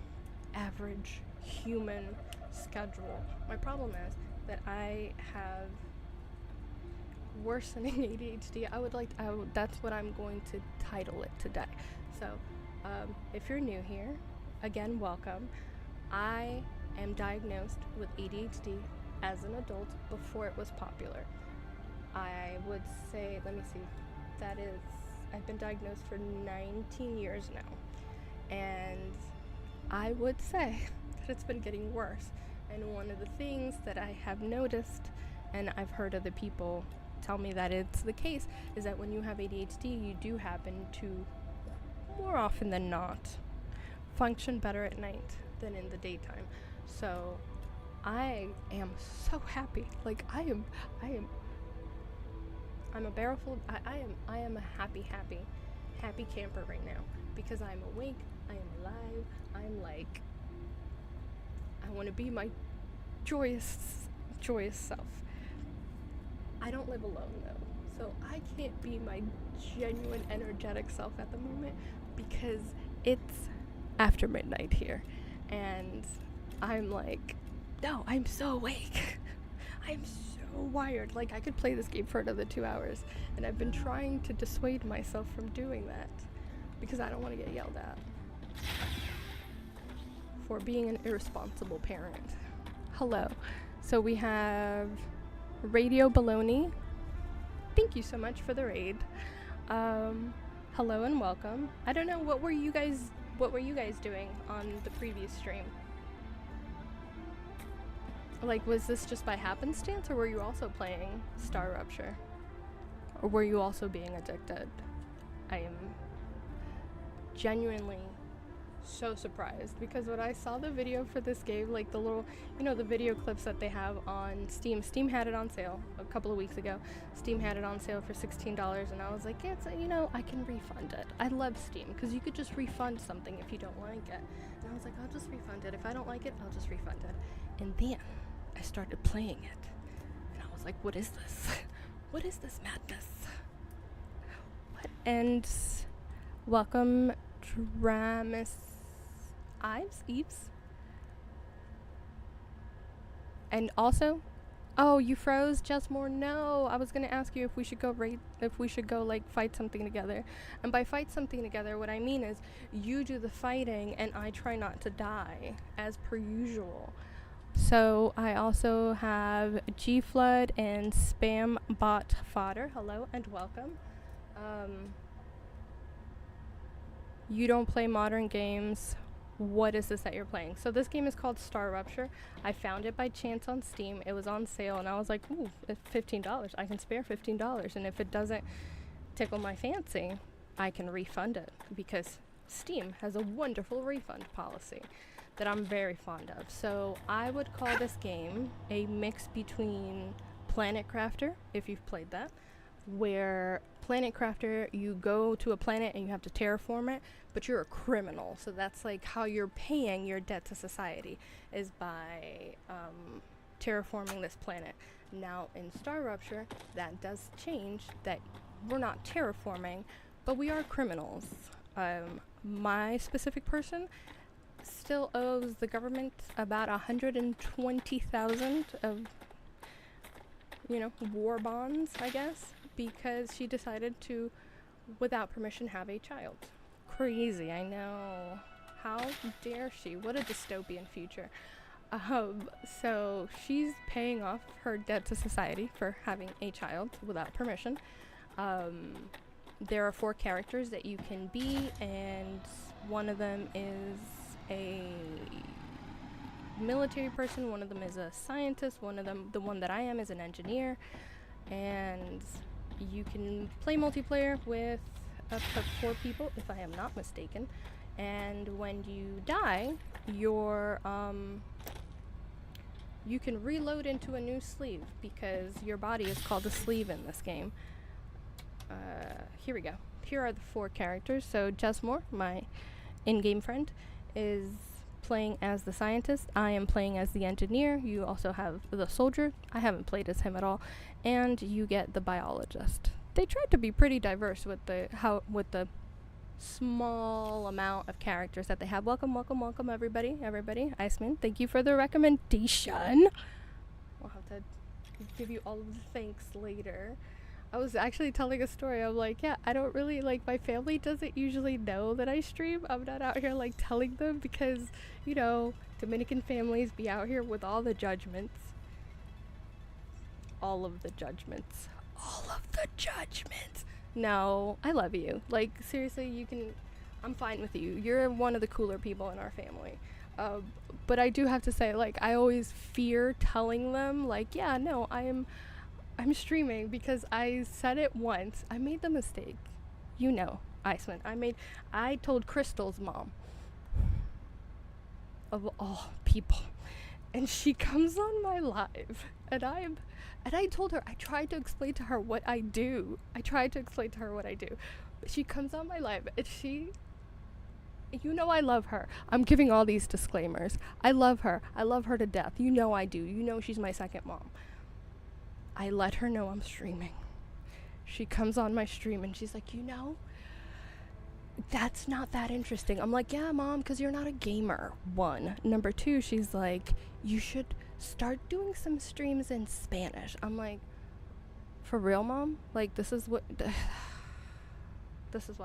average human schedule. My problem is that I have worsening ADHD. That's what I'm going to title it today. So, if you're new here, again, welcome. I am diagnosed with ADHD as an adult before it was popular. I would say, let me see, I've been diagnosed for 19 years now, and I would say that it's been getting worse. And one of the things that I have noticed, and I've heard other people tell me that it's the case, is that when you have ADHD, you do happen to, more often than not, function better at night than in the daytime. So I am so happy. Like, I'm a barrel full. I am a happy camper right now, because I'm awake, I am alive, I'm like, I want to be my joyous self. I don't live alone though, so I can't be my genuine energetic self at the moment, because it's after midnight here, and I'm like, no, I'm so awake. I'm so wired. Like, I could play this game for another 2 hours, and I've been trying to dissuade myself from doing that because I don't want to get yelled at for being an irresponsible parent. Hello. So we have Radio Baloney. Thank you so much for the raid. Hello and welcome. I don't know, what were you guys doing on the previous stream? Like, was this just by happenstance, or were you also playing StarRupture? Or were you also being addicted? I am genuinely so surprised, because when I saw the video for this game, like the little, the video clips that they have on Steam. Steam had it on sale a couple of weeks ago. Steam had it on sale for $16, and I was like, yeah, it's, I can refund it. I love Steam, because you could just refund something if you don't like it. And I was like, I'll just refund it. If I don't like it, I'll just refund it. And then I started playing it, and I was like, what is this? What is this madness? What? And welcome, Dramus Eves. And also, oh, you froze, Jesmore. No, I was gonna ask you if we should go like fight something together. And by fight something together, what I mean is you do the fighting and I try not to die, as per usual. So I also have G Flood and Spam Bot Fodder. Hello and welcome. You don't play modern games. What is this that you're playing? So this game is called StarRupture. I found it by chance on Steam. It was on sale, and I was like, ooh, it's $15. I can spare $15. And if it doesn't tickle my fancy, I can refund it, because Steam has a wonderful refund policy that I'm very fond of. So I would call this game a mix between Planet Crafter, if you've played that, where Planet Crafter, you go to a planet and you have to terraform it, but you're a criminal. So that's like how you're paying your debt to society, is by terraforming this planet. Now in StarRupture, that does change, that we're not terraforming, but we are criminals. My specific person still owes the government about 120,000 of, war bonds, I guess, because she decided to, without permission, have a child. Crazy, I know. How dare she? What a dystopian future. So she's paying off her debt to society for having a child without permission. There are 4 characters that you can be, and one of them is a military person, one of them is a scientist, one of them, the one that I am, is an engineer, and you can play multiplayer with up to 4 people, if I am not mistaken. And when you die, you can reload into a new sleeve, because your body is called a sleeve in this game. Here we go. Here are the 4 characters. So Jesmore, my in-game friend, is playing as the scientist. I am playing as the engineer. You also have the soldier. I haven't played as him at all. And you get the biologist. They tried to be pretty diverse with the small amount of characters that they have. Welcome, everybody. Iceman, thank you for the recommendation. We'll have to give you all of the thanks later. I was actually telling a story. I'm like, yeah, I don't really, my family doesn't usually know that I stream. I'm not out here, telling them, because, Dominican families be out here with all the judgments. All of the judgments. No, I love you. Seriously, I'm fine with you. You're one of the cooler people in our family. But I do have to say, I always fear telling them, yeah, no, I'm streaming, because I said it once. I made the mistake. Iceman. I told Crystal's mom, of all people, and she comes on my live, and I told her, I tried to explain to her what I do. But she comes on my live, and I love her. I'm giving all these disclaimers. I love her to death. I do. She's my second mom. I let her know I'm streaming. She comes on my stream and she's like, that's not that interesting. I'm like, yeah, Mom, because you're not a gamer. 1. Number 2, she's like, you should start doing some streams in Spanish. I'm like, for real, Mom? This is why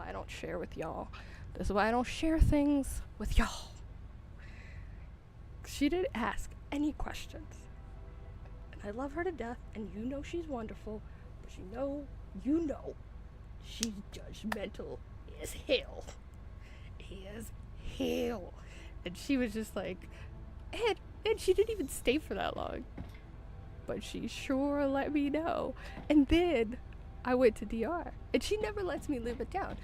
I don't share with y'all. This is why I don't share things with y'all. She didn't ask any questions. I love her to death, and she's wonderful, but she's judgmental as hell. And she was just like, and she didn't even stay for that long, but she sure let me know. And then I went to DR, and she never lets me live it down.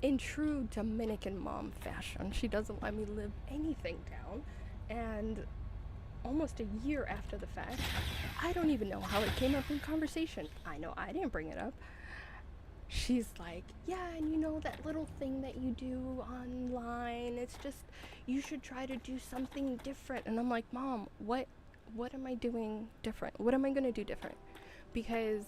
In true Dominican mom fashion, she doesn't let me live anything down, and almost a year after the fact, I don't even know how it came up in conversation. I know I didn't bring it up. She's like, yeah, and that little thing that you do online, it's just, you should try to do something different. And I'm like, Mom, what am I doing different? What am I gonna do different? Because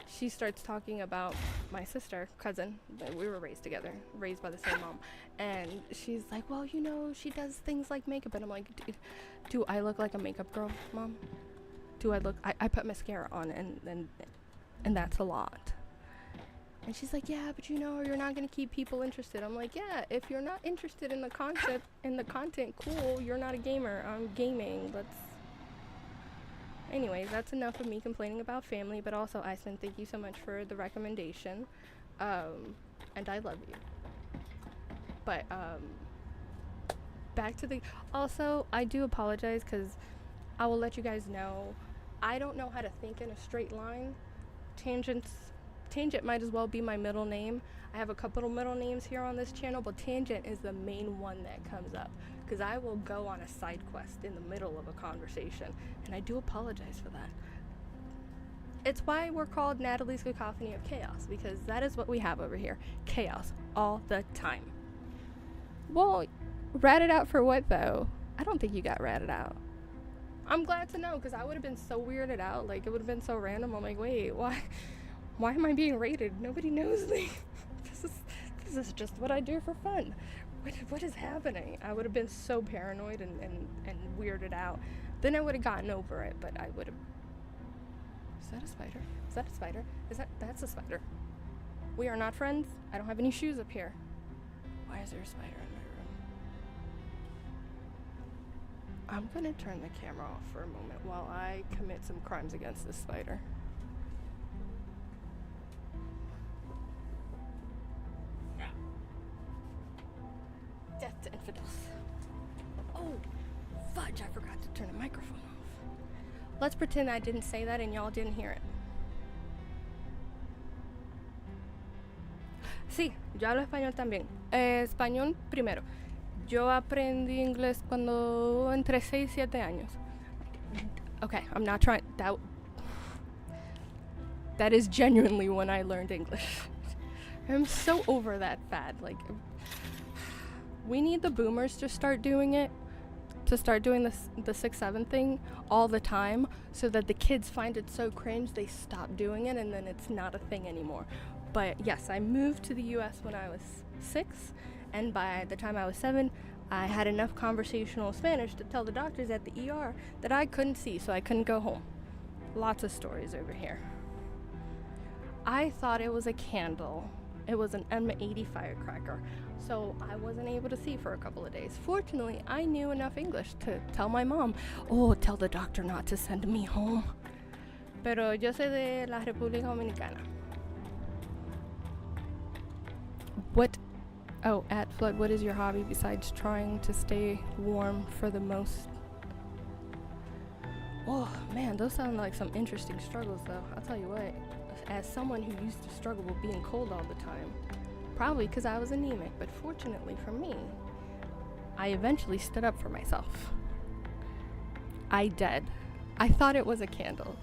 she starts talking about my sister, cousin, we were raised together, raised by the same mom, and she's like, well, she does things like makeup, and I'm like, do I look like a makeup girl, Mom? Do I look, I put mascara on, and that's a lot. And she's like, yeah, but you're not gonna keep people interested. I'm like, yeah, if you're not interested in the content, cool, you're not a gamer. I'm gaming. Anyways, that's enough of me complaining about family, but also, Iceland, thank you so much for the recommendation. And I love you. But, back to the, also, I do apologize, because I will let you guys know, I don't know how to think in a straight line. Tangents Tangent might as well be my middle name. I have a couple of middle names here on this channel, but Tangent is the main one that comes up, because I will go on a side quest in the middle of a conversation, and I do apologize for that. It's why we're called Nathaly's Cacophony of Chaos, because that is what we have over here. Chaos all the time. Well, ratted out for what, though? I don't think you got ratted out. I'm glad to know, because I would have been so weirded out. Like, it would have been so random. I'm like, wait, why am I being rated? Nobody knows me. This is just what I do for fun. What is happening? I would have been so paranoid and weirded out. Then I would have gotten over it, but I would have... Is that a spider? Is that a spider? That's a spider. We are not friends. I don't have any shoes up here. Why is there a spider in my room? I'm gonna turn the camera off for a moment while I commit some crimes against this spider. Death to infidels. Oh, fudge, I forgot to turn the microphone off. Let's pretend I didn't say that and y'all didn't hear it. Sí, yo hablo español también. Español primero. Yo aprendí inglés cuando entre 6 y 7 años. Okay, I'm not trying... That is genuinely when I learned English. I'm so over that fad. Like... We need the boomers to start doing it, to start doing the 6-7 thing all the time, so that the kids find it so cringe they stop doing it, and then it's not a thing anymore. But yes, I moved to the US when I was 6, and by the time I was 7, I had enough conversational Spanish to tell the doctors at the ER that I couldn't see, so I couldn't go home. Lots of stories over here. I thought it was a candle. It was an M80 firecracker, so I wasn't able to see for a couple of days. Fortunately, I knew enough English to tell my mom, oh, tell the doctor not to send me home. Pero yo soy de la República Dominicana. What? Oh, at Flood, what is your hobby besides trying to stay warm for the most? Oh, man, those sound like some interesting struggles, though. I'll tell you what. As someone who used to struggle with being cold all the time, probably because I was anemic, but fortunately for me, I eventually stood up for myself. I did. I thought it was a candle.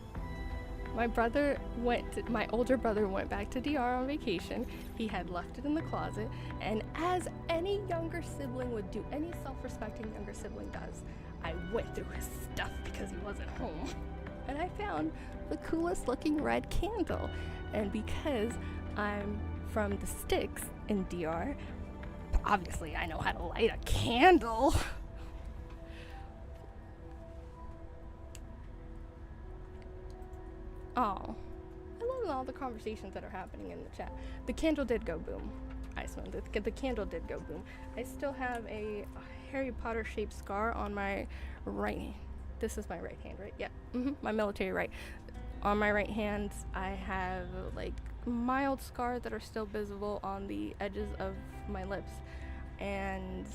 My older brother went back to DR on vacation. He had left it in the closet, and as any younger sibling would do, any self-respecting younger sibling does, I went through his stuff because he wasn't home. And I found the coolest looking red candle. And because I'm from the sticks in DR, obviously I know how to light a candle. Oh, I love all the conversations that are happening in the chat. The candle did go boom. Iceman, the candle did go boom. I still have a Harry Potter shaped scar on my right hand. This is my right hand, right? Yeah, my military right. On my right hand, I have like mild scars that are still visible on the edges of my lips. And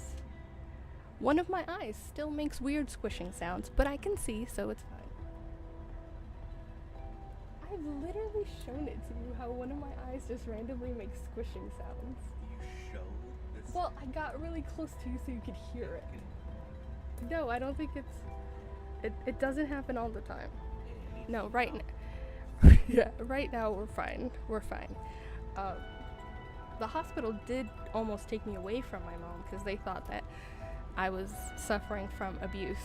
one of my eyes still makes weird squishing sounds, but I can see, so it's fine. I've literally shown it to you how one of my eyes just randomly makes squishing sounds. You show this? Well, I got really close to you so you could hear it. No, I don't think it's... It doesn't happen all the time. No, right now. Yeah, right now we're fine. We're fine. The hospital did almost take me away from my mom because they thought that I was suffering from abuse,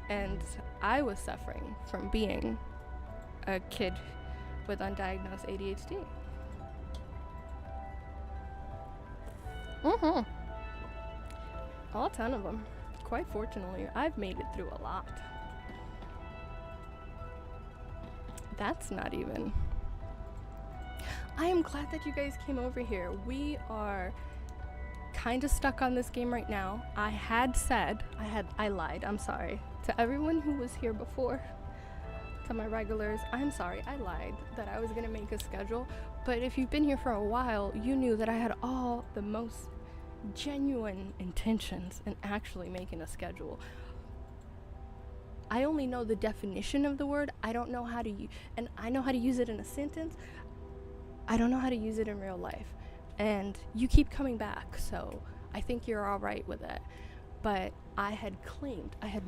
and I was suffering from being a kid with undiagnosed ADHD. All 10 of them. Quite fortunately, I've made it through a lot. That's not even. I am glad that you guys came over here. We are kind of stuck on this game right now. I lied, I'm sorry. To everyone who was here before, to my regulars, I'm sorry, I lied that I was gonna make a schedule. But if you've been here for a while, you knew that I had all the most genuine intentions in actually making a schedule. I only know the definition of the word. I don't know how to use, and I know how to use it in a sentence. I don't know how to use it in real life. And you keep coming back, so I think you're all right with it. But I had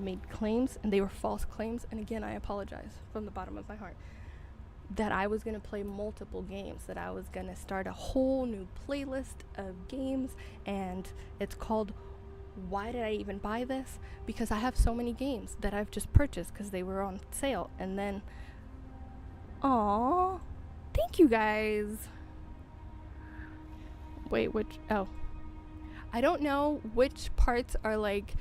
made claims, and they were false claims. And again, I apologize from the bottom of my heart, that I was going to play multiple games, that I was going to start a whole new playlist of games. And it's called, why did I even buy this? Because I have so many games that I've just purchased because they were on sale. And then, aww, thank you guys. Wait, I don't know which parts are like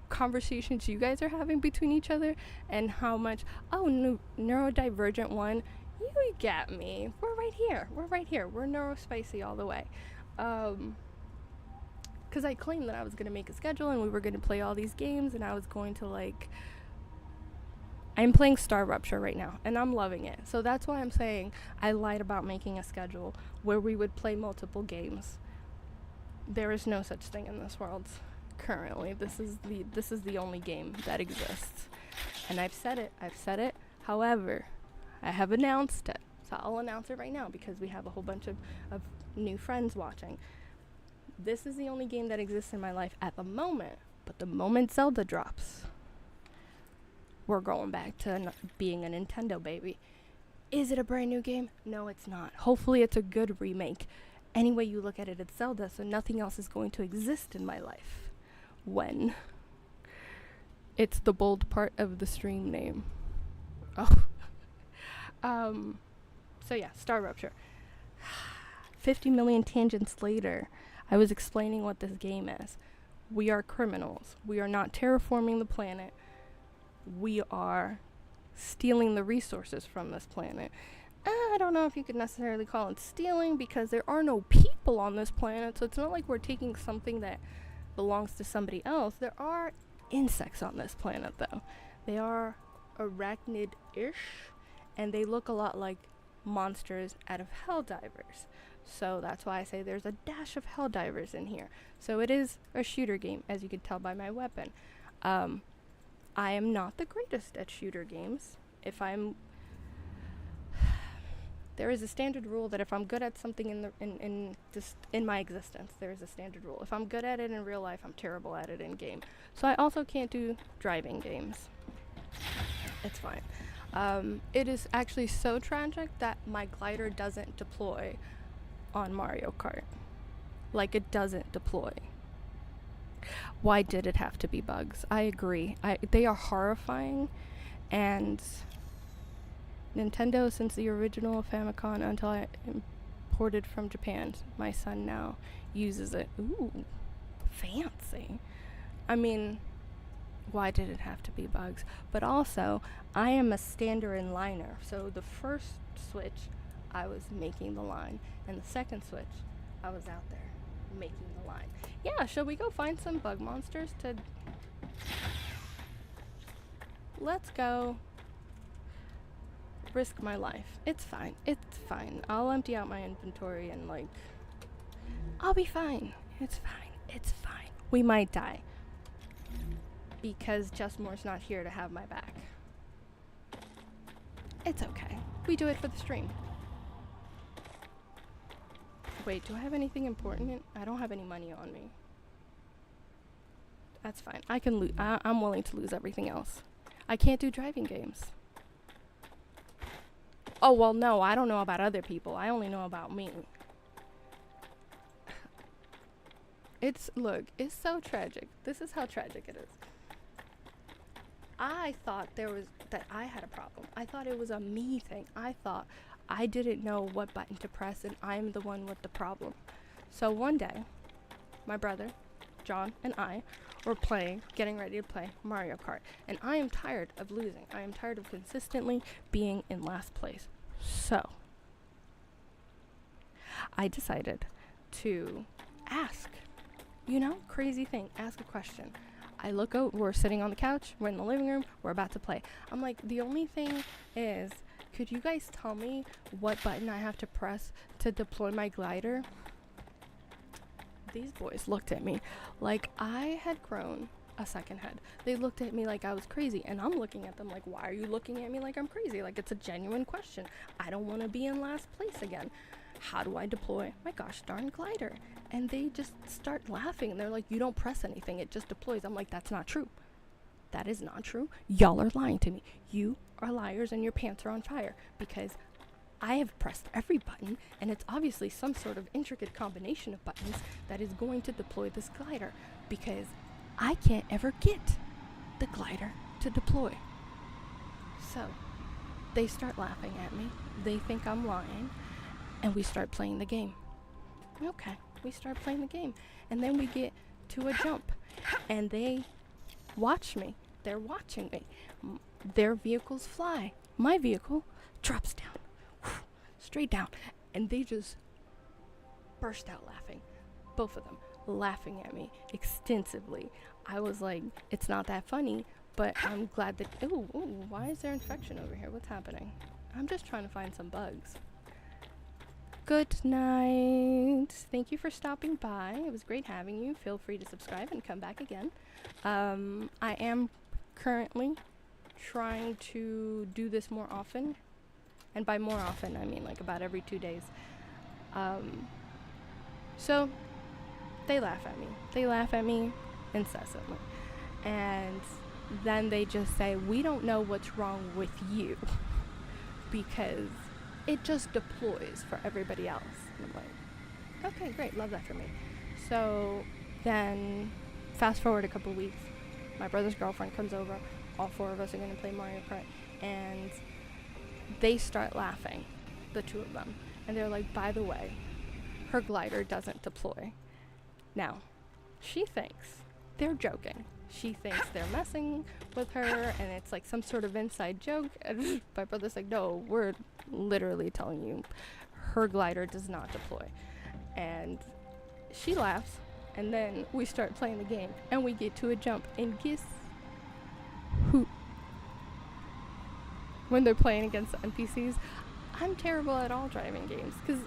conversations you guys are having between each other and how much. Neurodivergent one, you get me. We're right here. We're neurospicy all the way. Because I claimed that I was going to make a schedule and we were going to play all these games, and I was going to I'm playing StarRupture right now, and I'm loving it. So that's why I'm saying I lied about making a schedule where we would play multiple games. There is no such thing in this world currently. This is the only game that exists. And I've said it. However, I have announced it. So I'll announce it right now because we have a whole bunch of new friends watching. This is the only game that exists in my life at the moment. But the moment Zelda drops, we're going back to being a Nintendo baby. Is it a brand new game? No, it's not. Hopefully it's a good remake. Any way you look at it, it's Zelda, so nothing else is going to exist in my life. When it's the bold part of the stream name. Oh. So yeah, StarRupture. 50 million tangents later, I was explaining what this game is. We are criminals. We are not terraforming the planet. We are stealing the resources from this planet. I don't know if you could necessarily call it stealing because there are no people on this planet, so it's not like we're taking something that belongs to somebody else. There are insects on this planet, though. They are arachnid-ish, and they look a lot like monsters out of Helldivers. So that's why I say there's a dash of Helldivers in here. So it is a shooter game, as you can tell by my weapon. I am not the greatest at shooter games. There is a standard rule that if I'm good at something in my existence, there is a standard rule. If I'm good at it in real life, I'm terrible at it in game. So I also can't do driving games. It's fine. It is actually so tragic that my glider doesn't deploy on Mario Kart. Like, it doesn't deploy. Why did it have to be bugs? I agree. They are horrifying, and Nintendo, since the original Famicom until I imported from Japan, my son now uses it. Ooh, fancy. I mean, why did it have to be bugs? But also, I am a stander and liner. So the first switch, I was making the line, and the second switch, I was out there making the line. Yeah, shall we go find some bug monsters to... Let's go. Risk my life. It's fine. I'll empty out my inventory and I'll be fine. It's fine. We might die because Justmore's not here to have my back. It's okay. We do it for the stream. Wait, do I have anything important? I don't have any money on me. That's fine. I can lose. I'm willing to lose everything else. I can't do driving games. Oh, well, no, I don't know about other people. I only know about me. Look, it's so tragic. This is how tragic it is. I thought that I had a problem. I thought it was a me thing. I thought I didn't know what button to press and I'm the one with the problem. So one day, my brother, John, and I were getting ready to play Mario Kart. And I am tired of losing. I am tired of consistently being in last place. So, I decided to ask, crazy thing, ask a question. I look out, we're sitting on the couch, we're in the living room, we're about to play. I'm like, the only thing is, could you guys tell me what button I have to press to deploy my glider? These boys looked at me like I had grown a second head. They looked at me like I was crazy, and I'm looking at them like, why are you looking at me like I'm crazy? Like, it's a genuine question. I don't want to be in last place again. How do I deploy my gosh darn glider? And they just start laughing, and they're like, you don't press anything, it just deploys. I'm like, that's not true. That is not true. Y'all are lying to me. You are liars and your pants are on fire, because I have pressed every button, and it's obviously some sort of intricate combination of buttons that is going to deploy this glider, because I can't ever get the glider to deploy. So they start laughing at me. They think I'm lying, and we start playing the game. Okay, we start playing the game, and then we get to a jump, and they watch me. They're watching me. Their vehicles fly. My vehicle drops down, straight down, and they just burst out laughing. Both of them laughing at me extensively. I was like, it's not that funny, but I'm glad that, ooh, why is there infection over here? What's happening? I'm just trying to find some bugs. Good night. Thank you for stopping by. It was great having you. Feel free to subscribe and come back again. I am currently trying to do this more often. And by more often, I mean like about every 2 days. So they laugh at me. They laugh at me incessantly. And then they just say, we don't know what's wrong with you because it just deploys for everybody else. And I'm like, okay, great, love that for me. So then fast forward a couple weeks, my brother's girlfriend comes over. All 4 of us are going to play Mario Kart, and they start laughing, the 2 of them. And they're like, by the way, her glider doesn't deploy. Now, she thinks they're joking. She thinks they're messing with her, and it's like some sort of inside joke. And my brother's like, no, we're literally telling you her glider does not deploy. And she laughs, and then we start playing the game, and we get to a jump, and guess who? When they're playing against the NPCs, I'm terrible at all driving games, because,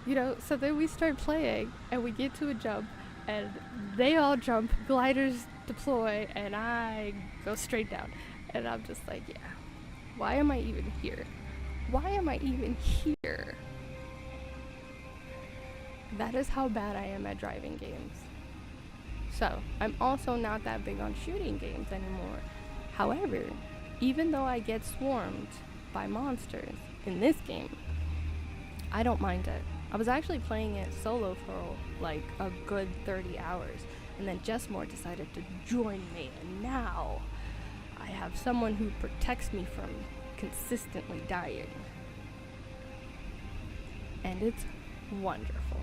you know, so then we start playing, and we get to a jump, and they all jump, gliders deploy, and I go straight down. And I'm just like, yeah, why am I even here? Why am I even here? That is how bad I am at driving games. So, I'm also not that big on shooting games anymore. However, even though I get swarmed by monsters in this game, I don't mind it. I was actually playing it solo for like a good 30 hours, and then Jessmore decided to join me, and now I have someone who protects me from consistently dying. And it's wonderful.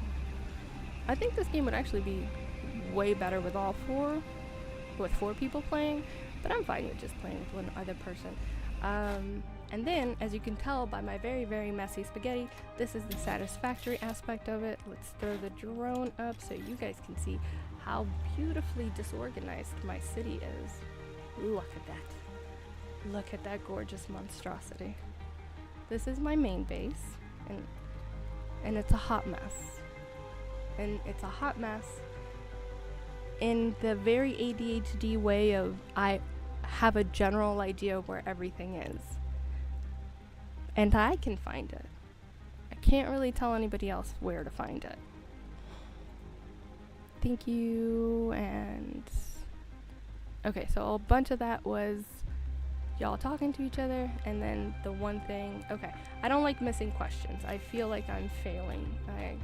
I think this game would actually be way better with with 4 people playing, but I'm fine with just playing with one other person. And then, as you can tell by my very, very messy spaghetti, this is the satisfactory aspect of it. Let's throw the drone up so you guys can see how beautifully disorganized my city is. Look at that. Look at that gorgeous monstrosity. This is my main base, and it's a hot mess. And it's a hot mess in the very ADHD way of I have a general idea of where everything is. And I can find it. I can't really tell anybody else where to find it. Thank you, and okay, so a bunch of that was y'all talking to each other, and then the one thing, okay, I don't like missing questions. I feel like I'm failing. I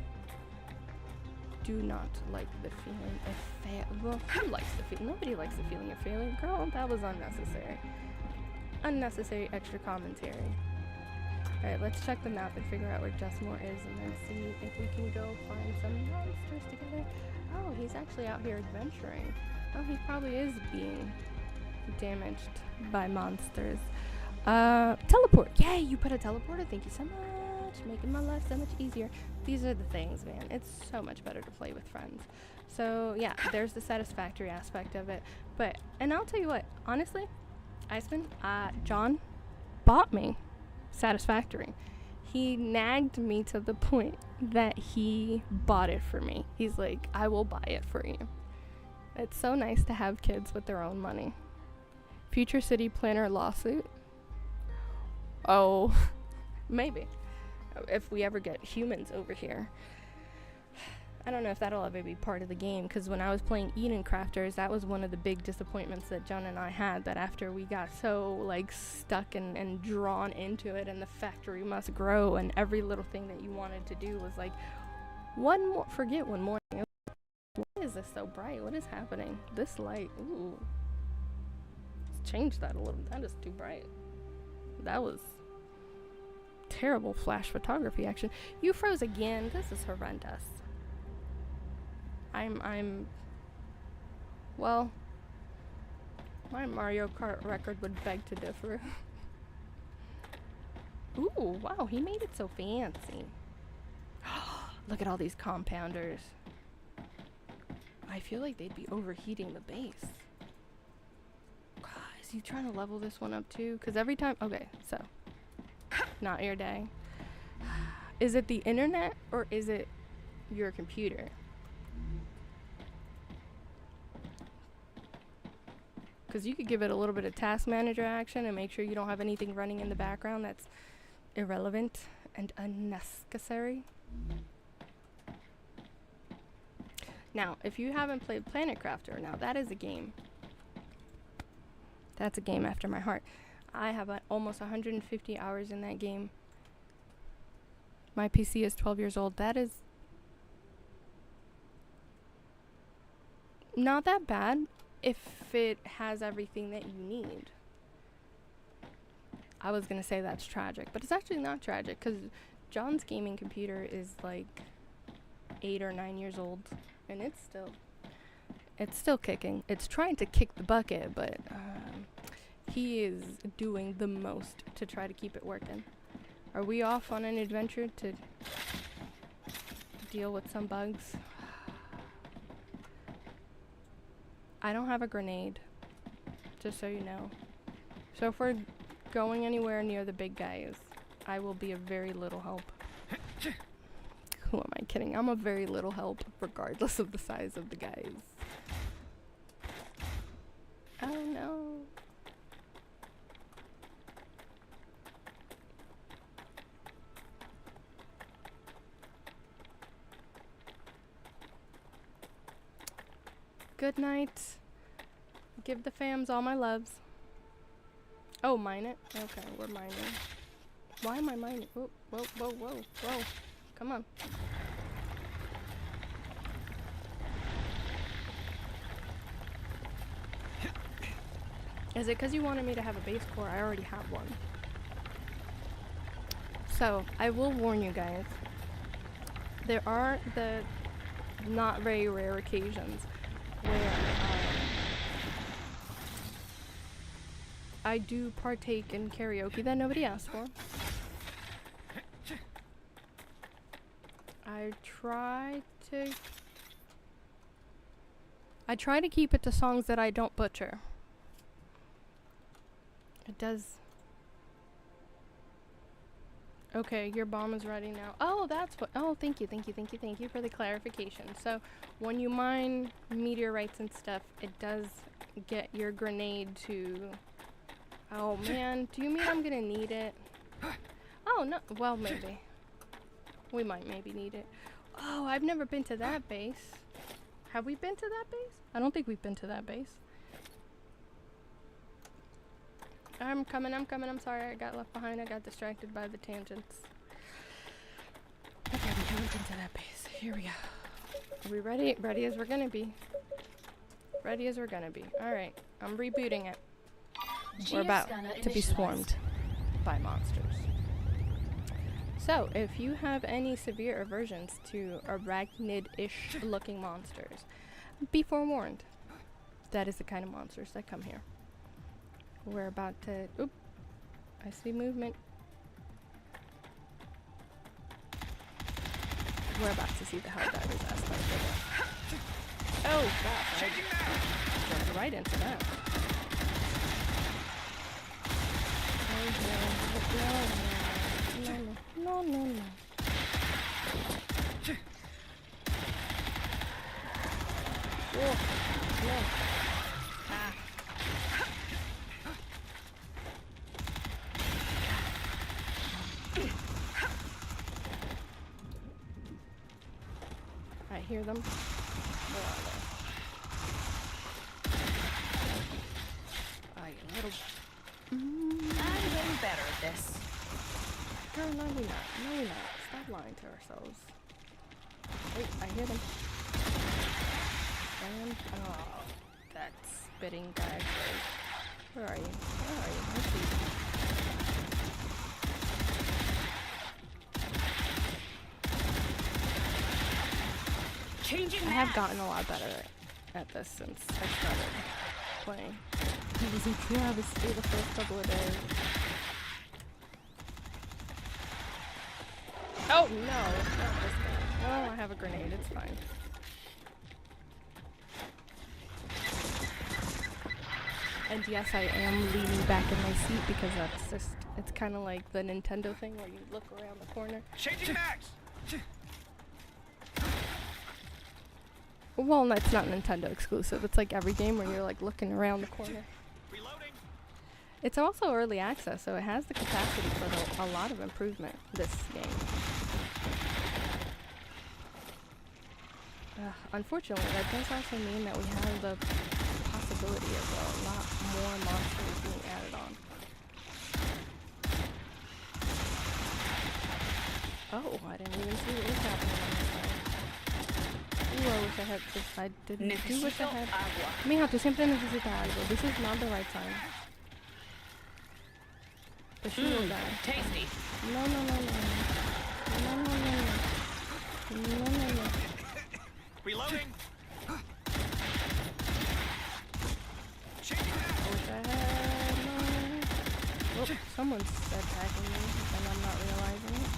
do not like the feeling of well, who likes the feeling? Nobody likes the feeling of failing. Girl, that was unnecessary. Unnecessary extra commentary. Alright, let's check the map and figure out where Jessmore is, and then see if we can go find some monsters together. Oh, he's actually out here adventuring. Oh, he probably is being damaged by monsters. Teleport! Yay, you put a teleporter? Thank you so much. Making my life so much easier. These are the things, man. It's so much better to play with friends. So, yeah, there's the satisfactory aspect of it. But, and I'll tell you what, honestly, Iceman, John bought me Satisfactory. He nagged me to the point that he bought it for me. He's like, I will buy it for you. It's so nice to have kids with their own money. Future city planner lawsuit. Oh, maybe. If we ever get humans over here. I don't know if that'll ever be part of the game, because when I was playing Eden Crafters, that was one of the big disappointments that John and I had, that after we got so like stuck and drawn into it, and the factory must grow, and every little thing that you wanted to do was like, one morning, why is this so bright? What is happening? This light, ooh. Let's change that a little. That is too bright. That was terrible flash photography, actually. You froze again. This is horrendous. Well, my Mario Kart record would beg to differ. Ooh, wow, he made it so fancy. Look at all these compounders. I feel like they'd be overheating the base. Is he trying to level this one up too? Because every time, okay, so, not your day. Is it the internet or is it your computer? Because you could give it a little bit of task manager action and make sure you don't have anything running in the background that's irrelevant and unnecessary. Now, if you haven't played Planet Crafter, now that is a game. That's a game after my heart. I have almost 150 hours in that game. My PC is 12 years old. That is not that bad if it has everything that you need. I was gonna say that's tragic, but it's actually not tragic, because John's gaming computer is like 8 or 9 years old, and it's still kicking. It's trying to kick the bucket, but he is doing the most to try to keep it working. Are we off on an adventure to deal with some bugs? I don't have a grenade, just so you know. So if we're going anywhere near the big guys, I will be of very little help. Who am I kidding? I'm of very little help, regardless of the size of the guys. Oh no. Good night. Give the fams all my loves. Oh, mine it? Okay, we're mining. Why am I mining? Whoa, whoa, whoa, whoa, whoa. Come on. Is it because you wanted me to have a base core? I already have one. So, I will warn you guys. There are the not very rare occasions where I do partake in karaoke that nobody asked for. I try to keep it to songs that I don't butcher. It does. Okay, your bomb is ready now. Oh, that's what. Oh, thank you for the clarification. So, when you mine meteorites and stuff, it does get your grenade to. Oh man, do you mean I'm gonna need it? Oh no, well maybe. We might maybe need it. Oh, I've never been to that base. Have we been to that base? I don't think we've been to that base. I'm coming, I'm sorry, I got left behind, I got distracted by the tangents. Okay, we haven't been to that base. Here we go. Are we ready? Ready as we're gonna be. Ready as we're gonna be. Alright, I'm rebooting it. We're about to be swarmed by monsters. So, if you have any severe aversions to arachnid-ish looking monsters, be forewarned. That is the kind of monsters that come here. We're about to... Oop! I see movement. We're about to see the Helldivers aspect of it. Oh, gosh. I jumped right into that. No. Whoa. No. hear them. Where are they? Oh, you little... I'm getting better at this. Girl, no, we're not. No, we're not. Stop lying to ourselves. Wait, I hear them. And... Oh, that spitting guy. Where are you? Where are you? I see you. I have gotten a lot better at this since I started playing. It was a travesty the first couple of days. Oh no, not this guy. Oh, I have a grenade, it's fine. And yes, I am leaning back in my seat because that's just, it's kind of like the Nintendo thing where you look around the corner. Changing max. Well, it's not Nintendo exclusive. It's like every game where you're like looking around the corner. Reloading. It's also early access, so it has the capacity for a lot of improvement, this game. Unfortunately, that does also mean that we have the possibility of a lot more monsters being added on. Oh, I didn't even see what was happening on this side. Ooh, I wish I had this. I didn't. I do wish I had. Mi hijo, tú siempre necesitas algo. This is not the right time. But she will die. Tasty. No, no, no, no. No, no, no, no. No, no, no. Reloading. I wish I had more. Oh, someone's attacking me, and I'm not realizing it.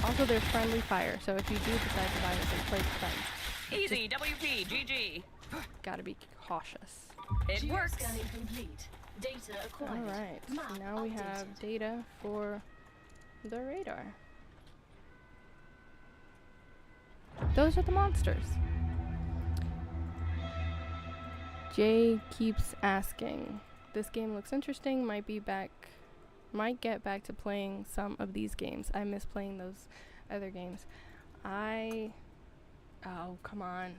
Also, there's friendly fire, so if you do decide to buy this and play with friends, Easy, WP, GG. gotta be cautious. It works. Geoscanning complete. Data acquired. Alright, so Map now we have updated. data for the radar. Those are the monsters. Jay keeps asking, this game looks interesting, might get back to playing some of these games. I miss playing those other games. Oh, come on.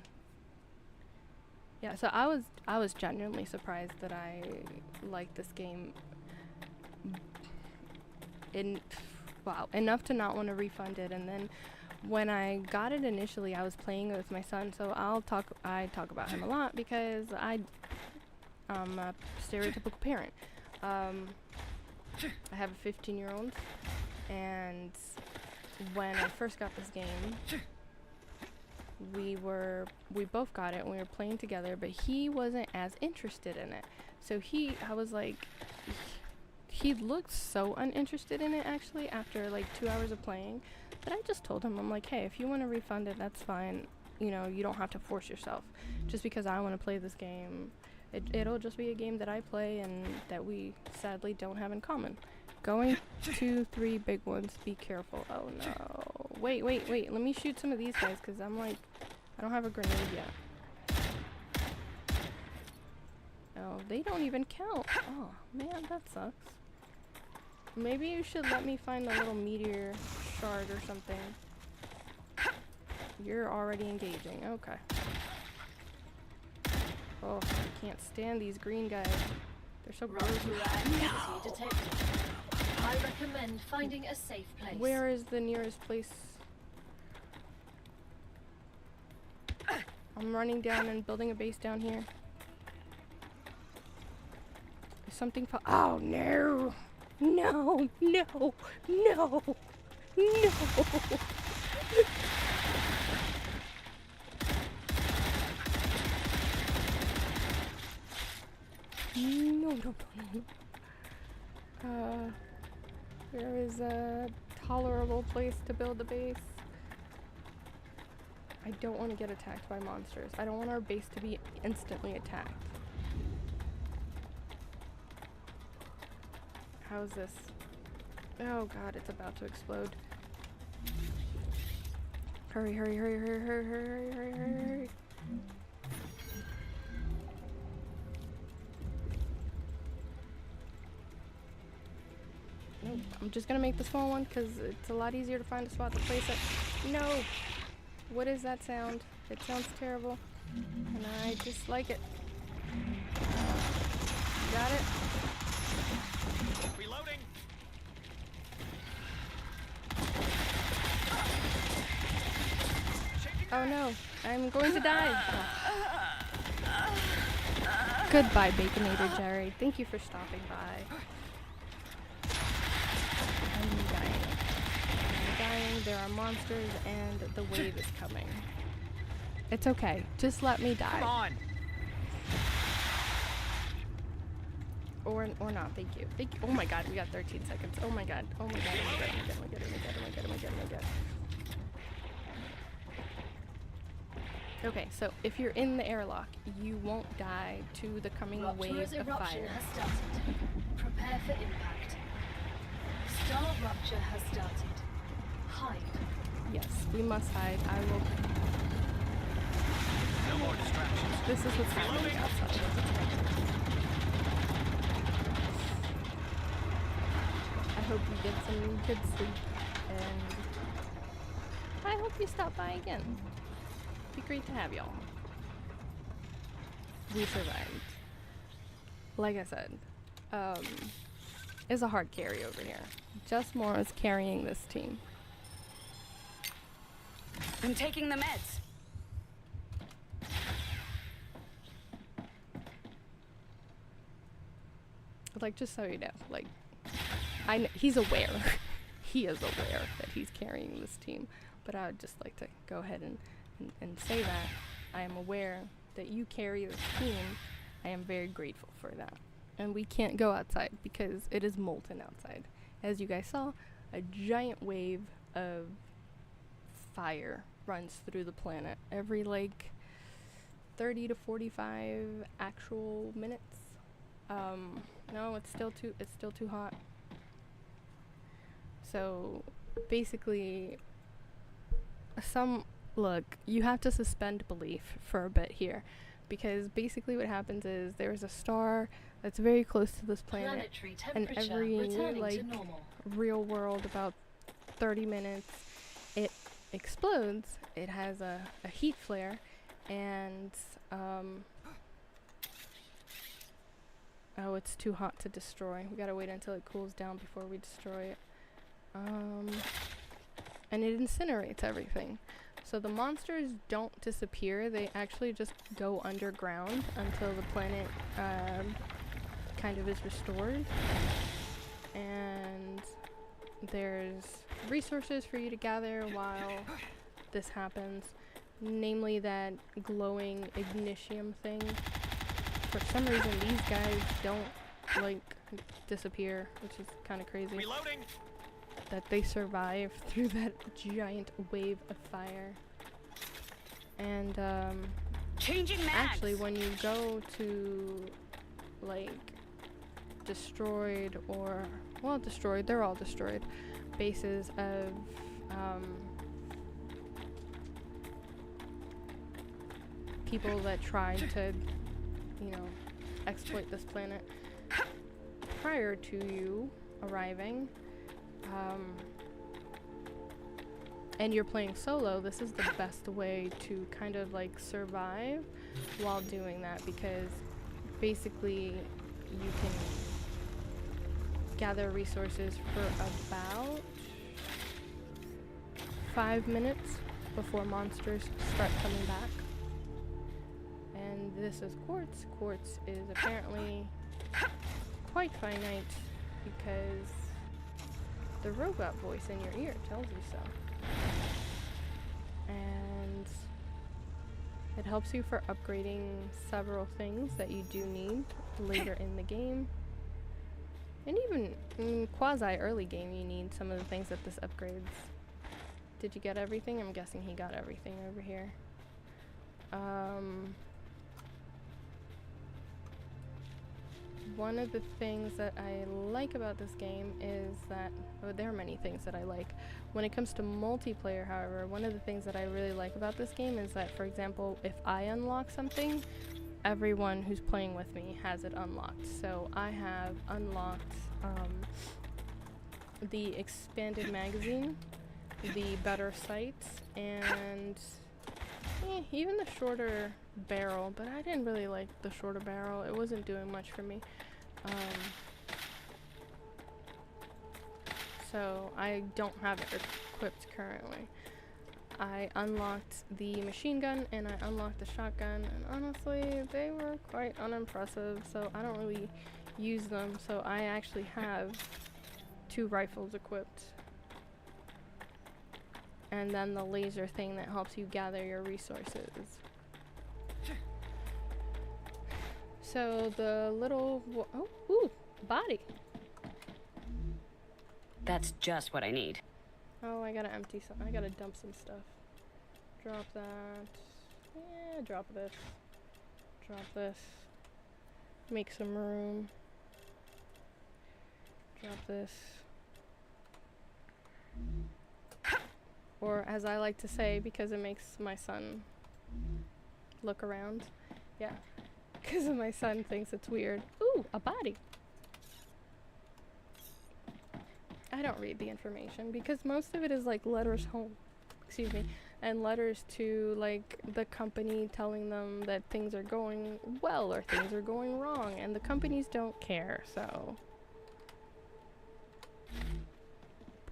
Yeah, so I was genuinely surprised that I liked this game enough to not want to refund it. And then when I got it initially, I was playing it with my son, so I talk about him a lot because I'm a stereotypical parent. I have a 15-year-old, and when I first got this game, we both got it and we were playing together, but he wasn't as interested in it. So I was like, he looked so uninterested in it actually after like 2 hours of playing that I just told him, I'm like, hey, if you want to refund it, that's fine. You know, you don't have to force yourself. Just because I want to play this game, it'll just be a game that I play and that we sadly don't have in common. Going 2, 3 big ones, be careful. Oh no. Wait, let me shoot some of these guys because I'm like, I don't have a grenade yet. Oh, they don't even count. Oh man, that sucks. Maybe you should let me find a little meteor shard or something. You're already engaging, okay. Oh, I can't stand these green guys. They're so gross. Activity detected. I recommend finding a safe place. Where is the nearest place? I'm running down and building a base down here. Is something oh no! No! No! No! No! No. There is a tolerable place to build a base. I don't want to get attacked by monsters. I don't want our base to be instantly attacked. How's this? Oh god, it's about to explode. Hurry, hurry, hurry, hurry, hurry, hurry, hurry, hurry, hurry. Nope, I'm just gonna make the small one because it's a lot easier to find a spot to place it. No! What is that sound? It sounds terrible. And I dislike it. Got it? Reloading. Oh no, I'm going to die. Oh. Goodbye, Baconator Jerry. Thank you for stopping by. I'm dying. I'm dying, there are monsters, and the wave is coming. It's okay, just let me die. Come on. Or not, thank you. Thank you. Oh my god, we got 13 seconds. Oh my god, oh my god, oh my god, oh my god, oh my god, oh my god, oh my god, oh my god, oh my god. Okay, so if you're in the airlock, you won't die to the coming wave of eruption fire. has started. Prepare for impact. StarRupture has started. Hide. Yes, we must hide. I will. No more distractions. This is what's happening outside. I hope you get some good sleep, and I hope you stop by again. Be great to have y'all. We survived. Like I said, it's a hard carry over here. Just more is carrying this team. I'm taking the meds. Like, just so you know, like, he's aware. He is aware that he's carrying this team. But I would just like to go ahead and say that I am aware that you carry this team. I am very grateful for that. And we can't go outside because it is molten outside. As you guys saw, a giant wave of fire runs through the planet every like 30 to 45 actual minutes. No, it's still too hot. So basically, look, you have to suspend belief for a bit here, because basically what happens is there's a star that's very close to this planet, and every like real world about 30 minutes it explodes. It has a heat flare, and oh, it's too hot to destroy. We gotta wait until it cools down before we destroy it. And it incinerates everything. So the monsters don't disappear, they actually just go underground until the planet kind of is restored. And there's resources for you to gather while this happens, namely that glowing ignitium thing. For some reason these guys don't like disappear, which is kind of crazy. Reloading. That they survive through that giant wave of fire. And Changing mags. actually when you go to like destroyed, or well, destroyed, they're all destroyed, bases of people that tried to, you know, exploit this planet prior to you arriving, and you're playing solo, this is the best way to kind of like survive while doing that, because basically you can gather resources for about 5 minutes before monsters start coming back. And this is quartz. Quartz is apparently quite finite because the robot voice in your ear tells you so. And it helps you for upgrading several things that you do need later in the game. And even in quasi early game you need some of the things that this upgrades. Did you get everything? I'm guessing he got everything over here. one of the things that I like about this game is that, oh, there are many things that I like. When it comes to multiplayer, however, one of the things that I really like about this game is that, for example, if I unlock something, everyone who's playing with me has it unlocked. So I have unlocked the expanded magazine, the better sights, and even the shorter barrel, but I didn't really like the shorter barrel. It wasn't doing much for me. So I don't have it equipped currently. I unlocked the machine gun and I unlocked the shotgun, and honestly they were quite unimpressive, so I don't really use them. So I actually have 2 rifles equipped, and then the laser thing that helps you gather your resources. So the little body. That's just what I need. Oh, I gotta empty some. I gotta dump some stuff. Drop that. Yeah, drop this. Drop this. Make some room. Drop this. Or as I like to say, because it makes my son look around. Yeah. Because my son thinks it's weird. Ooh, a body. I don't read the information because most of it is like letters home, excuse me, and letters to like the company telling them that things are going well or things are going wrong, and the companies don't care, so.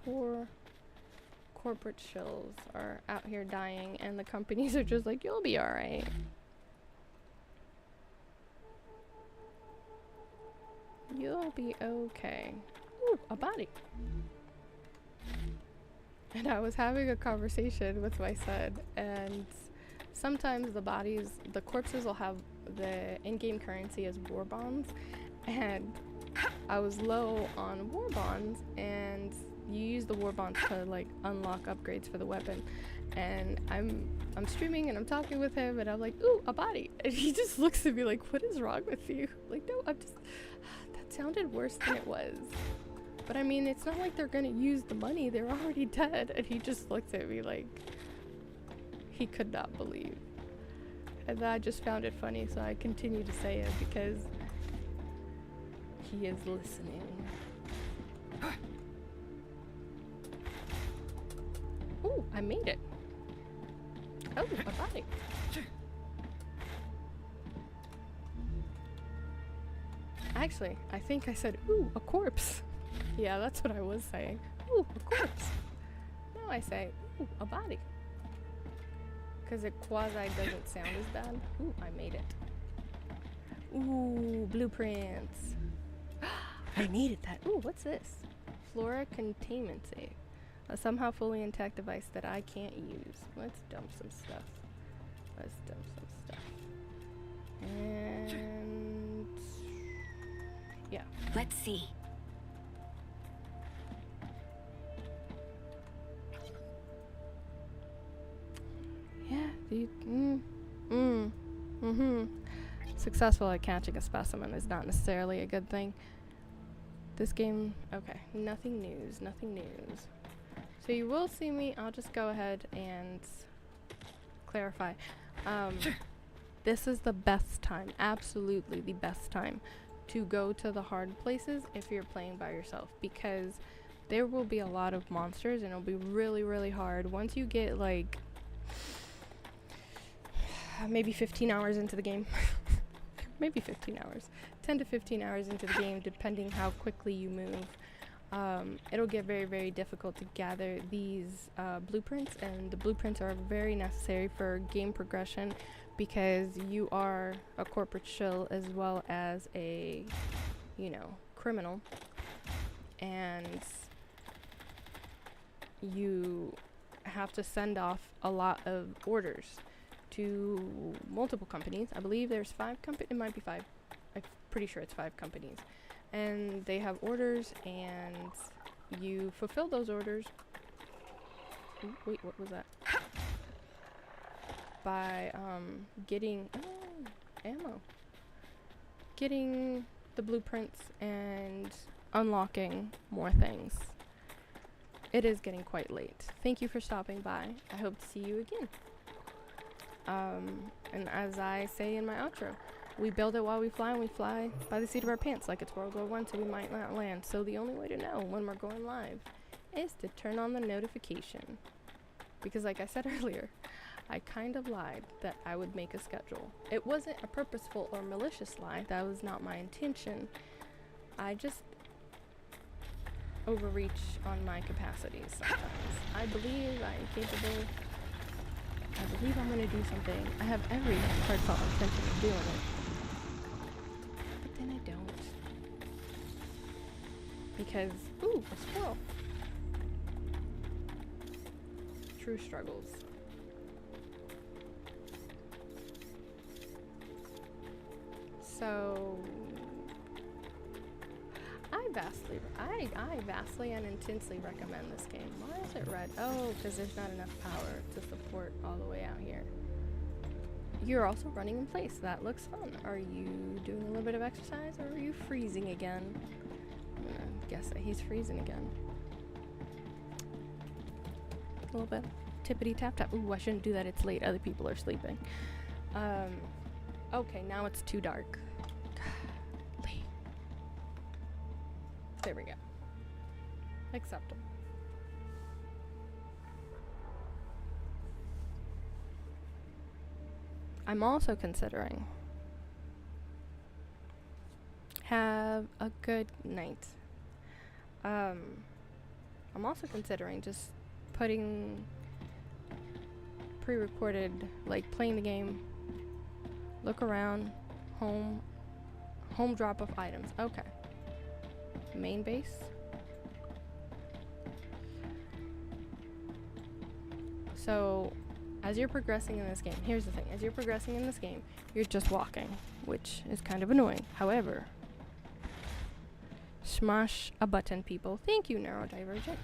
Poor corporate shills are out here dying, and the companies are just like, you'll be alright. You'll be okay. Ooh, a body. And I was having a conversation with my son, and sometimes the corpses will have the in-game currency as war bonds, and I was low on war bonds, and you use the war bonds to like unlock upgrades for the weapon. And I'm streaming and I'm talking with him, and I'm like, ooh, a body. And he just looks at me like, what is wrong with you? Like, no, that sounded worse than it was. But I mean, it's not like they're gonna use the money, they're already dead. And he just looked at me like he could not believe. And I just found it funny, so I continue to say it because he is listening. Ooh, I made it. Oh, a body. Actually, I think I said, ooh, a corpse. Yeah, that's what I was saying. Ooh, a corpse. Now I say, ooh, a body. Because it quasi doesn't sound as bad. Ooh, I made it. Ooh, blueprints. I needed that. Ooh, what's this? Flora containment safe. A somehow fully intact device that I can't use. Let's dump some stuff. And yeah. Let's see. Yeah, Successful at catching a specimen is not necessarily a good thing. This game, okay, nothing news. So you will see me, I'll just go ahead and clarify. This is the best time, absolutely the best time, to go to the hard places if you're playing by yourself, because there will be a lot of monsters and it'll be really, really hard. Once you get like maybe 15 hours into the game, maybe 15 hours, 10 to 15 hours into the game, depending how quickly you move, it'll get very, very difficult to gather these blueprints, and the blueprints are very necessary for game progression because you are a corporate shill as well as a, criminal, and you have to send off a lot of orders to multiple companies. I believe there's 5 companies. It might be 5. I'm pretty sure it's 5 companies. And they have orders, and you fulfill those orders. Ooh, wait, what was that? By getting ammo. Getting the blueprints and unlocking more things. It is getting quite late. Thank you for stopping by. I hope to see you again. And as I say in my outro, we build it while we fly, and we fly by the seat of our pants like it's World War I, so we might not land. So the only way to know when we're going live is to turn on the notification. Because like I said earlier, I kind of lied that I would make a schedule. It wasn't a purposeful or malicious lie. That was not my intention. I just overreach on my capacities sometimes. I believe I am capable. I believe I'm going to do something. I have every heartfelt intention of doing it. But then I don't. Because, ooh, a squirrel. True struggles. So, I vastly and intensely recommend this game. Why is it red? Oh, because there's not enough power to support all the way out here. You're also running in place. That looks fun. Are you doing a little bit of exercise, or are you freezing again? I'm gonna guess that he's freezing again. A little bit. Tippity tap tap. Ooh, I shouldn't do that. It's late. Other people are sleeping. Okay, now it's too dark. Golly. There we go. Acceptable. I'm also considering have a good night. I'm also considering just putting pre-recorded, like playing the game, look around, home drop of items. Okay. Main base. So, as you're progressing in this game, here's the thing. As you're progressing in this game, you're just walking, which is kind of annoying. However, smash a button, people. Thank you, Neurodivergent.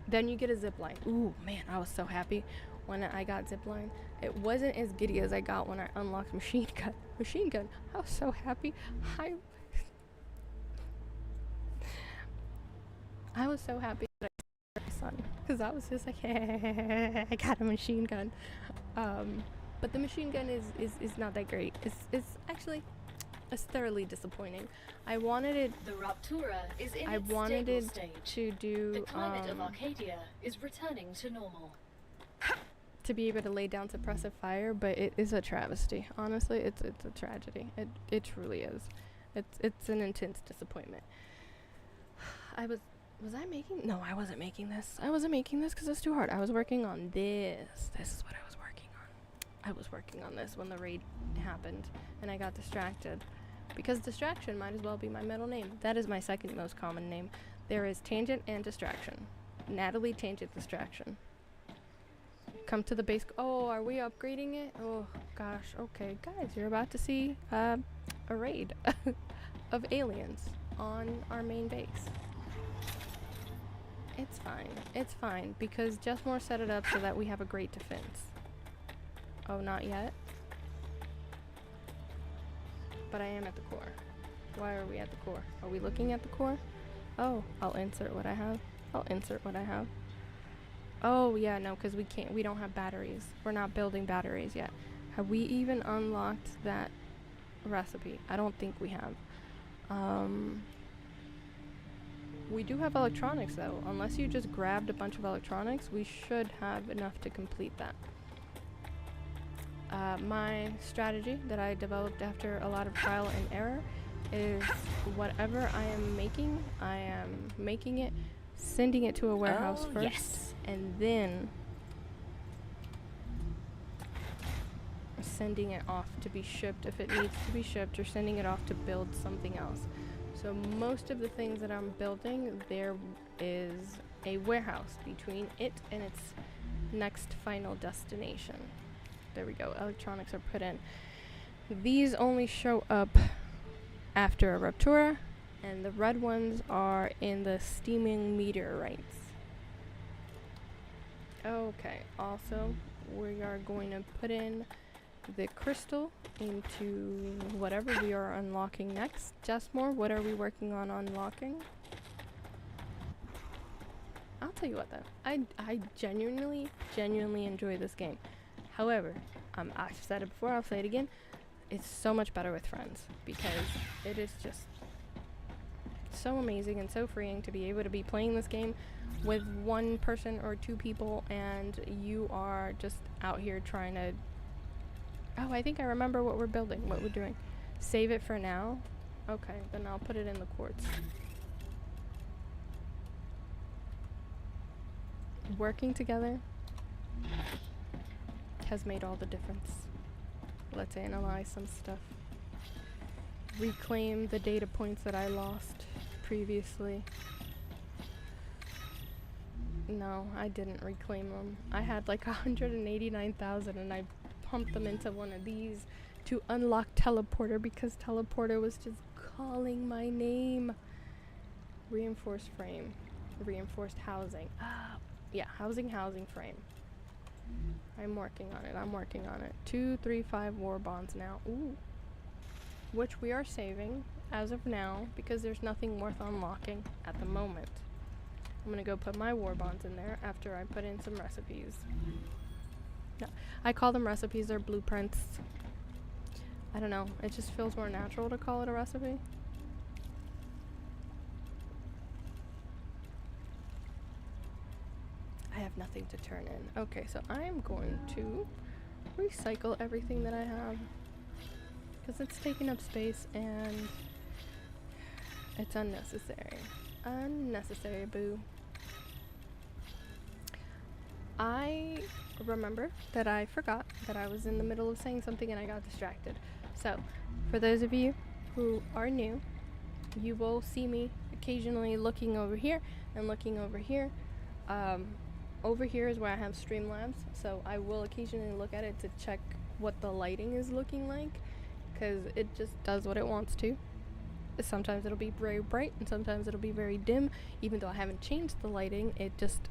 Then you get a zip line. Ooh, man, I was so happy when I got zip line. It wasn't as giddy as I got when I unlocked machine gun. Machine gun. I was so happy. I was so happy that I saw my son, because I was just like, hey, I got a machine gun. But the machine gun is not that great. It's actually, it's thoroughly disappointing. I wanted it. The Raptura is in I its wanted stable it stage. to do The climate of Arcadia is returning to normal. to be able to lay down suppressive fire, but it is a travesty. Honestly, it's a tragedy. It truly is. It's an intense disappointment. Was I making? No, I wasn't making this. I wasn't making this because it's too hard. I was working on this. This is what I was working on. I was working on this when the raid happened, and I got distracted. Because distraction might as well be my middle name. That is my second most common name. There is tangent and distraction. Nathaly, tangent, distraction. Come to the base. Oh, are we upgrading it? Oh, gosh. Okay, guys, you're about to see a raid of aliens on our main base. It's fine. It's fine, because Just More set it up so that we have a great defense. Oh, not yet? But I am at the core. Why are we at the core? Are we looking at the core? Oh, I'll insert what I have. Oh, yeah, no, because we don't have batteries. We're not building batteries yet. Have we even unlocked that recipe? I don't think we have. We do have electronics, though. Unless you just grabbed a bunch of electronics, we should have enough to complete that. My strategy that I developed after a lot of trial and error is whatever I am making it, sending it to a warehouse first, yes. and then sending it off to be shipped if it needs to be shipped, or sending it off to build something else. So most of the things that I'm building, there is a warehouse between it and its next final destination. There we go. Electronics are put in. These only show up after a Raptura, and the red ones are in the steaming meteorites. Okay, also we are going to put in the crystal into whatever we are unlocking next. Jessmore, what are we working on unlocking? I'll tell you what though, I genuinely enjoy this game. However, I've said it before, I'll say it again, it's so much better with friends because it is just so amazing and so freeing to be able to be playing this game with one person or two people, and you are just out here trying to... Oh, I think I remember what we're building, what we're doing. Save it for now? Okay, then I'll put it in the quartz. Working together has made all the difference. Let's analyze some stuff. Reclaim the data points that I lost previously. No, I didn't reclaim them. I had like 189,000 and I pumped them into one of these to unlock teleporter because teleporter was just calling my name. Reinforced frame. Reinforced housing. Yeah, housing frame. I'm working on it. 2, 3, 5 war bonds now. Ooh. Which we are saving as of now because there's nothing worth unlocking at the moment. I'm gonna go put my war bonds in there after I put in some recipes. No, I call them recipes, they're blueprints. I don't know, it just feels more natural to call it a recipe. I have nothing to turn in. Okay, so I'm going to recycle everything that I have because it's taking up space and it's unnecessary. Unnecessary, boo. I remember that I forgot that I was in the middle of saying something and I got distracted. So, for those of you who are new, you will see me occasionally looking over here and looking over here. Over here is where I have Streamlabs, so I will occasionally look at it to check what the lighting is looking like, because it just does what it wants to. Sometimes it'll be very bright, and sometimes it'll be very dim. Even though I haven't changed the lighting, it just...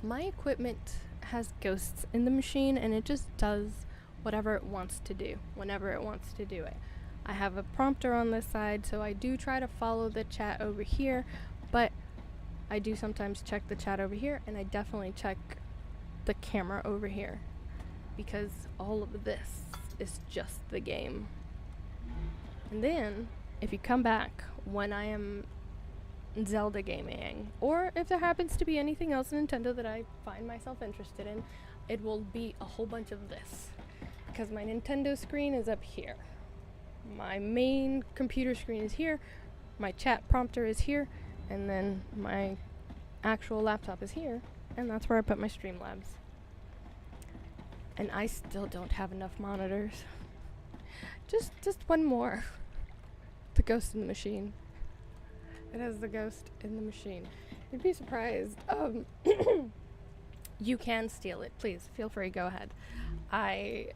My equipment has ghosts in the machine, and it just does whatever it wants to do, whenever it wants to do it. I have a prompter on this side, so I do try to follow the chat over here, but I do sometimes check the chat over here, and I definitely check the camera over here, because all of this is just the game. And then, if you come back when I am Zelda gaming, or if there happens to be anything else in Nintendo that I find myself interested in, it will be a whole bunch of this. Because my Nintendo screen is up here. My main computer screen is here, my chat prompter is here, and then my actual laptop is here, and that's where I put my Streamlabs. And I still don't have enough monitors. Just one more. The ghost in the machine. It has the ghost in the machine. You'd be surprised. You can steal it. Please, feel free, go ahead. I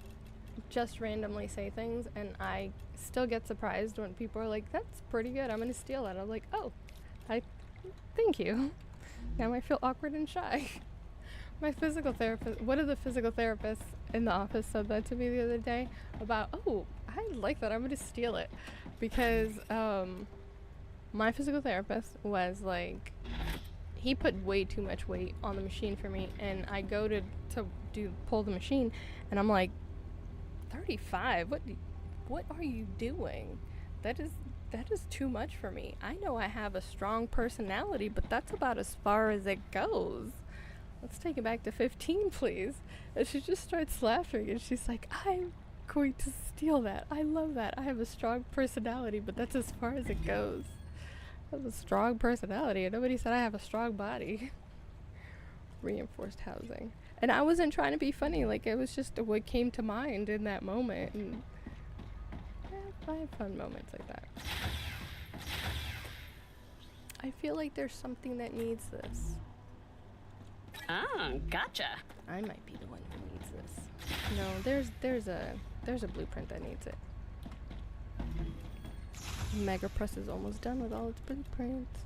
just randomly say things, and I still get surprised when people are like, that's pretty good, I'm gonna steal it. I'm like, oh, thank you. Now I feel awkward and shy. My physical therapist, one of the physical therapists in the office said that to me the other day about, oh, I like that, I'm gonna steal it. Because my physical therapist was like, he put way too much weight on the machine for me, and I go to pull the machine, and I'm like, 35, what are you doing? That is too much for me. I know I have a strong personality, but that's about as far as it goes. Let's take it back to 15, please. And she just starts laughing, and she's like, I'm going to steal that. I love that. I have a strong personality, but that's as far as it goes. I have a strong personality, and nobody said I have a strong body. Reinforced housing. And I wasn't trying to be funny, like, it was just what came to mind in that moment. And I have fun moments like that. I feel like there's something that needs this. Oh, gotcha. I might be the one who needs this. No, there's a blueprint that needs it. Mega Press is almost done with all its blueprints.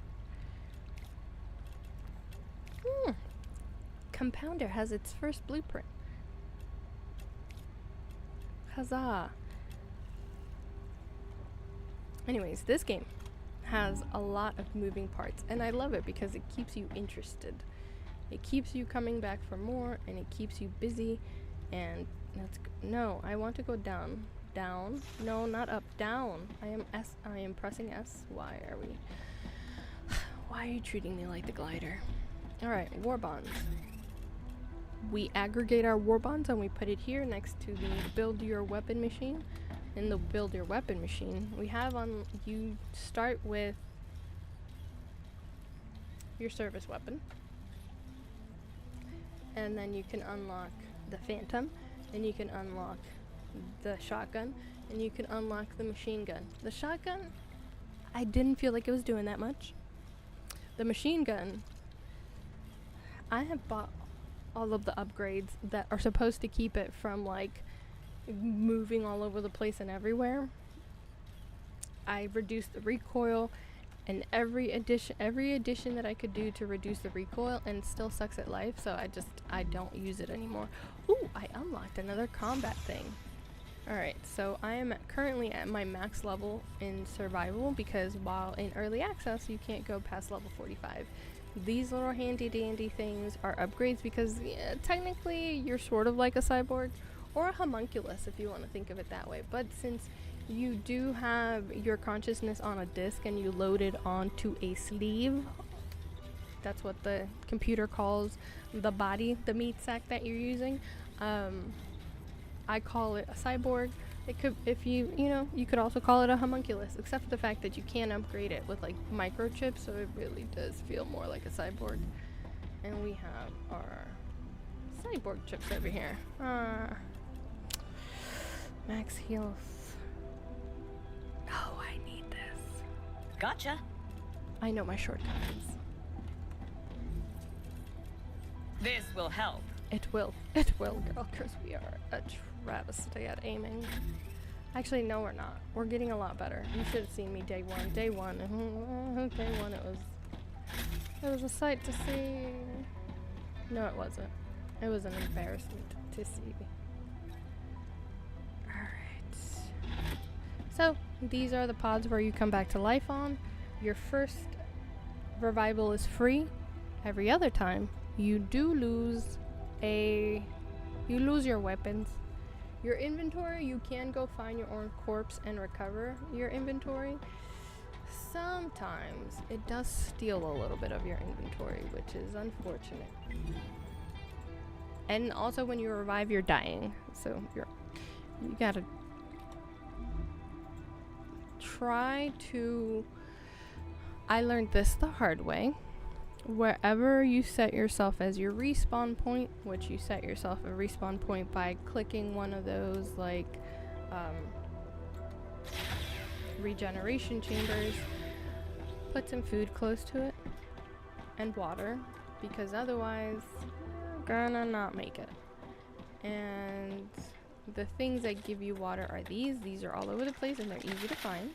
Compounder has its first blueprint. Huzzah! Anyways, this game has a lot of moving parts, and I love it because it keeps you interested. It keeps you coming back for more, and it keeps you busy, and no, I want to go down. Down. No, not up. Down. I am pressing S. Why are we... Why are you treating me like the glider? Alright, war bonds. We aggregate our war bonds and we put it here next to the build your weapon machine. In the build your weapon machine, we have on... You start with your service weapon. And then you can unlock the phantom. And you can unlock the shotgun, and you can unlock the machine gun. The shotgun, I didn't feel like it was doing that much. The machine gun, I have bought all of the upgrades that are supposed to keep it from like moving all over the place and everywhere. I reduced the recoil and every addition that I could do to reduce the recoil, and it still sucks at life, so I don't use it anymore. Ooh, I unlocked another combat thing. Alright, so I am currently at my max level in survival, because while in early access you can't go past level 45. These little handy dandy things are upgrades because technically you're sort of like a cyborg, or a homunculus if you want to think of it that way, but since you do have your consciousness on a disc and you load it onto a sleeve, that's what the computer calls the body, the meat sack that you're using. I call it a cyborg. It could, if you could also call it a homunculus, except for the fact that you can upgrade it with like microchips, so it really does feel more like a cyborg. And we have our cyborg chips over here. Max health. Oh, I need this. Gotcha. I know my shortcuts. This will help. It will, girl, because we are a travesty at aiming. Actually, no, we're not. We're getting a lot better. You should have seen me day one. Day one, it was a sight to see. No, it wasn't. It was an embarrassment to see. Alright. So, these are the pods where you come back to life on. Your first revival is free. Every other time, you do lose your weapons. Your inventory, you can go find your own corpse and recover your inventory. Sometimes it does steal a little bit of your inventory, which is unfortunate. And also when you revive, you're dying. So you gotta try to... I learned this the hard way. Wherever you set yourself as your respawn point, which you set yourself a respawn point by clicking one of those like regeneration chambers, put some food close to it and water, because otherwise you're gonna not make it. And the things that give you water are these are all over the place and they're easy to find.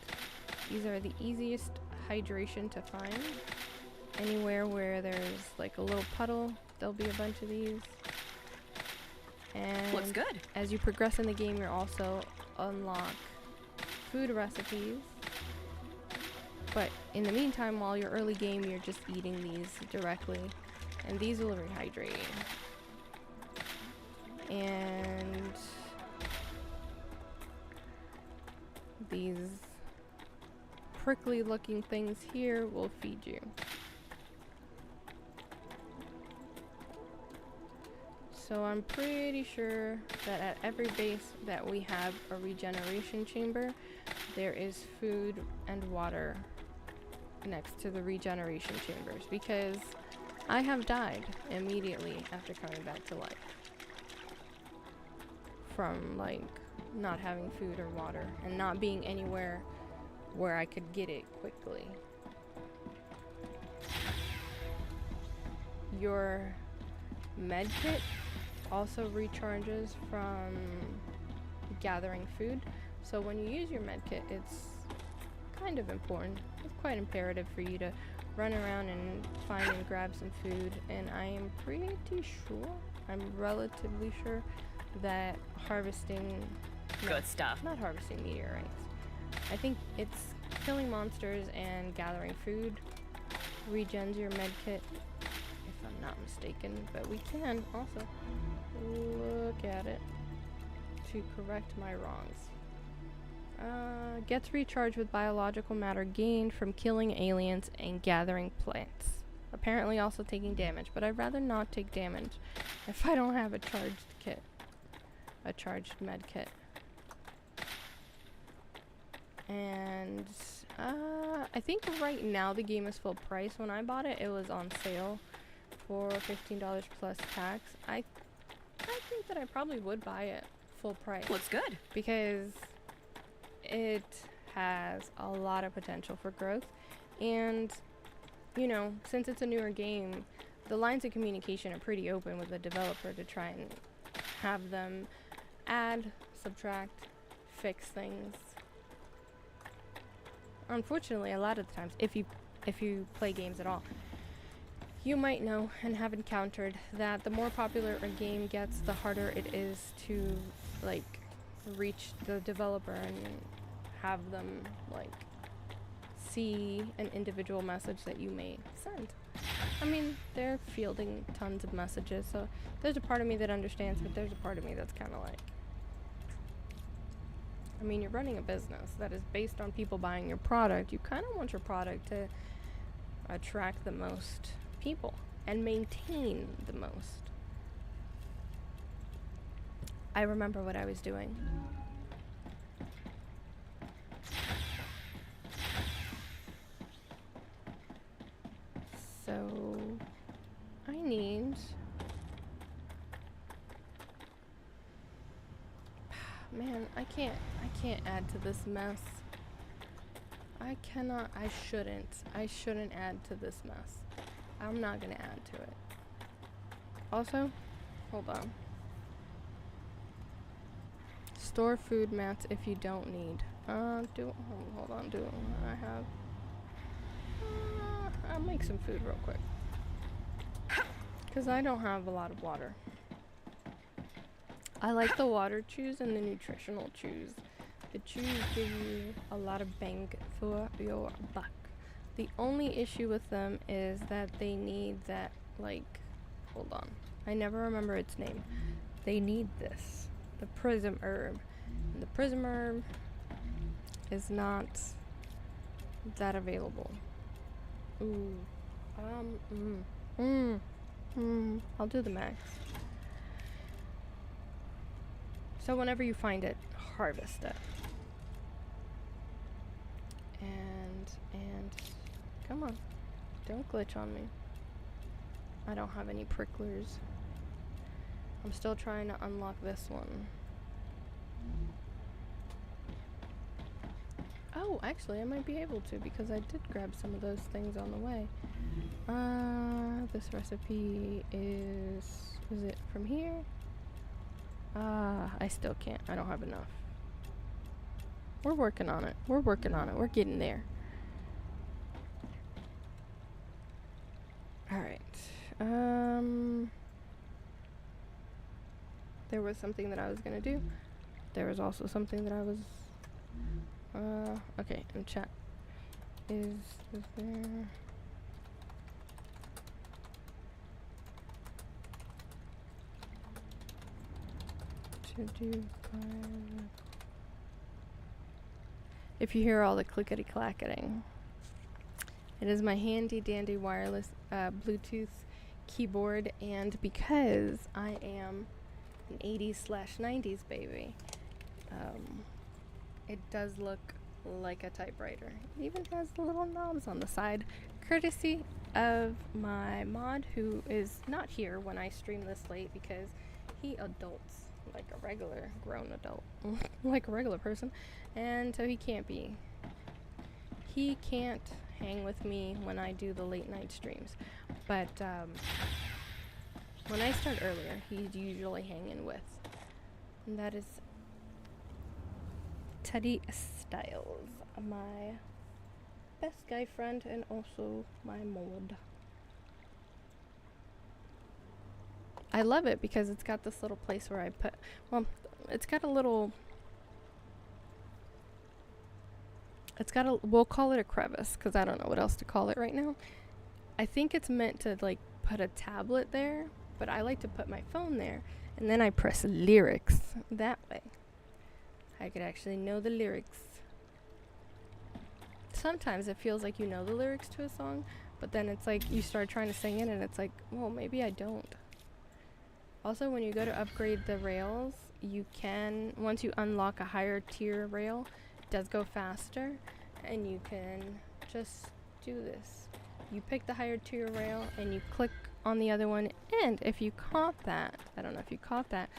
These are the easiest hydration to find. Anywhere where there's like a little puddle, there'll be a bunch of these. And looks good. As you progress in the game, you'll also unlock food recipes. But in the meantime, while you're early game, you're just eating these directly. And these will rehydrate you. And these prickly looking things here will feed you. So I'm pretty sure that at every base that we have a regeneration chamber, there is food and water next to the regeneration chambers, because I have died immediately after coming back to life from like not having food or water and not being anywhere where I could get it quickly. Your med kit also recharges from gathering food, so when you use your med kit, it's kind of important. It's quite imperative for you to run around and find and grab some food, and I am pretty sure, I'm relatively sure, that harvesting Good stuff. Not harvesting meteorites. I think it's killing monsters and gathering food. Regens your med kit, if I'm not mistaken. But we can also look at it to correct my wrongs. Gets recharged with biological matter gained from killing aliens and gathering plants. Apparently also taking damage, but I'd rather not take damage if I don't have a charged kit. A charged med kit. And I think right now the game is full price. When I bought it, it was on sale for $15 plus tax. I think that I probably would buy it full price. Looks good. Because it has a lot of potential for growth. And, you know, since it's a newer game, the lines of communication are pretty open with the developer to try and have them add, subtract, fix things. Unfortunately, a lot of the times, if you play games at all, you might know and have encountered that the more popular a game gets, the harder it is to, like, reach the developer and have them, like, see an individual message that you may send. I mean, they're fielding tons of messages, so there's a part of me that understands, but there's a part of me that's kind of like, I mean, you're running a business that is based on people buying your product. You kind of want your product to attract the most people and maintain the most. I remember what I was doing. So I need man, I can't add to this mess. I shouldn't add to this mess. I'm not gonna add to it. Also, hold on. Store food mats if you don't need. Hold on, I have I'll make some food real quick. Cause I don't have a lot of water. I like the water chews and the nutritional chews. The chews give you a lot of bang for your buck. The only issue with them is that they need that, like, hold on. I never remember its name. They need this. The prism herb. And the prism herb is not that available. Ooh. I'll do the max. So whenever you find it, harvest it. And come on. Don't glitch on me. I don't have any pricklers. I'm still trying to unlock this one. Oh, actually I might be able to because I did grab some of those things on the way. This recipe is it from here? I still can't. I don't have enough. We're working on it. We're getting there. Alright. There was something that I was gonna do. There was also something that I was... okay, in chat. Is there... If you hear all the clickety clacketing, it is my handy dandy wireless Bluetooth keyboard, and because I am an 80s/90s baby, it does look like a typewriter. It even has the little knobs on the side, courtesy of my mod, who is not here when I stream this late because he adults like a regular grown adult, like a regular person, and so he can't hang with me when I do the late night streams, but when I start earlier, he's usually hanging with, and that is Teddy Styles, my best guy friend and also my mod. I love it because it's got this little place where I put, well, it's got a little It's got a, we'll call it a crevice because I don't know what else to call it right now. I think it's meant to like put a tablet there, but I like to put my phone there and then I press lyrics that way. I could actually know the lyrics. Sometimes it feels like you know the lyrics to a song, but then it's like you start trying to sing it and it's like, well, maybe I don't. Also, when you go to upgrade the rails, you can, once you unlock a higher tier rail, it does go faster, and you can just do this. You pick the higher tier rail, and you click on the other one, and if you caught that, I don't know if you caught that,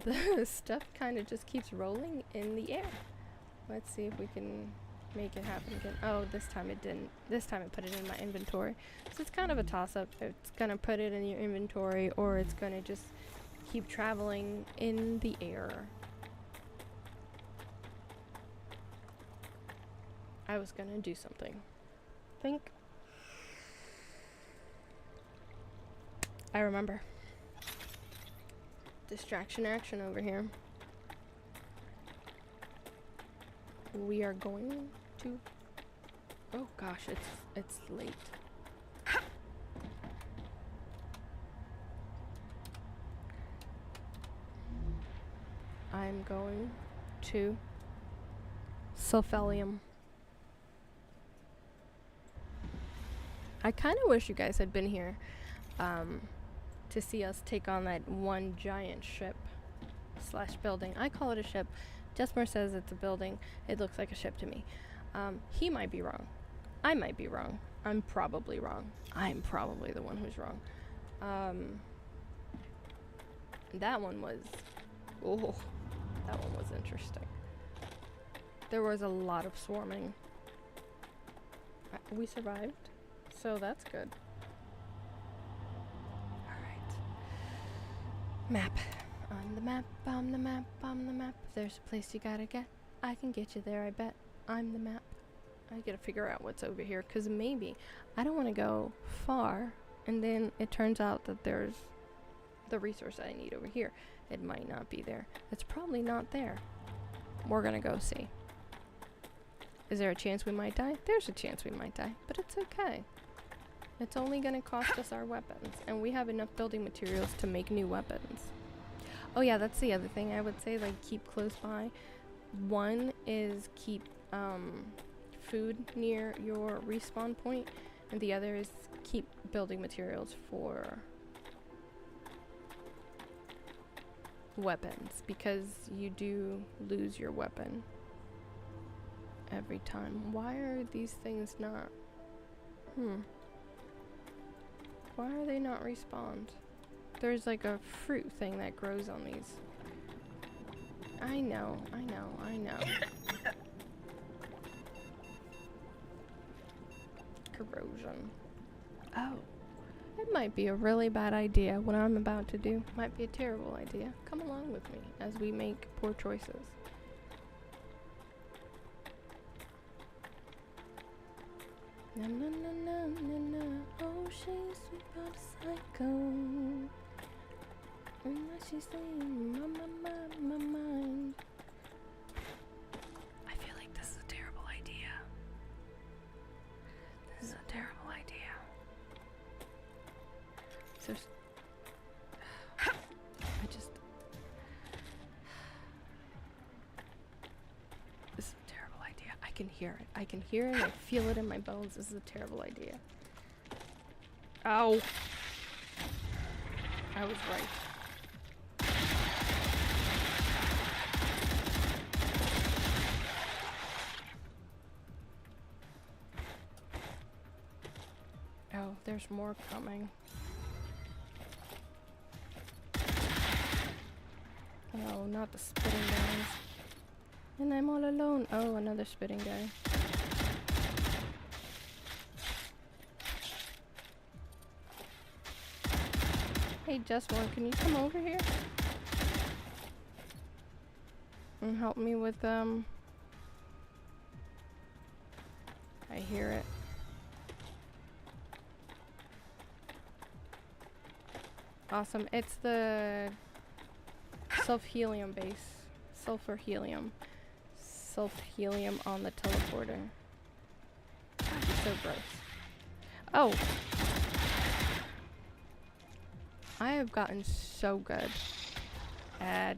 the stuff kind of just keeps rolling in the air. Let's see if we can make it happen again. Oh, this time it didn't. This time it put it in my inventory. So it's kind of a toss-up. It's gonna put it in your inventory, or it's gonna just keep traveling in the air. I was gonna do something. Think. I remember. Distraction action over here. We are going to. Oh gosh, it's late. I'm going to Sulfelium. I kind of wish you guys had been here to see us take on that one giant ship slash building. I call it a ship. Jesmer says it's a building. It looks like a ship to me. He might be wrong. I might be wrong. I'm probably wrong. I'm probably the one who's wrong. That one was... Oh, that one was interesting. There was a lot of swarming. We survived, so that's good. Alright. Map. On the map, on the map, on the map. If there's a place you gotta get, I can get you there, I bet. I'm the map. I gotta figure out what's over here, because maybe I don't want to go far, and then it turns out that there's the resource I need over here. It might not be there. It's probably not there. We're gonna go see. Is there a chance we might die? There's a chance we might die, but it's okay. It's only gonna cost us our weapons, and we have enough building materials to make new weapons. Oh yeah, that's the other thing I would say, like, keep close by. One is keep food near your respawn point, and the other is keep building materials for weapons, because you do lose your weapon every time. Why are these things not... Why are they not respawned? There's like a fruit thing that grows on these. I know. Corrosion. Oh. It might be a really bad idea. What I'm about to do might be a terrible idea. Come along with me as we make poor choices. Na na na na na na. Oh, she's sweet but a psycho. And now she's saying, my mind. I feel like this is a terrible idea. This is a terrible idea. So, this is a terrible idea. I can hear it. I can hear it. I feel it in my bones. This is a terrible idea. Ow. I was right. Oh, there's more coming. Oh, not the spitting guys. And I'm all alone. Oh, another spitting guy. Hey, just one, can you come over here? And help me with, I hear it. Awesome. It's the self-helium base. Sulfur helium. Self-helium on the teleporter. so gross. Oh. I have gotten so good at...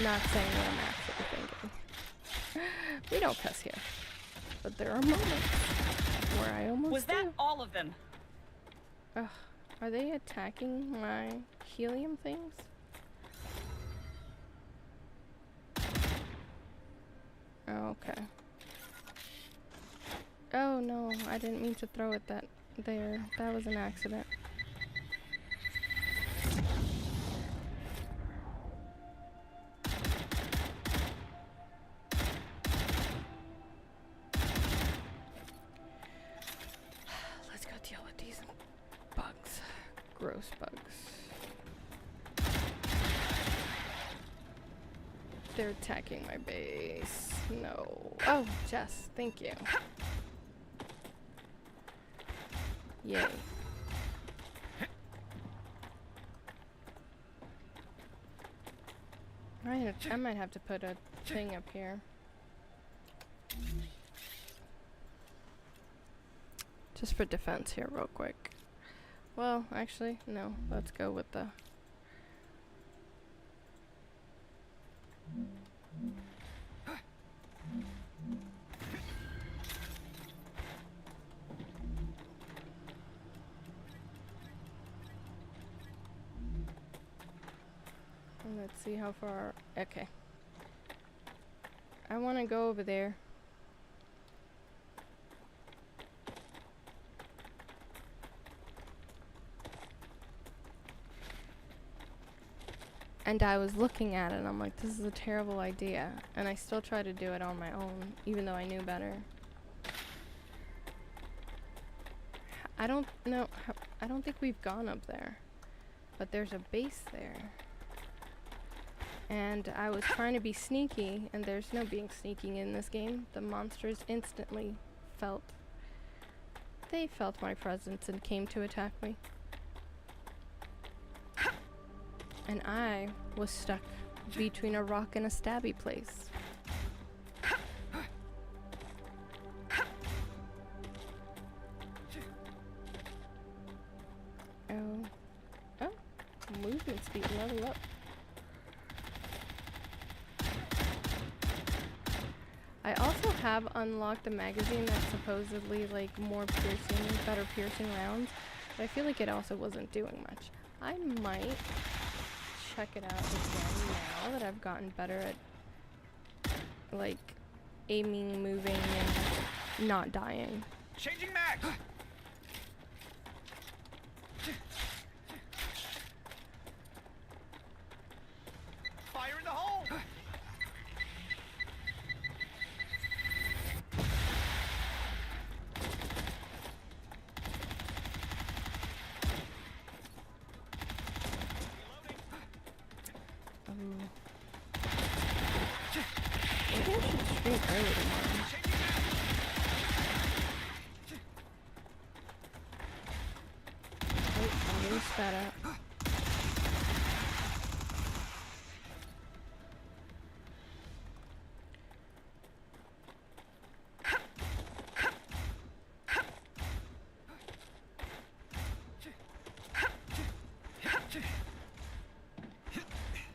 not saying what I'm actually thinking. We don't cuss here. But there are moments where I almost Was that do. all of them? Ugh. Are they attacking my helium things? Okay. Oh no, I didn't mean to throw it there. That was an accident. Let's go deal with these bugs. Gross bugs. They're attacking my base. No. Oh, Jess, thank you. Yay. I might have to put a thing up here. Just for defense here real quick. Well, actually, no. Let's go with the... Let's see how far... Okay. I want to go over there. And I was looking at it and I'm like, this is a terrible idea. And I still try to do it on my own, even though I knew better. I don't know. I don't think we've gone up there. But there's a base there. And I was trying to be sneaky, and there's no being sneaky in this game. The monsters instantly felt my presence and came to attack me. And I was stuck between a rock and a stabby place. Oh, movement speed level up. I also have unlocked a magazine that's supposedly like more piercing, better piercing rounds, but I feel like it also wasn't doing much. I might check it out again now that I've gotten better at like aiming, moving, and not dying. Changing max. Fire in the hole. Maybe I should stream early tomorrow. Wait, I'm getting spat out.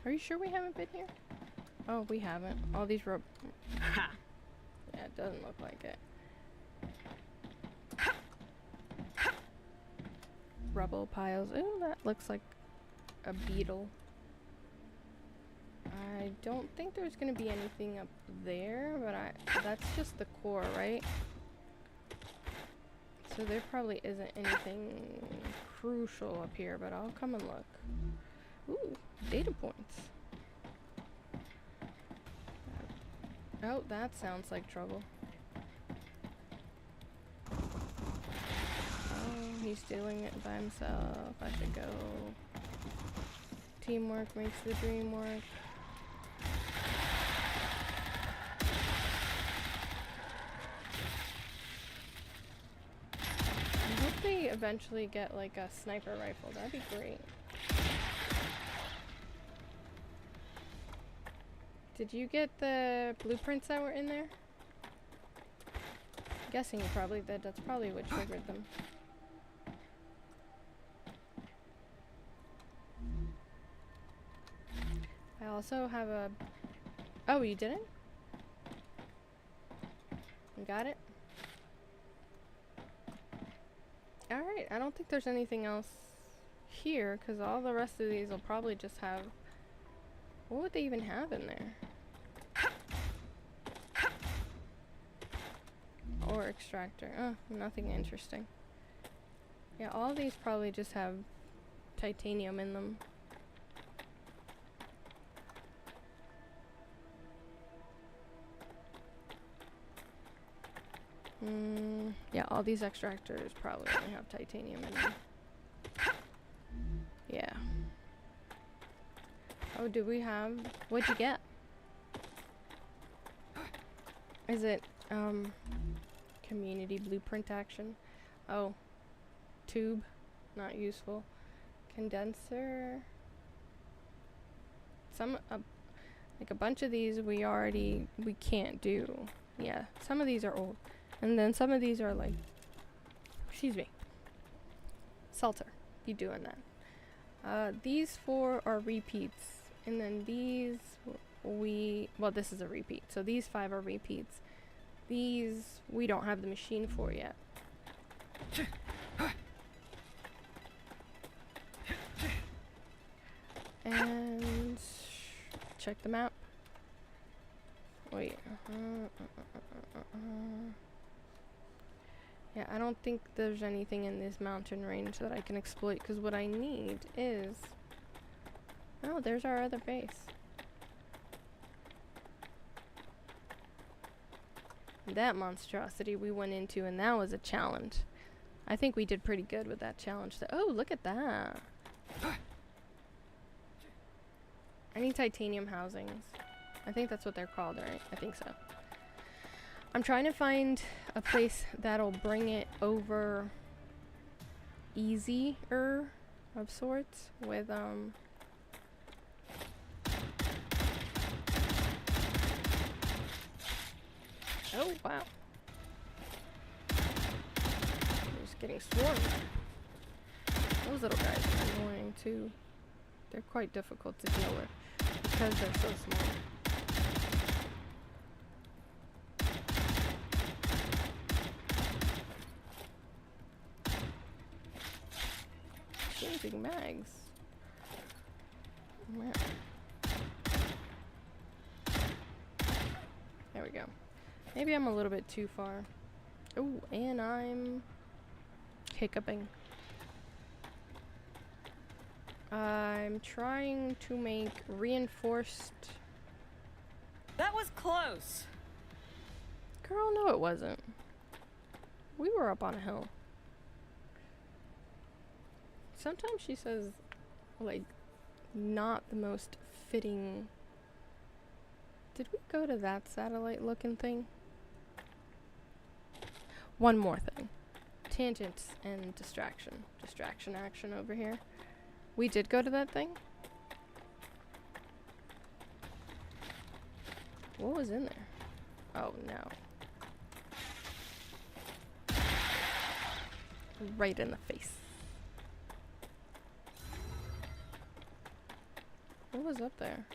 Are you sure we haven't been here? Oh, we haven't. All these rope. Ha! Yeah, it doesn't look like it. Rubble piles. Ooh, that looks like a beetle. I don't think there's gonna be anything up there, but that's just the core, right? So there probably isn't anything crucial up here, but I'll come and look. Ooh, data points. Oh, that sounds like trouble. Oh, he's doing it by himself. I should go. Teamwork makes the dream work. I hope they eventually get like a sniper rifle. That'd be great. Did you get the blueprints that were in there? guessing you probably did. That's probably what triggered them. I also have a... Oh, you didn't? You got it? Alright, I don't think there's anything else here, because all the rest of these will probably just have... What would they even have in there? Or extractor. Oh, nothing interesting. Yeah, all these probably just have titanium in them. Yeah, all these extractors probably only have titanium in them. Yeah. Oh, do we have... What'd you get? Is it, community blueprint action? Oh. Tube. Not useful. Condenser. Some, like a bunch of these we can't do. Yeah, some of these are old. And then some of these are like, excuse me, Salter, you doing that. These 4 are repeats, and then these well, this is a repeat, so these 5 are repeats. These we don't have the machine for yet. And check the map. Wait. Yeah, I don't think there's anything in this mountain range that I can exploit, because what I need is... Oh, there's our other base. That monstrosity we went into, and that was a challenge. I think we did pretty good with that challenge. Oh, look at that. I need titanium housings. I think that's what they're called, right? I think so. I'm trying to find a place that'll bring it over easier of sorts with oh wow. They're just getting swarmed. Those little guys are annoying too. They're quite difficult to deal with because they're so small. Changing mags. Where? There we go. Maybe I'm a little bit too far. Oh, and I'm hiccuping. I'm trying to make reinforced... That was close. Girl, no it wasn't. We were up on a hill. Sometimes she says, like, not the most fitting... Did we go to that satellite looking thing? One more thing. Tangents and distraction. Distraction action over here. We did go to that thing? What was in there? Oh no. Right in the face. What was up there?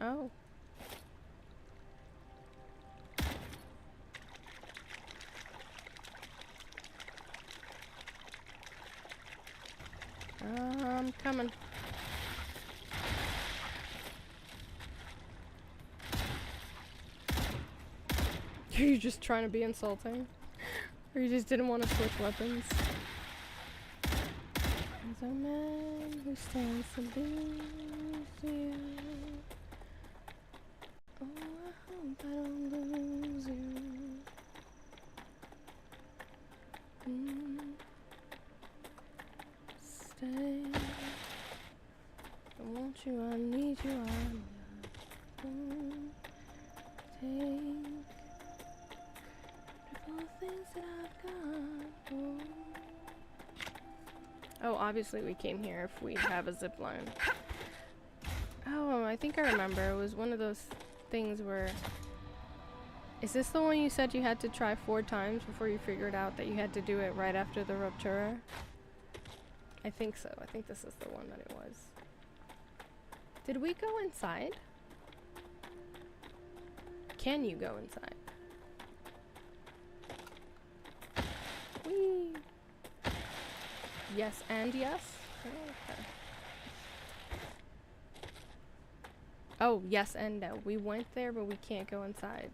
Oh. I'm coming. Are you just trying to be insulting? Or you just didn't want to switch weapons? There's a man who stands to lose you. Oh, I hope I don't lose you. Stay. I want you, I need you, I take the things that I've got. Oh, obviously we came here if we have a zip line. Oh, I think I remember. It was one of those things were... Is this the one you said you had to try 4 times before you figured out that you had to do it right after the rupture? I think so. I think this is the one that it was. Did we go inside? Can you go inside? Whee! Yes and yes? Okay. Oh, yes and no. We went there, but we can't go inside.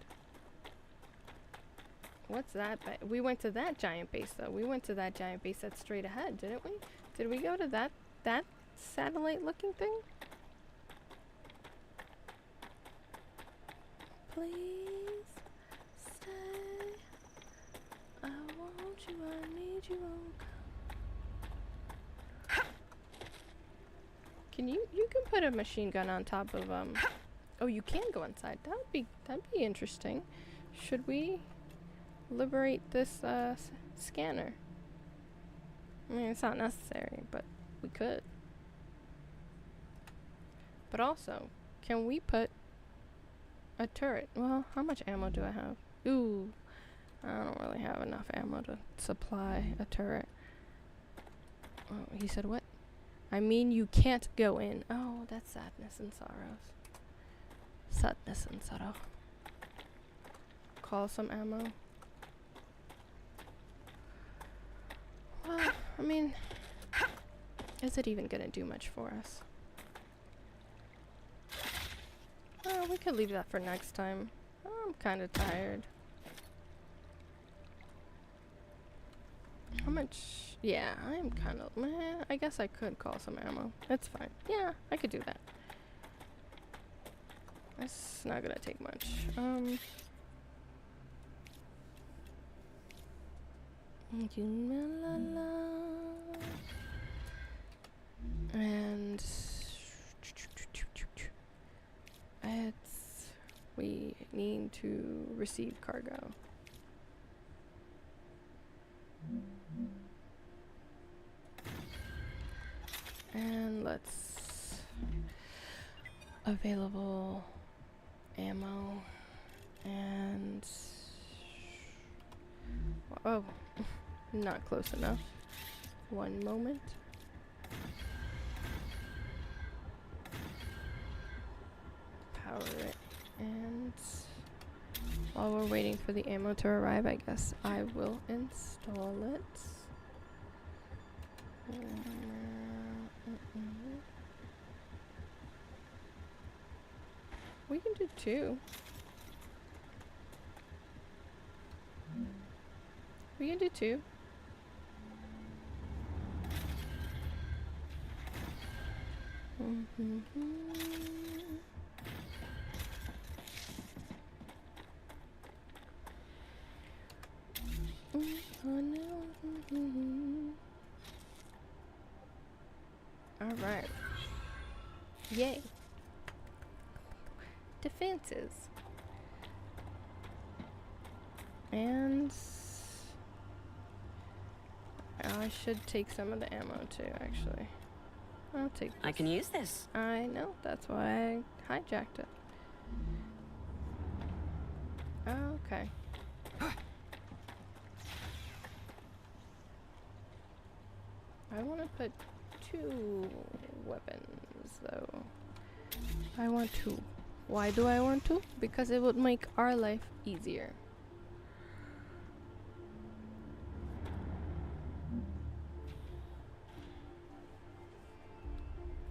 What's that? We went to that giant base, though. We went to that giant base that's straight ahead, didn't we? Did we go to that satellite-looking thing? Please stay. I want you, I need you, oh God. Can you can put a machine gun on top of oh, you can go inside. That'd be interesting. Should we liberate this scanner? I mean, it's not necessary, but we could. But also, can we put a turret? Well, how much ammo do I have? Ooh, I don't really have enough ammo to supply a turret. Oh, he said what? I mean, you can't go in. Oh, that's sadness and sorrows. Sadness and sorrow. Call some ammo. Well, I mean, is it even gonna do much for us? Oh, we could leave that for next time. I'm kind of tired. How much? Yeah, I'm kind of... I guess I could call some ammo. That's fine. Yeah, I could do that. It's not gonna take much. And we need to receive cargo. And let's available ammo and oh, not close enough. One moment. Power it, and while we're waiting for the ammo to arrive, I guess I will install it. We can do 2. We can do 2. Alright. Yay. Defenses. And I should take some of the ammo too, actually. I'll take this. I can use this. I know, that's why I hijacked it. Okay. I want to put 2 weapons, though. I want 2. Why do I want 2? Because it would make our life easier.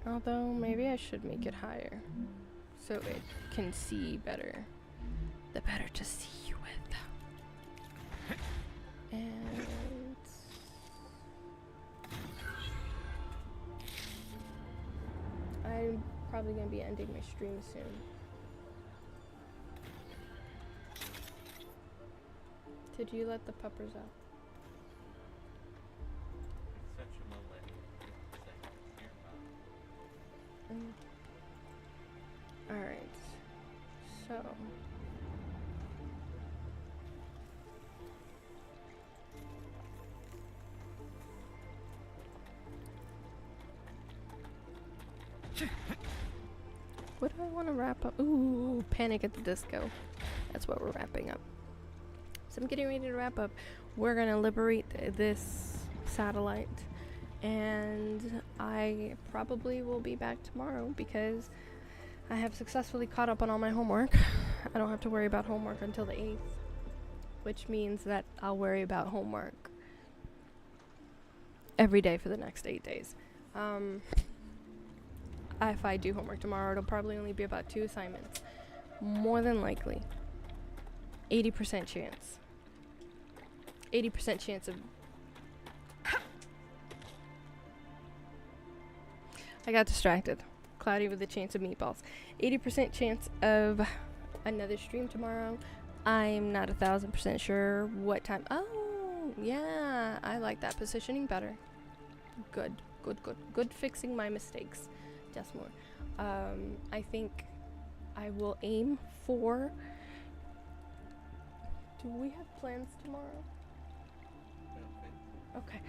Although, maybe I should make it higher, so it can see better. The better to see you with. And... I'm probably going to be ending my stream soon. Did you let the puppers out? Alright, so What do I want to wrap up? Ooh, Panic at the Disco. That's what we're wrapping up. So I'm getting ready to wrap up. We're gonna liberate this satellite, and I probably will be back tomorrow because I have successfully caught up on all my homework. I don't have to worry about homework until the 8th, which means that I'll worry about homework every day for the next 8 days. If I do homework tomorrow, it'll probably only be about 2 assignments. More than likely. 80% chance. 80% chance of... I got distracted. Cloudy with a chance of meatballs. 80% chance of another stream tomorrow. I'm not 1,000% sure what time. Oh, yeah. I like that positioning better. Good. Good fixing my mistakes. Just more. I think I will aim for... Do we have plans tomorrow? Okay.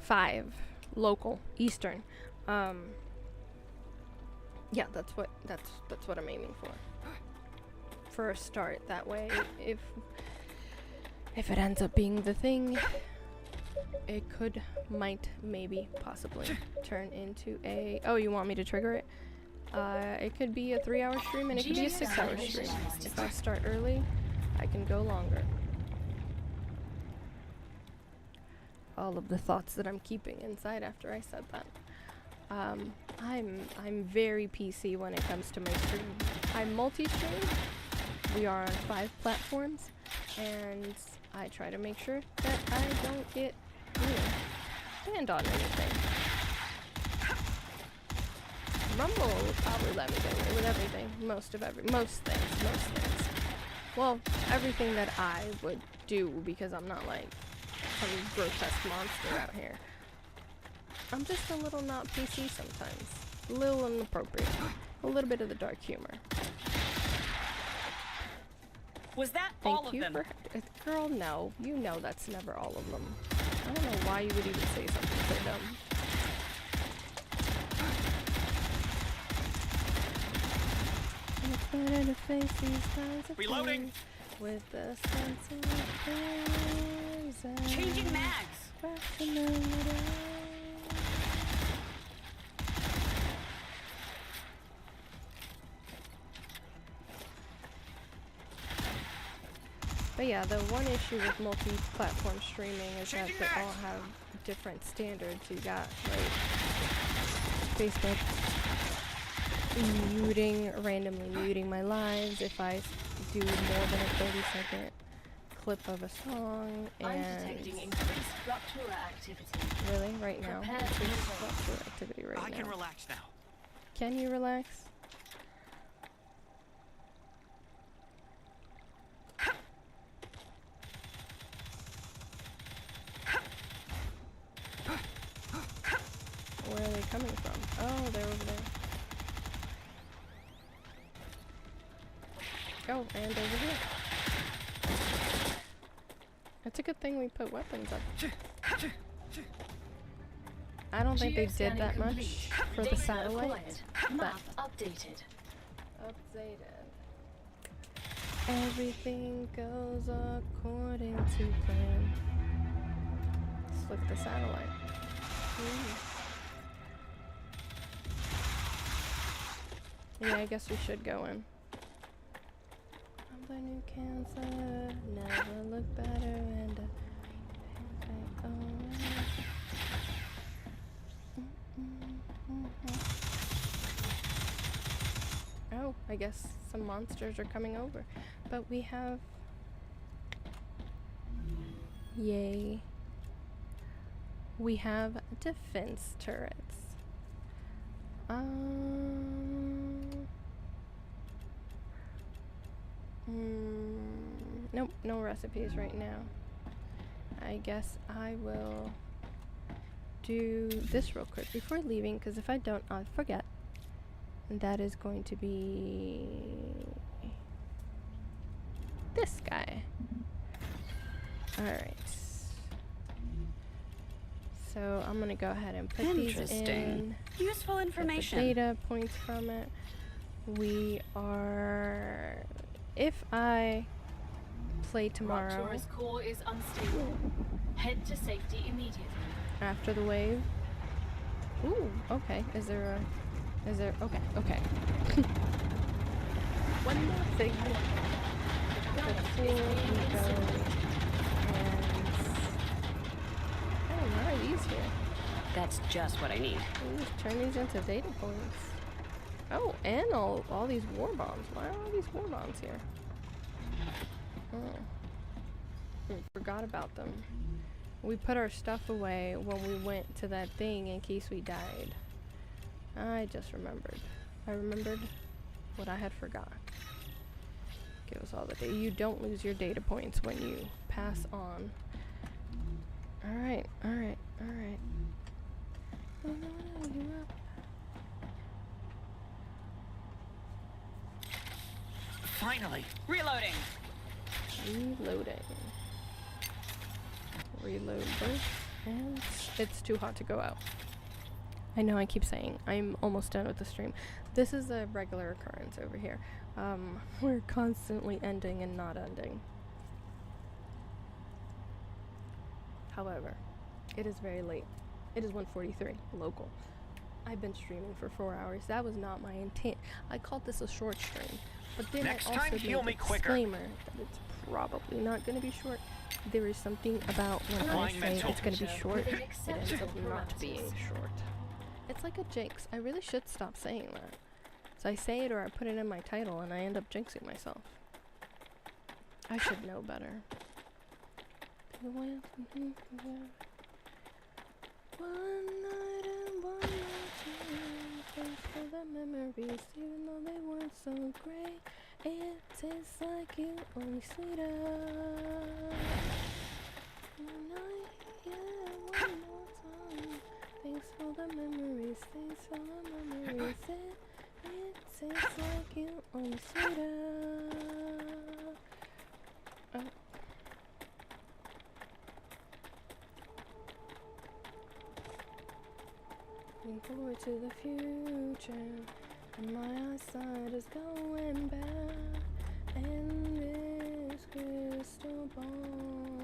5 local Eastern. Yeah, that's what I'm aiming for a start. That way, if it ends up being the thing, it might maybe possibly turn into a... Oh, you want me to trigger it? It could be a 3-hour stream, and it could be a 6-hour stream. If I start early, I can go longer. All of the thoughts that I'm keeping inside after I said that. I'm very PC when it comes to my stream. I'm multi-stream. We are on 5 platforms, and I try to make sure that I don't get, banned on anything. Rumble will probably let me get away with everything. Most things. Well, everything that I would do, because I'm not like some grotesque monster out here. I'm just a little not PC sometimes. A little inappropriate. A little bit of the dark humor. Was that Thank all of you them? Girl, no. You know that's never all of them. I don't know why you would even say something so dumb. It's better to face these kinds of Reloading. things with a sense of ease. Changing mags. But yeah, the one issue with multi-platform streaming is that they all have different standards. You got like Facebook randomly muting my lives if I do more than a 30-second clip of a song, I'm and detecting increased rupture activity. really, right now, Prepare it's for just the rupture activity right I now. can relax now. Can you relax? Where are they coming from? Oh, they're over there. Oh, and over here. It's a good thing we put weapons up. I don't think they did that much for the satellite. Map updated. Updated. Everything goes according to plan. Let's look at the satellite. Yeah, I guess we should go in. I'm the new cancer, never look better, and oh, I guess some monsters are coming over. But we have... Yay. We have defense turrets. Nope, no recipes right now. I guess I will do this real quick before leaving, because if I don't, I'll forget. And that is going to be this guy. Alright. So I'm gonna go ahead and put these in. Useful Get the information. data points from it. We are. If I play tomorrow Rapture's core is unstable. Head to safety immediately. after the wave. Ooh, okay. Is there? Okay, okay. One more thing. Before we go, and oh, why are these here? That's just what I need. Let me just turn these into data points. Oh, and all these war bombs. Why are all these war bombs here? Oh. Forgot about them. We put our stuff away when we went to that thing in case we died. I just remembered. I remembered what I had forgot. Give us all the data. You don't lose your data points when you pass on. Alright, alright, alright. Finally. Reloading. Reloading. Reload this. And it's too hot to go out. I know I keep saying I'm almost done with the stream. This is a regular occurrence over here. We're constantly ending and not ending. However, it is very late. It is 1:43 local. I've been streaming for 4 hours. That was not my intent. I called this a short stream, but then Next I also time, made heal a me quicker. disclaimer that it's probably not going to be short. There is something about when I Applying say mental it's going to be short, Within it ends acceptable up not parameters. being short. It's like a jinx. I really should stop saying that. So I say it or I put it in my title and I end up jinxing myself. I should know better. One night and one night, thanks for the memories, even though they weren't so great. It tastes like you, only sweeter. One night, yeah, one more time. Thanks for the memories, thanks for the memories. It tastes like you, only sweeter. Oh. Looking forward to the future, and my eyesight is going bad, and this crystal ball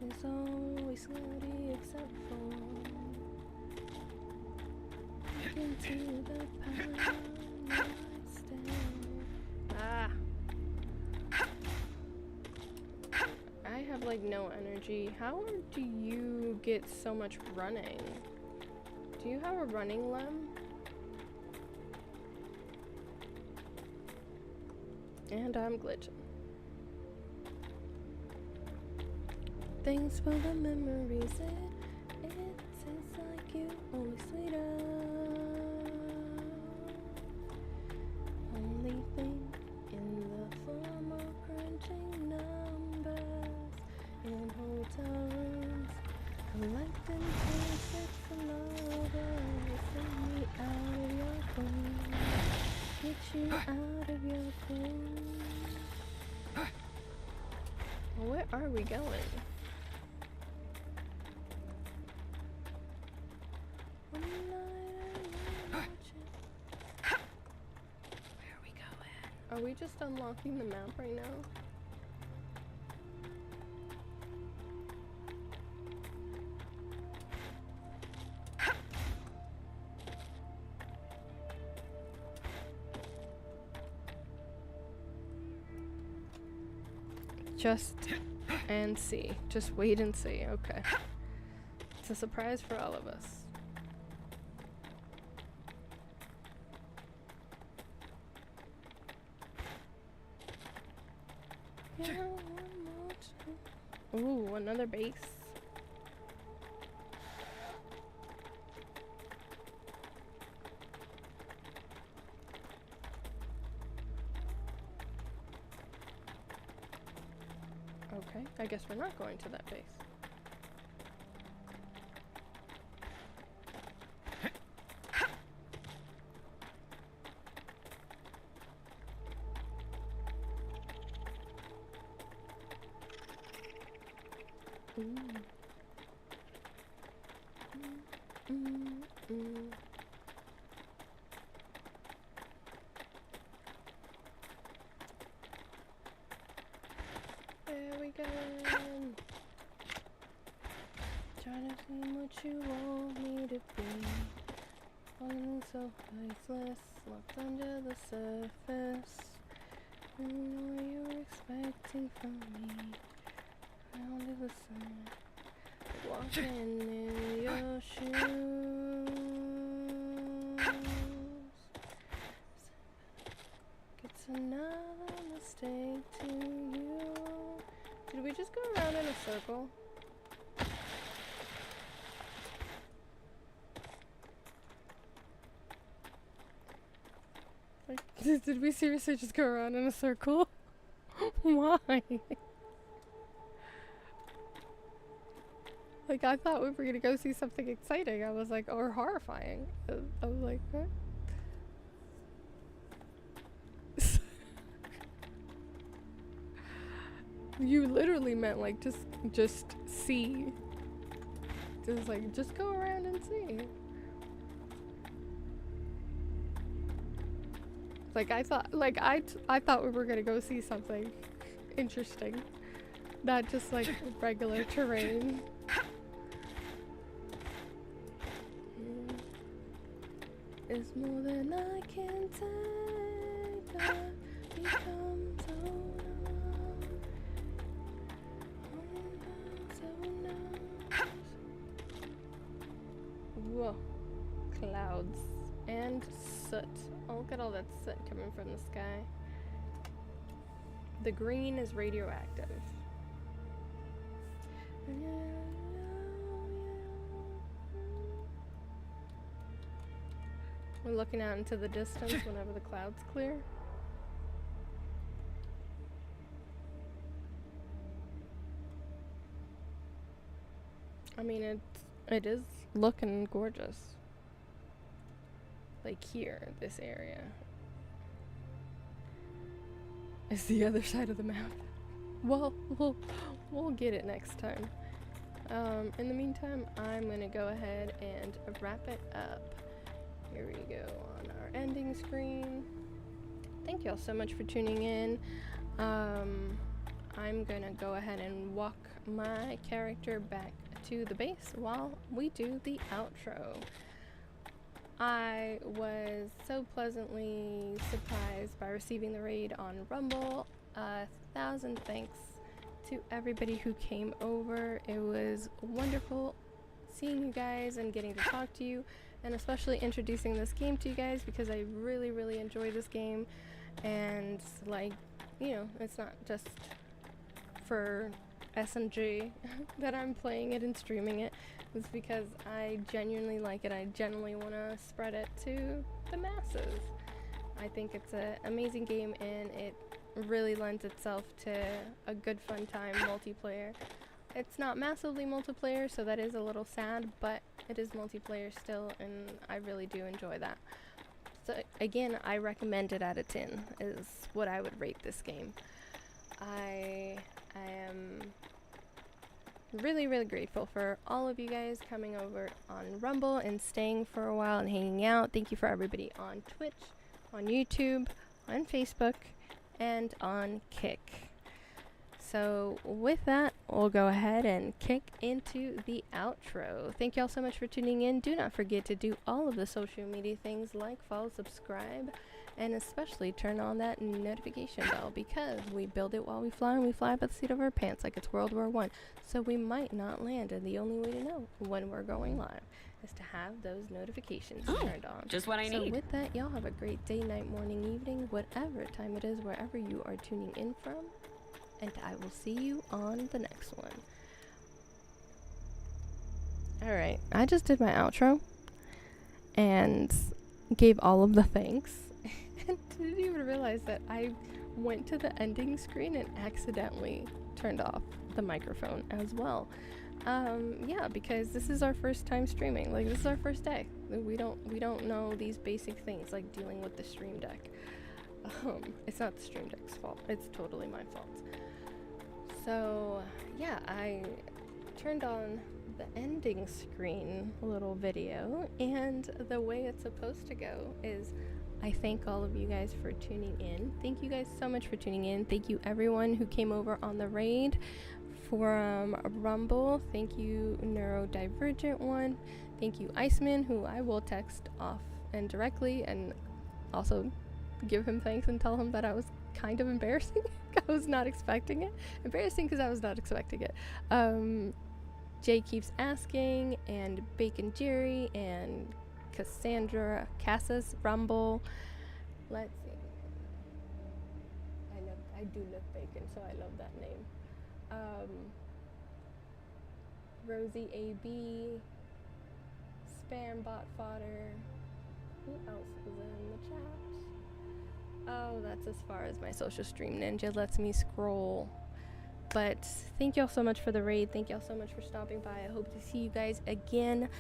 is always cloudy except for into the past. Ah. I have like no energy. How do you get so much running? Do you have a running limb? And I'm glitching. Thanks for the memories. It tastes like you, only sweeter. Only thing in the form of crunching numbers in hotel rooms, collecting tickets for lovers. Get me out of your phone. Get you out of your phone. Where are we going? One night I watch it. Where are we going? Are we just unlocking the map right now? Just and see. Just wait and see. Okay. It's a surprise for all of us. Yeah, one more time. Ooh, another base. Okay, I guess we're not going to that base. Ooh. falling so faceless, locked under the surface. I know what you were expecting from me. Under the sun, walking in your shoes. It's another mistake to you. Did we just go around in a circle? Like, did we seriously just go around in a circle? Why? Like, I thought we were gonna go see something exciting. I was like, or horrifying. I was like, what? You literally meant like just see. Just like, just go around and see. Like, I thought we were gonna go see something interesting, not just like regular terrain. It's more than I can take. I become so numb. So numb. Whoa, clouds and soot. Oh, look at all that soot coming from the sky. The green is radioactive. We're looking out into the distance whenever the clouds clear. I mean, it is looking gorgeous. Like here, this area is the other side of the map. Well, we'll get it next time. In the meantime, I'm gonna go ahead and wrap it up. Here we go on our ending screen. Thank y'all so much for tuning in. I'm gonna go ahead and walk my character back to the base while we do the outro. I was so pleasantly surprised by receiving the raid on Rumble. 1,000 thanks to everybody who came over. It was wonderful seeing you guys and getting to talk to you, and especially introducing this game to you guys, because I really enjoy this game. And like, you know, it's not just for SMG that I'm playing it and streaming it. It's because I genuinely like it. I genuinely want to spread it to the masses. I think it's an amazing game, and it really lends itself to a good fun time multiplayer. It's not massively multiplayer, so that is a little sad, but it is multiplayer still, and I really do enjoy that. So again, I recommend it out of 10 is what I would rate this game. I am really grateful for all of you guys coming over on Rumble and staying for a while and hanging out. Thank you for everybody on Twitch, on YouTube, on Facebook, and on Kick. So with that, we'll go ahead and kick into the outro. Thank y'all so much for tuning in. Do not forget to do all of the social media things like follow, subscribe, and especially turn on that notification bell, because we build it while we fly, and we fly by the seat of our pants like it's World War I. So we might not land, and the only way to know when we're going live is to have those notifications turned on. Just what I So need. with that, y'all have a great day, night, morning, evening, whatever time it is, wherever you are tuning in from. And I will see you on the next one. Alright, I just did my outro and gave all of the thanks. And didn't even realize that I went to the ending screen and accidentally turned off the microphone as well. Yeah, because this is our first time streaming. Like, this is our first day. We don't know these basic things like dealing with the Stream Deck. It's not the Stream Deck's fault. It's totally my fault. So, yeah, I turned on the ending screen little video, and the way it's supposed to go is I thank all of you guys for tuning in. Thank you guys so much for tuning in. Thank you everyone who came over on the raid from Rumble. Thank you Neurodivergent One. Thank you Iceman, who I will text off and directly, and also give him thanks and tell him that I was kind of embarrassing. I was not expecting it. Embarrassing because I was not expecting it. Jay keeps asking, and Bacon Jerry, and Cassandra, Cassis, Rumble. Let's see. I do love bacon, so I love that name. Rosie AB, Spam Bot Fodder. Who else was in the chat? Oh, that's as far as my social stream ninja lets me scroll. But thank y'all so much for the raid. Thank y'all so much for stopping by. I hope to see you guys again.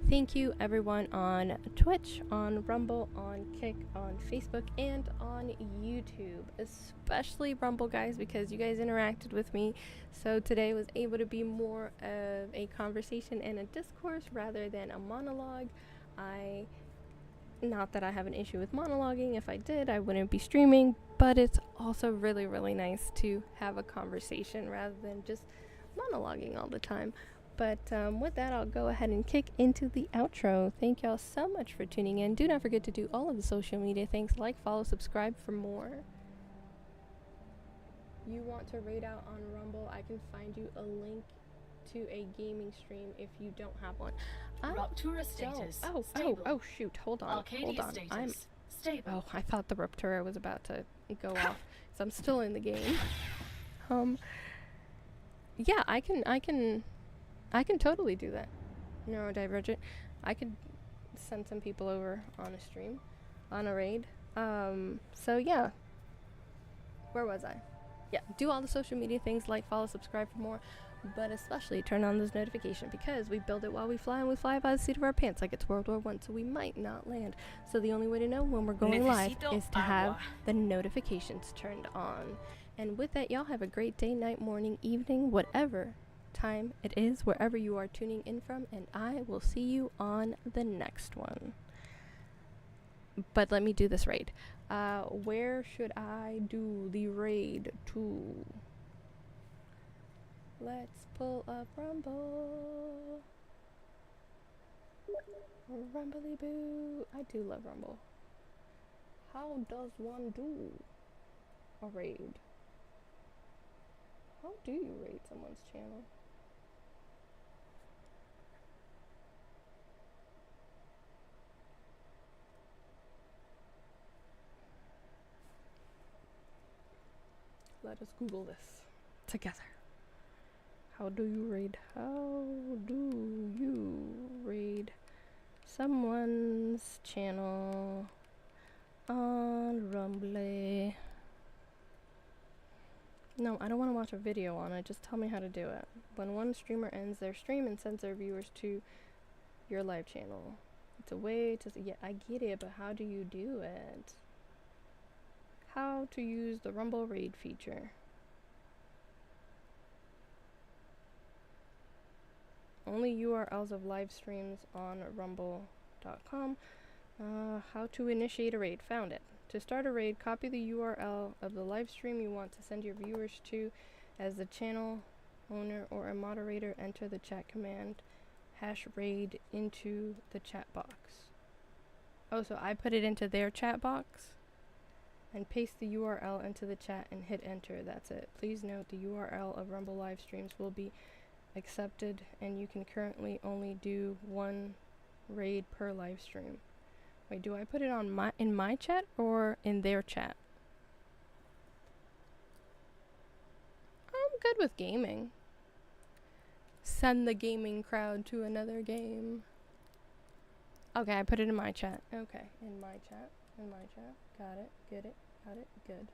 Thank you everyone on Twitch, on Rumble, on Kick, on Facebook, and on YouTube. Especially Rumble, guys, because you guys interacted with me. So today was able to be more of a conversation and a discourse rather than a monologue. Not that I have an issue with monologuing. If I did, I wouldn't be streaming. But it's also really, really nice to have a conversation rather than just monologuing all the time. But with that, I'll go ahead and kick into the outro. Thank y'all so much for tuning in. Do not forget to do all of the social media things. Like, follow, subscribe for more. You want to raid out on Rumble, I can find you a link to a gaming stream if you don't have one. Ruptura status. Oh, shoot. Hold on. Arcadia status. Stable. Oh, I thought the Ruptura was about to go off. So I'm still in the game. Yeah, I can totally do that. Neurodivergent. I could send some people over on a stream, on a raid. So yeah. Where was I? Yeah, do all the social media things, like, follow, subscribe for more. But especially turn on those notifications, because we build it while we fly, and we fly by the seat of our pants like it's World War I, so we might not land. So the only way to know when we're going live is to have the notifications turned on. And with that, y'all have a great day, night, morning, evening, whatever time it is, wherever you are tuning in from, and I will see you on the next one. But let me do this raid. Where should I do the raid to? Let's pull up Rumble. Rumbly boo. I do love Rumble. How does one do a raid? How do you raid someone's channel? Let us Google this together. How do you raid? How do you raid someone's channel on Rumble? No, I don't want to watch a video on it. Just tell me how to do it. When one streamer ends their stream and sends their viewers to your live channel. It's a way to... Yeah, I get it, but how do you do it? How to use the Rumble raid feature. Only URLs of live streams on rumble.com. How to initiate a raid. Found it. To start a raid, copy the URL of the live stream you want to send your viewers to. As the channel owner or a moderator, enter the chat command #raid into the chat box. Oh, so I put it into their chat box and paste the URL into the chat and hit enter. That's it. Please note the URL of Rumble live streams will be accepted, and you can currently only do one raid per live stream. Wait, do I put it on in my chat or in their chat? I'm good with gaming. Send the gaming crowd to another game. Okay, I put it in my chat. Okay, in my chat. Got it. Get it. Got it. Good.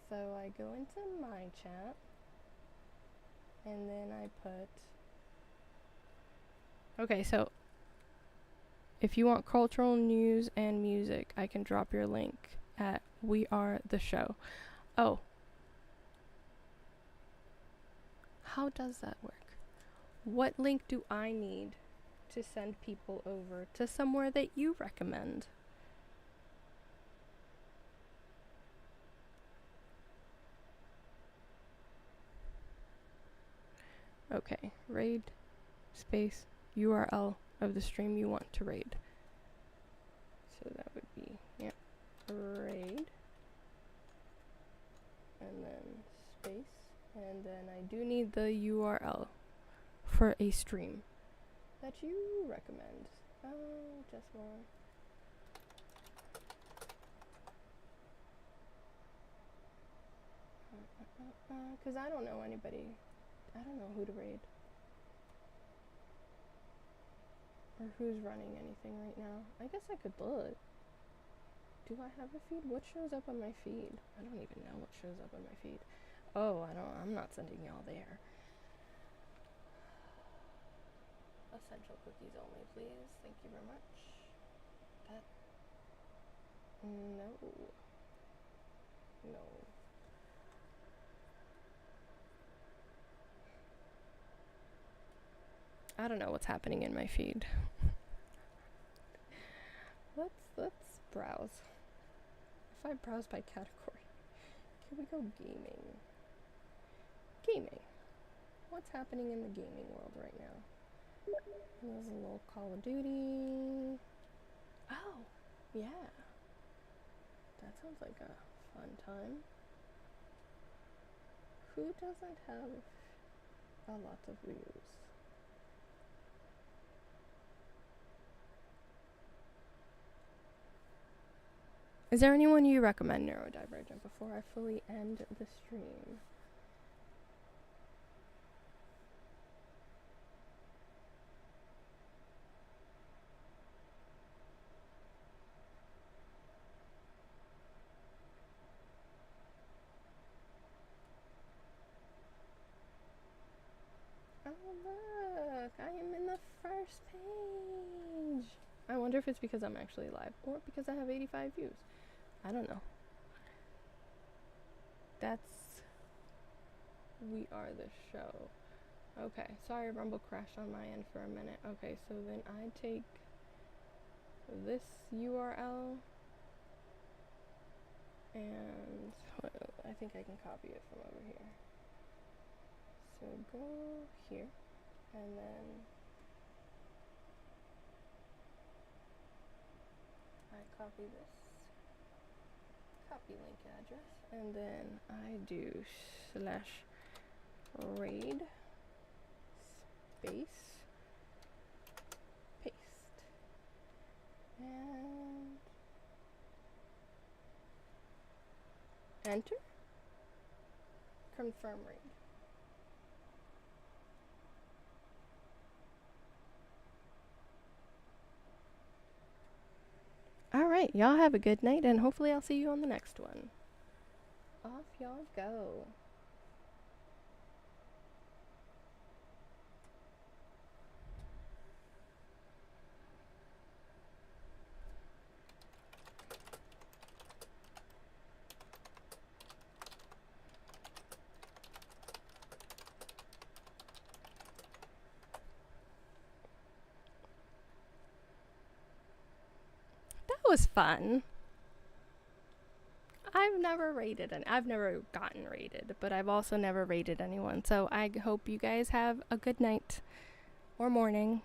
So I go into my chat. And then I put... Okay, so if you want cultural news and music, I can drop your link at We Are The Show. Oh. How does that work? What link do I need to send people over to somewhere that you recommend? Okay, raid space URL of the stream you want to raid. So that would be, yeah, raid. And then space. And then I do need the URL for a stream that you recommend. Oh, just one. Because I don't know anybody. I don't know who to raid. Or who's running anything right now. I guess I could look. Do I have a feed? What shows up on my feed? I don't even know what shows up on my feed. Oh, I'm not sending y'all there. Essential cookies only, please. Thank you very much. That. No. No. I don't know what's happening in my feed. Let's browse. If I browse by category, can we go gaming? Gaming. What's happening in the gaming world right now? There's a little Call of Duty. Oh, yeah. That sounds like a fun time. Who doesn't have a lot of views? Is there anyone you recommend neurodivergent before I fully end the stream? Oh look, I am in the first page. I wonder if it's because I'm actually live or because I have 85 views. I don't know. That's We Are the Show. Okay, sorry Rumble crashed on my end for a minute. Okay, so then I take this URL and I think I can copy it from over here. So go here and then I copy this. Copy link address, and then I do /raid space paste and enter. Confirm raid. Alright, y'all have a good night, and hopefully I'll see you on the next one. Off y'all go. That was fun. I've never rated and I've never gotten rated, but I've also never rated anyone. So I hope you guys have a good night or morning